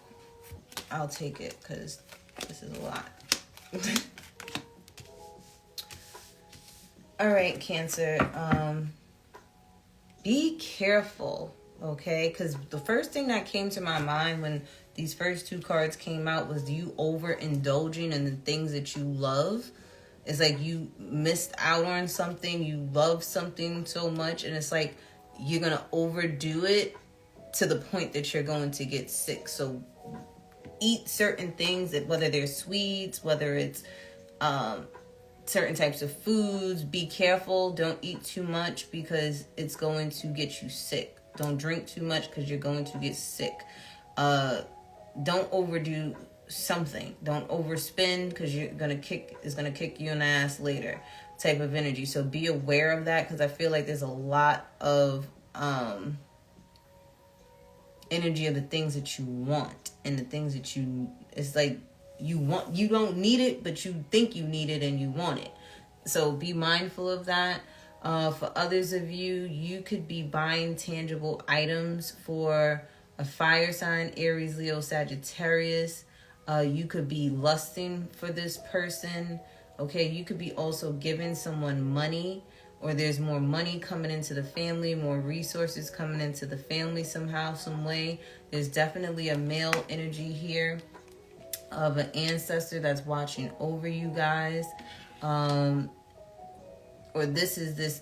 I'll take it because this is a lot. All right, Cancer. Be careful, okay? Because the first thing that came to my mind when these first two cards came out was you overindulging in the things that you love. It's like you missed out on something. You love something so much, and it's like you're going to overdo it to the point that you're going to get sick. So eat certain things, that whether they're sweets, whether it's certain types of foods. Be careful. Don't eat too much because it's going to get you sick. Don't drink too much because you're going to get sick. Don't overdo something. Don't overspend because it's gonna kick you in the ass later. Type of energy. So be aware of that, because I feel like there's a lot of energy of the things that you want and the things that it's like you want. You don't need it, but you think you need it and you want it. So be mindful of that. For others of you, you could be buying tangible items for a fire sign, Aries, Leo, Sagittarius. You could be lusting for this person. Okay, you could be also giving someone money, or there's more money coming into the family, more resources coming into the family somehow, some way. There's definitely a male energy here of an ancestor that's watching over you guys. Or this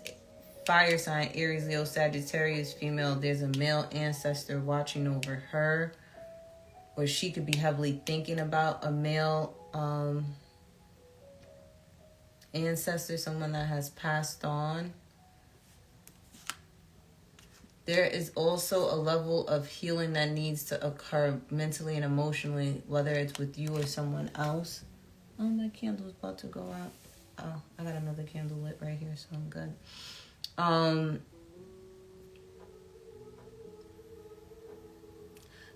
fire sign, Aries, Leo, Sagittarius female. There's a male ancestor watching over her, or she could be heavily thinking about a male ancestor, someone that has passed on. There is also a level of healing that needs to occur mentally and emotionally, whether it's with you or someone else. Oh, my candle's about to go out. Oh, I got another candle lit right here, so I'm good.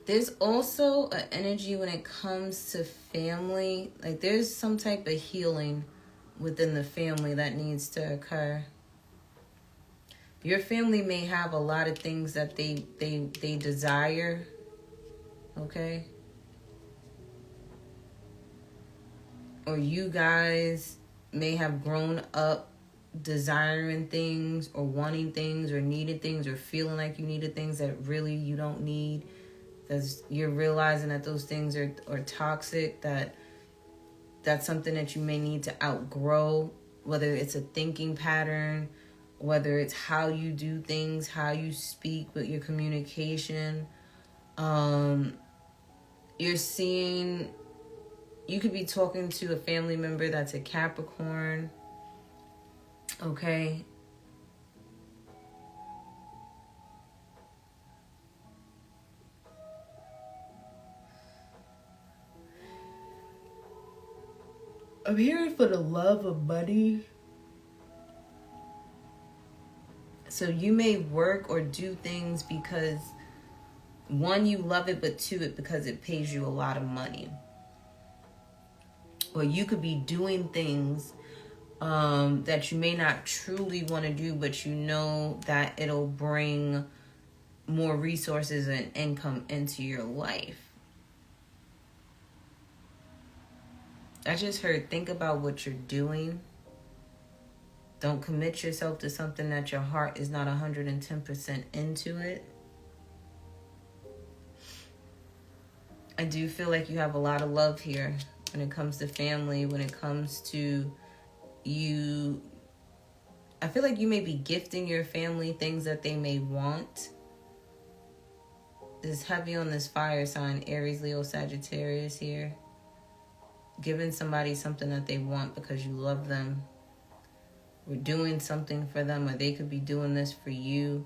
There's also an energy when it comes to family. Like there's some type of healing within the family that needs to occur. Your family may have a lot of things that they desire. Okay? Or you guys may have grown up desiring things or wanting things or needed things or feeling like you needed things that really you don't need. Because you're realizing that those things are toxic, that's something that you may need to outgrow, whether it's a thinking pattern, whether it's how you do things, how you speak with your communication. You're seeing, you could be talking to a family member that's a Capricorn, okay? I'm hearing for the love of money. So you may work or do things because, one, you love it, but two, it because it pays you a lot of money. Or you could be doing things that you may not truly want to do, but you know that it'll bring more resources and income into your life. I just heard, think about what you're doing. Don't commit yourself to something that your heart is not 110% into it. I do feel like you have a lot of love here when it comes to family, when it comes to you I feel like you may be gifting your family things that they may want. Is heavy on this fire sign, Aries, Leo, Sagittarius here. Giving somebody something that they want because you love them. We're doing something for them, or they could be doing this for you.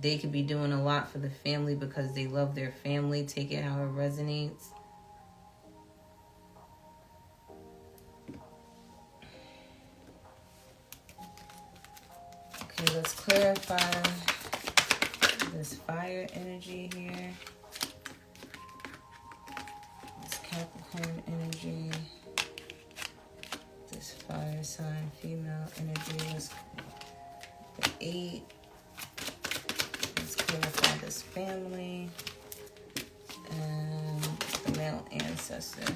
They could be doing a lot for the family because they love their family. Take it how it resonates. Okay, let's clarify this fire energy here. This Capricorn energy. This fire sign, female energy was the 8. Let's clarify this family. And the male ancestor.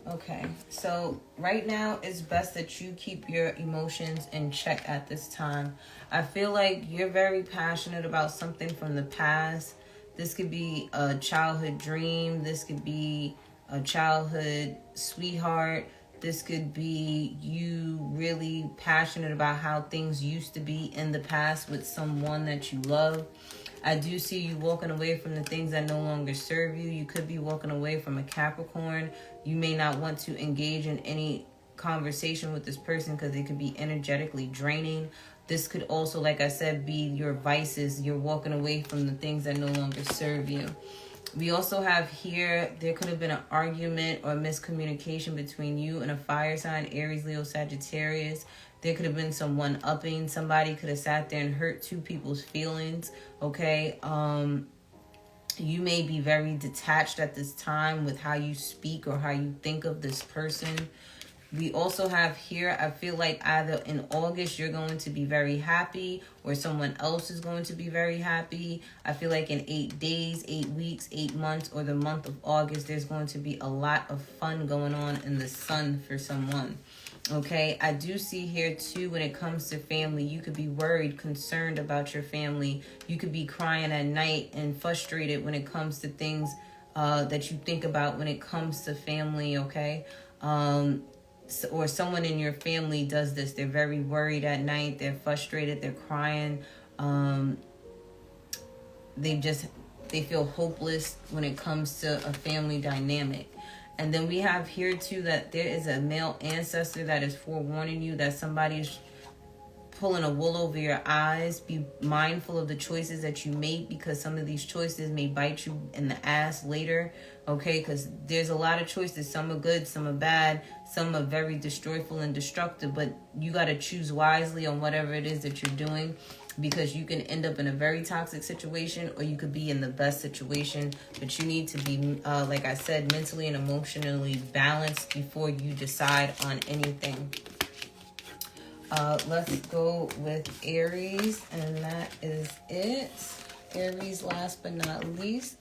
Okay, so right now it's best that you keep your emotions in check at this time. I feel like you're very passionate about something from the past. This could be a childhood dream. This could be a childhood sweetheart. This could be you really passionate about how things used to be in the past with someone that you love. I do see you walking away from the things that no longer serve you. You could be walking away from a Capricorn. You may not want to engage in any conversation with this person because it could be energetically draining. This could also, like I said, be your vices. You're walking away from the things that no longer serve you. We also have here, there could have been an argument or miscommunication between you and a fire sign, Aries, Leo, Sagittarius. There could have been some one-upping. Somebody could have sat there and hurt two people's feelings, okay? You may be very detached at this time with how you speak or how you think of this person. We also have here, I feel like either in August you're going to be very happy or someone else is going to be very happy. I feel like in 8 days, 8 weeks, 8 months, or the month of August, there's going to be a lot of fun going on in the sun for someone. Okay, I do see here too, when it comes to family, you could be worried, concerned about your family. You could be crying at night and frustrated when it comes to things that you think about when it comes to family, okay? Or someone in your family does this. They're very worried at night. They're frustrated. They're crying. They feel hopeless when it comes to a family dynamic. And then we have here too that there is a male ancestor that is forewarning you that somebody's pulling a wool over your eyes. Be mindful of the choices that you make because some of these choices may bite you in the ass later, okay? Because there's a lot of choices. Some are good, some are bad, some are very destroyful and destructive, but you got to choose wisely on whatever it is that you're doing because you can end up in a very toxic situation or you could be in the best situation, but you need to be, like I said, mentally and emotionally balanced before you decide on anything. Let's go with Aries, and that is it. Aries, last but not least.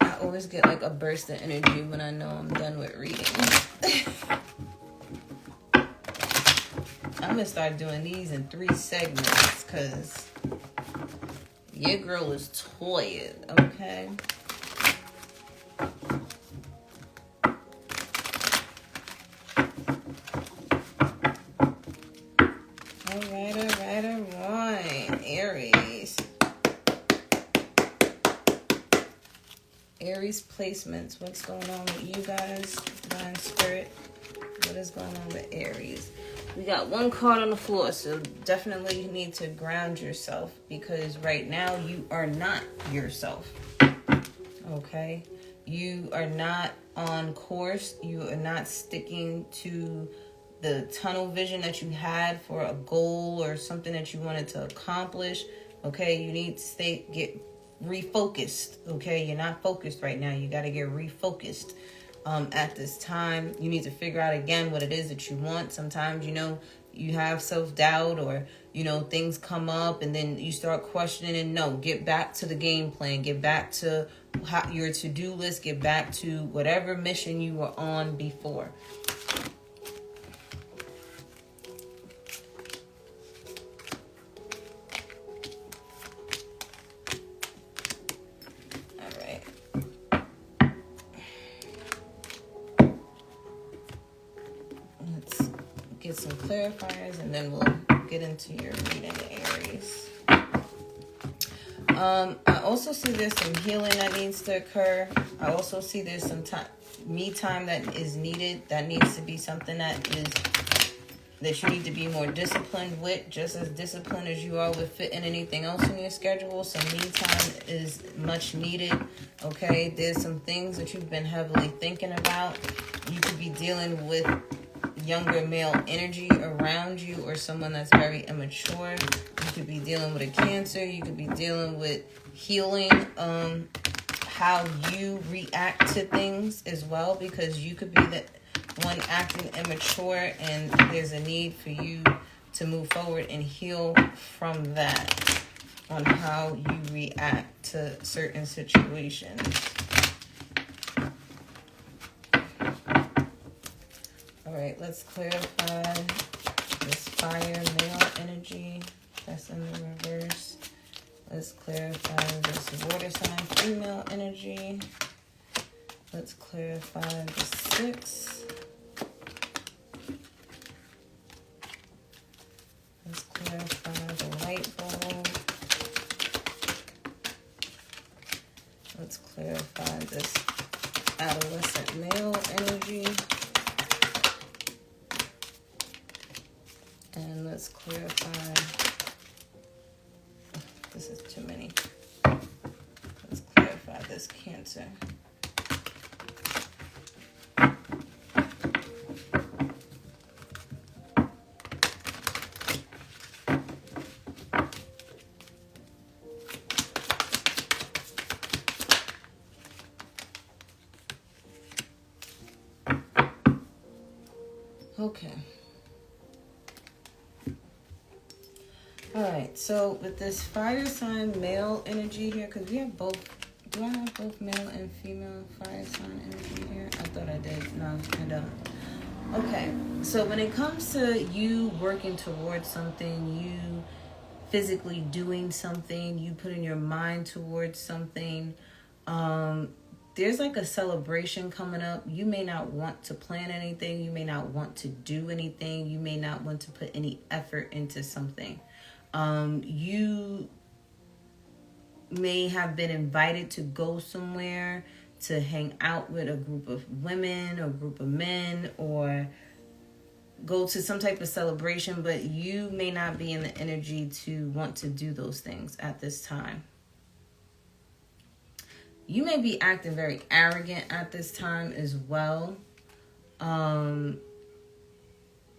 I always get like a burst of energy when I know I'm done with reading. I'm going to start doing these in 3 segments because your girl is tired, okay? All right. Aries. Aries placements. What's going on with you guys? Divine Spirit. What is going on with Aries? We got 1 card on the floor, so definitely you need to ground yourself because right now you are not yourself. Okay? You are not on course. You are not sticking to the tunnel vision that you had for a goal or something that you wanted to accomplish. Okay? You need to get refocused. Okay? You're not focused right now. You got to get refocused. At this time, you need to figure out again what it is that you want. Sometimes, you have self-doubt or, things come up and then you start questioning and no, get back to the game plan, get back to your to-do list, get back to whatever mission you were on before. get some clarifiers, and then we'll get into your reading, Aries. I also see there's some healing that needs to occur. I also see there's some me time that is needed. That needs to be something that you need to be more disciplined with, just as disciplined as you are with fitting anything else in your schedule. Some me time is much needed. Okay, there's some things that you've been heavily thinking about. You could be dealing with younger male energy around you, or someone that's very immature. You could be dealing with a Cancer. You could be dealing with healing how you react to things as well, because you could be the one acting immature, and there's a need for you to move forward and heal from that on how you react to certain situations. All right, let's clarify this fire male energy that's in the reverse. Let's clarify this water sign female energy. Let's clarify the 6. Let's clarify the light bulb. Let's clarify this adolescent male energy. And let's clarify, this is too many. Let's clarify this Cancer. Okay. All right, so with this fire sign male energy here, because we have both, do I have both male and female fire sign energy here? I thought I did. No, I don't. Okay, so when it comes to you working towards something, you physically doing something, you putting your mind towards something, there's like a celebration coming up. You may not want to plan anything. You may not want to do anything. You may not want to put any effort into something. You may have been invited to go somewhere, to hang out with a group of women or group of men, or go to some type of celebration, but you may not be in the energy to want to do those things at this time. You may be acting very arrogant at this time as well.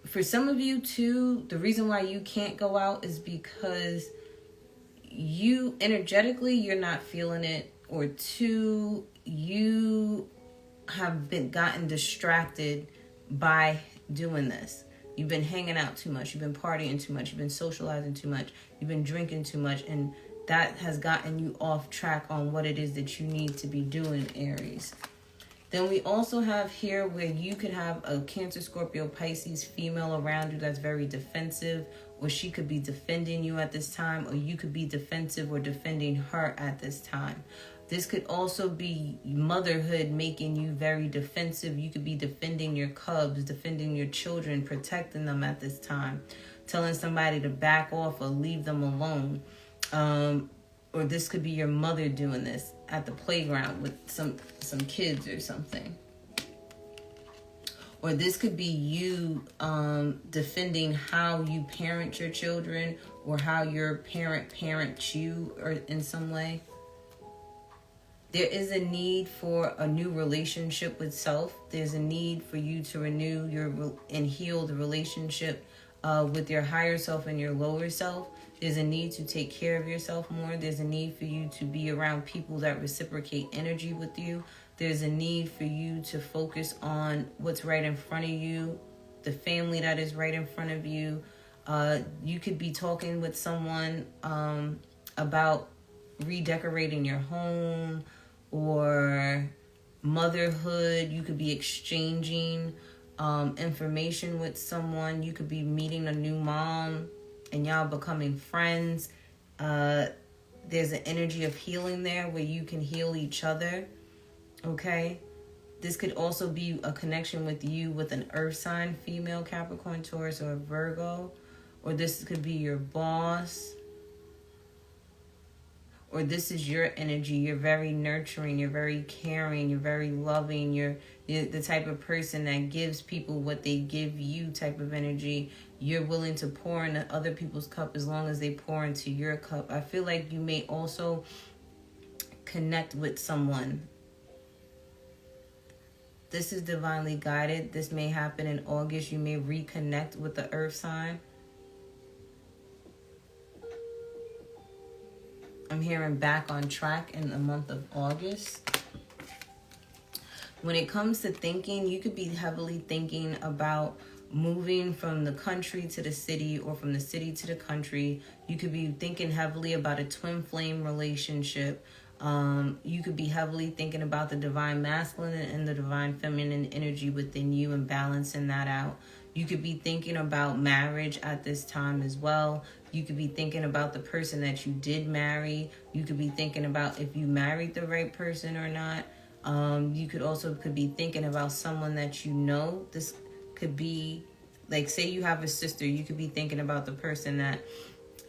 For some of you too, the reason why you can't go out is because you energetically, you're not feeling it, or 2, you have gotten distracted by doing this. You've been hanging out too much. You've been partying too much. You've been socializing too much. You've been drinking too much. And that has gotten you off track on what it is that you need to be doing, Aries. Then we also have here where you could have a Cancer, Scorpio, Pisces female around you that's very defensive, or she could be defending you at this time, or you could be defensive or defending her at this time. This could also be motherhood making you very defensive. You could be defending your cubs, defending your children, protecting them at this time, telling somebody to back off or leave them alone. Or this could be your mother doing this at the playground with some kids or something. Or this could be you defending how you parent your children, or how your parent parents you, or in some way. There is a need for a new relationship with self. There's a need for you to renew and heal the relationship with your higher self and your lower self. There's a need to take care of yourself more. There's a need for you to be around people that reciprocate energy with you. There's a need for you to focus on what's right in front of you, the family that is right in front of you. You could be talking with someone about redecorating your home or motherhood. You could be exchanging information with someone. You could be meeting a new mom and y'all becoming friends. There's an energy of healing there where you can heal each other. Okay? This could also be a connection with you with an earth sign, female, Capricorn, Taurus, or Virgo. Or this could be your boss. Or this is your energy. You're very nurturing. You're very caring. You're very loving. You're the type of person that gives people what they give you type of energy. You're willing to pour into other people's cup as long as they pour into your cup. I feel like you may also connect with someone. This is divinely guided. This may happen in August. You may reconnect with the earth sign. I'm hearing back on track in the month of August. When it comes to thinking, you could be heavily thinking about moving from the country to the city or from the city to the country. You could be thinking heavily about a twin flame relationship. You could be heavily thinking about the divine masculine and the divine feminine energy within you and balancing that out. You could be thinking about marriage at this time as well. You could be thinking about the person that you did marry. You could be thinking about if you married the right person or not. You could be thinking about someone that you know. This could be, like, say you have a sister. You could be thinking about the person that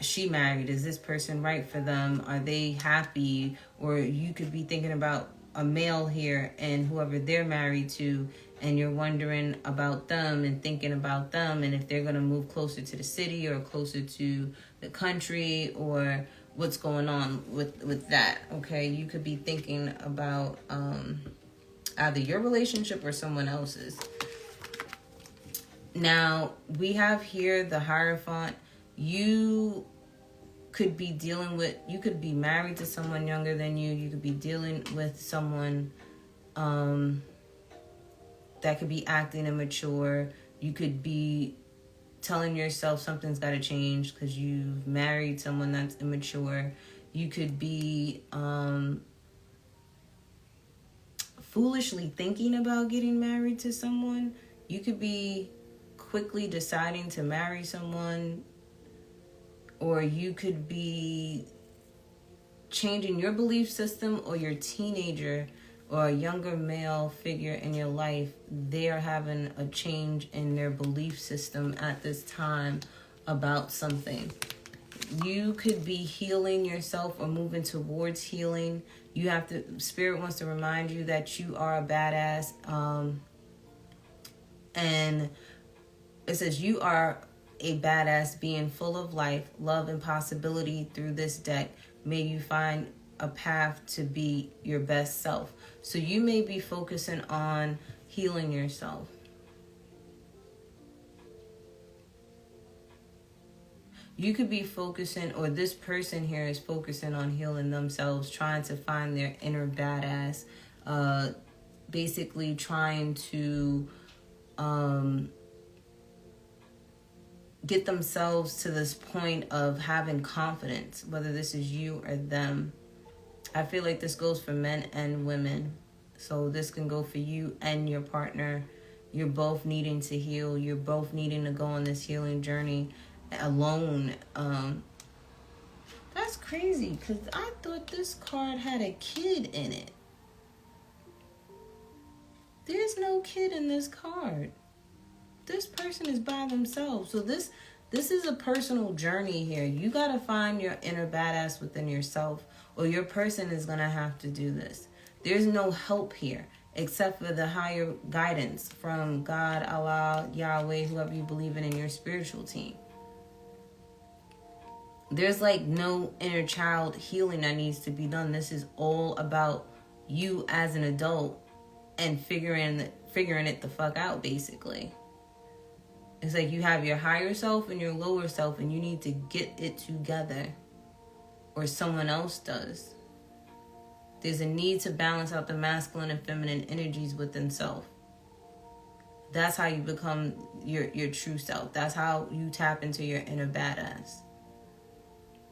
she married. Is this person right for them? Are they happy? Or you could be thinking about a male here and whoever they're married to, and you're wondering about them and thinking about them and if they're going to move closer to the city or closer to the country or what's going on with that. Okay, you could be thinking about either your relationship or someone else's. Now, we have here the Hierophant. You could be you could be married to someone younger than you. You could be dealing with someone that could be acting immature. You could be telling yourself something's got to change because you've married someone that's immature. You could be foolishly thinking about getting married to someone. You could be quickly deciding to marry someone. Or you could be changing your belief system, or your teenager or a younger male figure in your life, they are having a change in their belief system at this time about something. You could be healing yourself or moving towards healing. Spirit wants to remind you that you are a badass. And it says you are a badass being full of life, love, and possibility. Through this deck, may you find a path to be your best self. So you may be focusing on healing yourself. You could be focusing, or this person here is focusing on healing themselves, trying to find their inner badass, basically trying to get themselves to this point of having confidence, whether this is you or them. I feel like this goes for men and women. So this can go for you and your partner. You're both needing to heal. You're both needing to go on this healing journey alone. That's crazy because I thought this card had a kid in it. There's no kid in this card. This person is by themselves. So this is a personal journey here. You got to find your inner badass within yourself, or your person is going to have to do this. There's no help here except for the higher guidance from God, Allah, Yahweh, whoever you believe in your spiritual team. There's like no inner child healing that needs to be done. This is all about you as an adult and figuring it the fuck out, basically. It's like you have your higher self and your lower self, and you need to get it together, or someone else does. There's a need to balance out the masculine and feminine energies within self. That's how you become your true self. That's how you tap into your inner badass.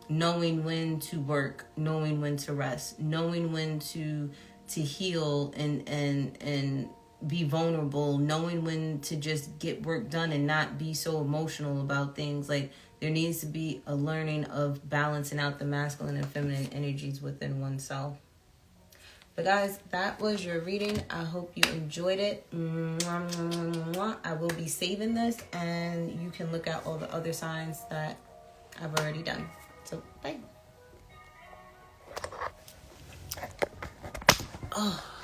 Knowing when to work, knowing when to rest, knowing when to heal and be vulnerable, knowing when to just get work done and not be so emotional about things. Like, there needs to be a learning of balancing out the masculine and feminine energies within oneself. But guys, that was your reading. I hope you enjoyed it. I will be saving this, and you can look at all the other signs that I've already done. So, bye. Oh.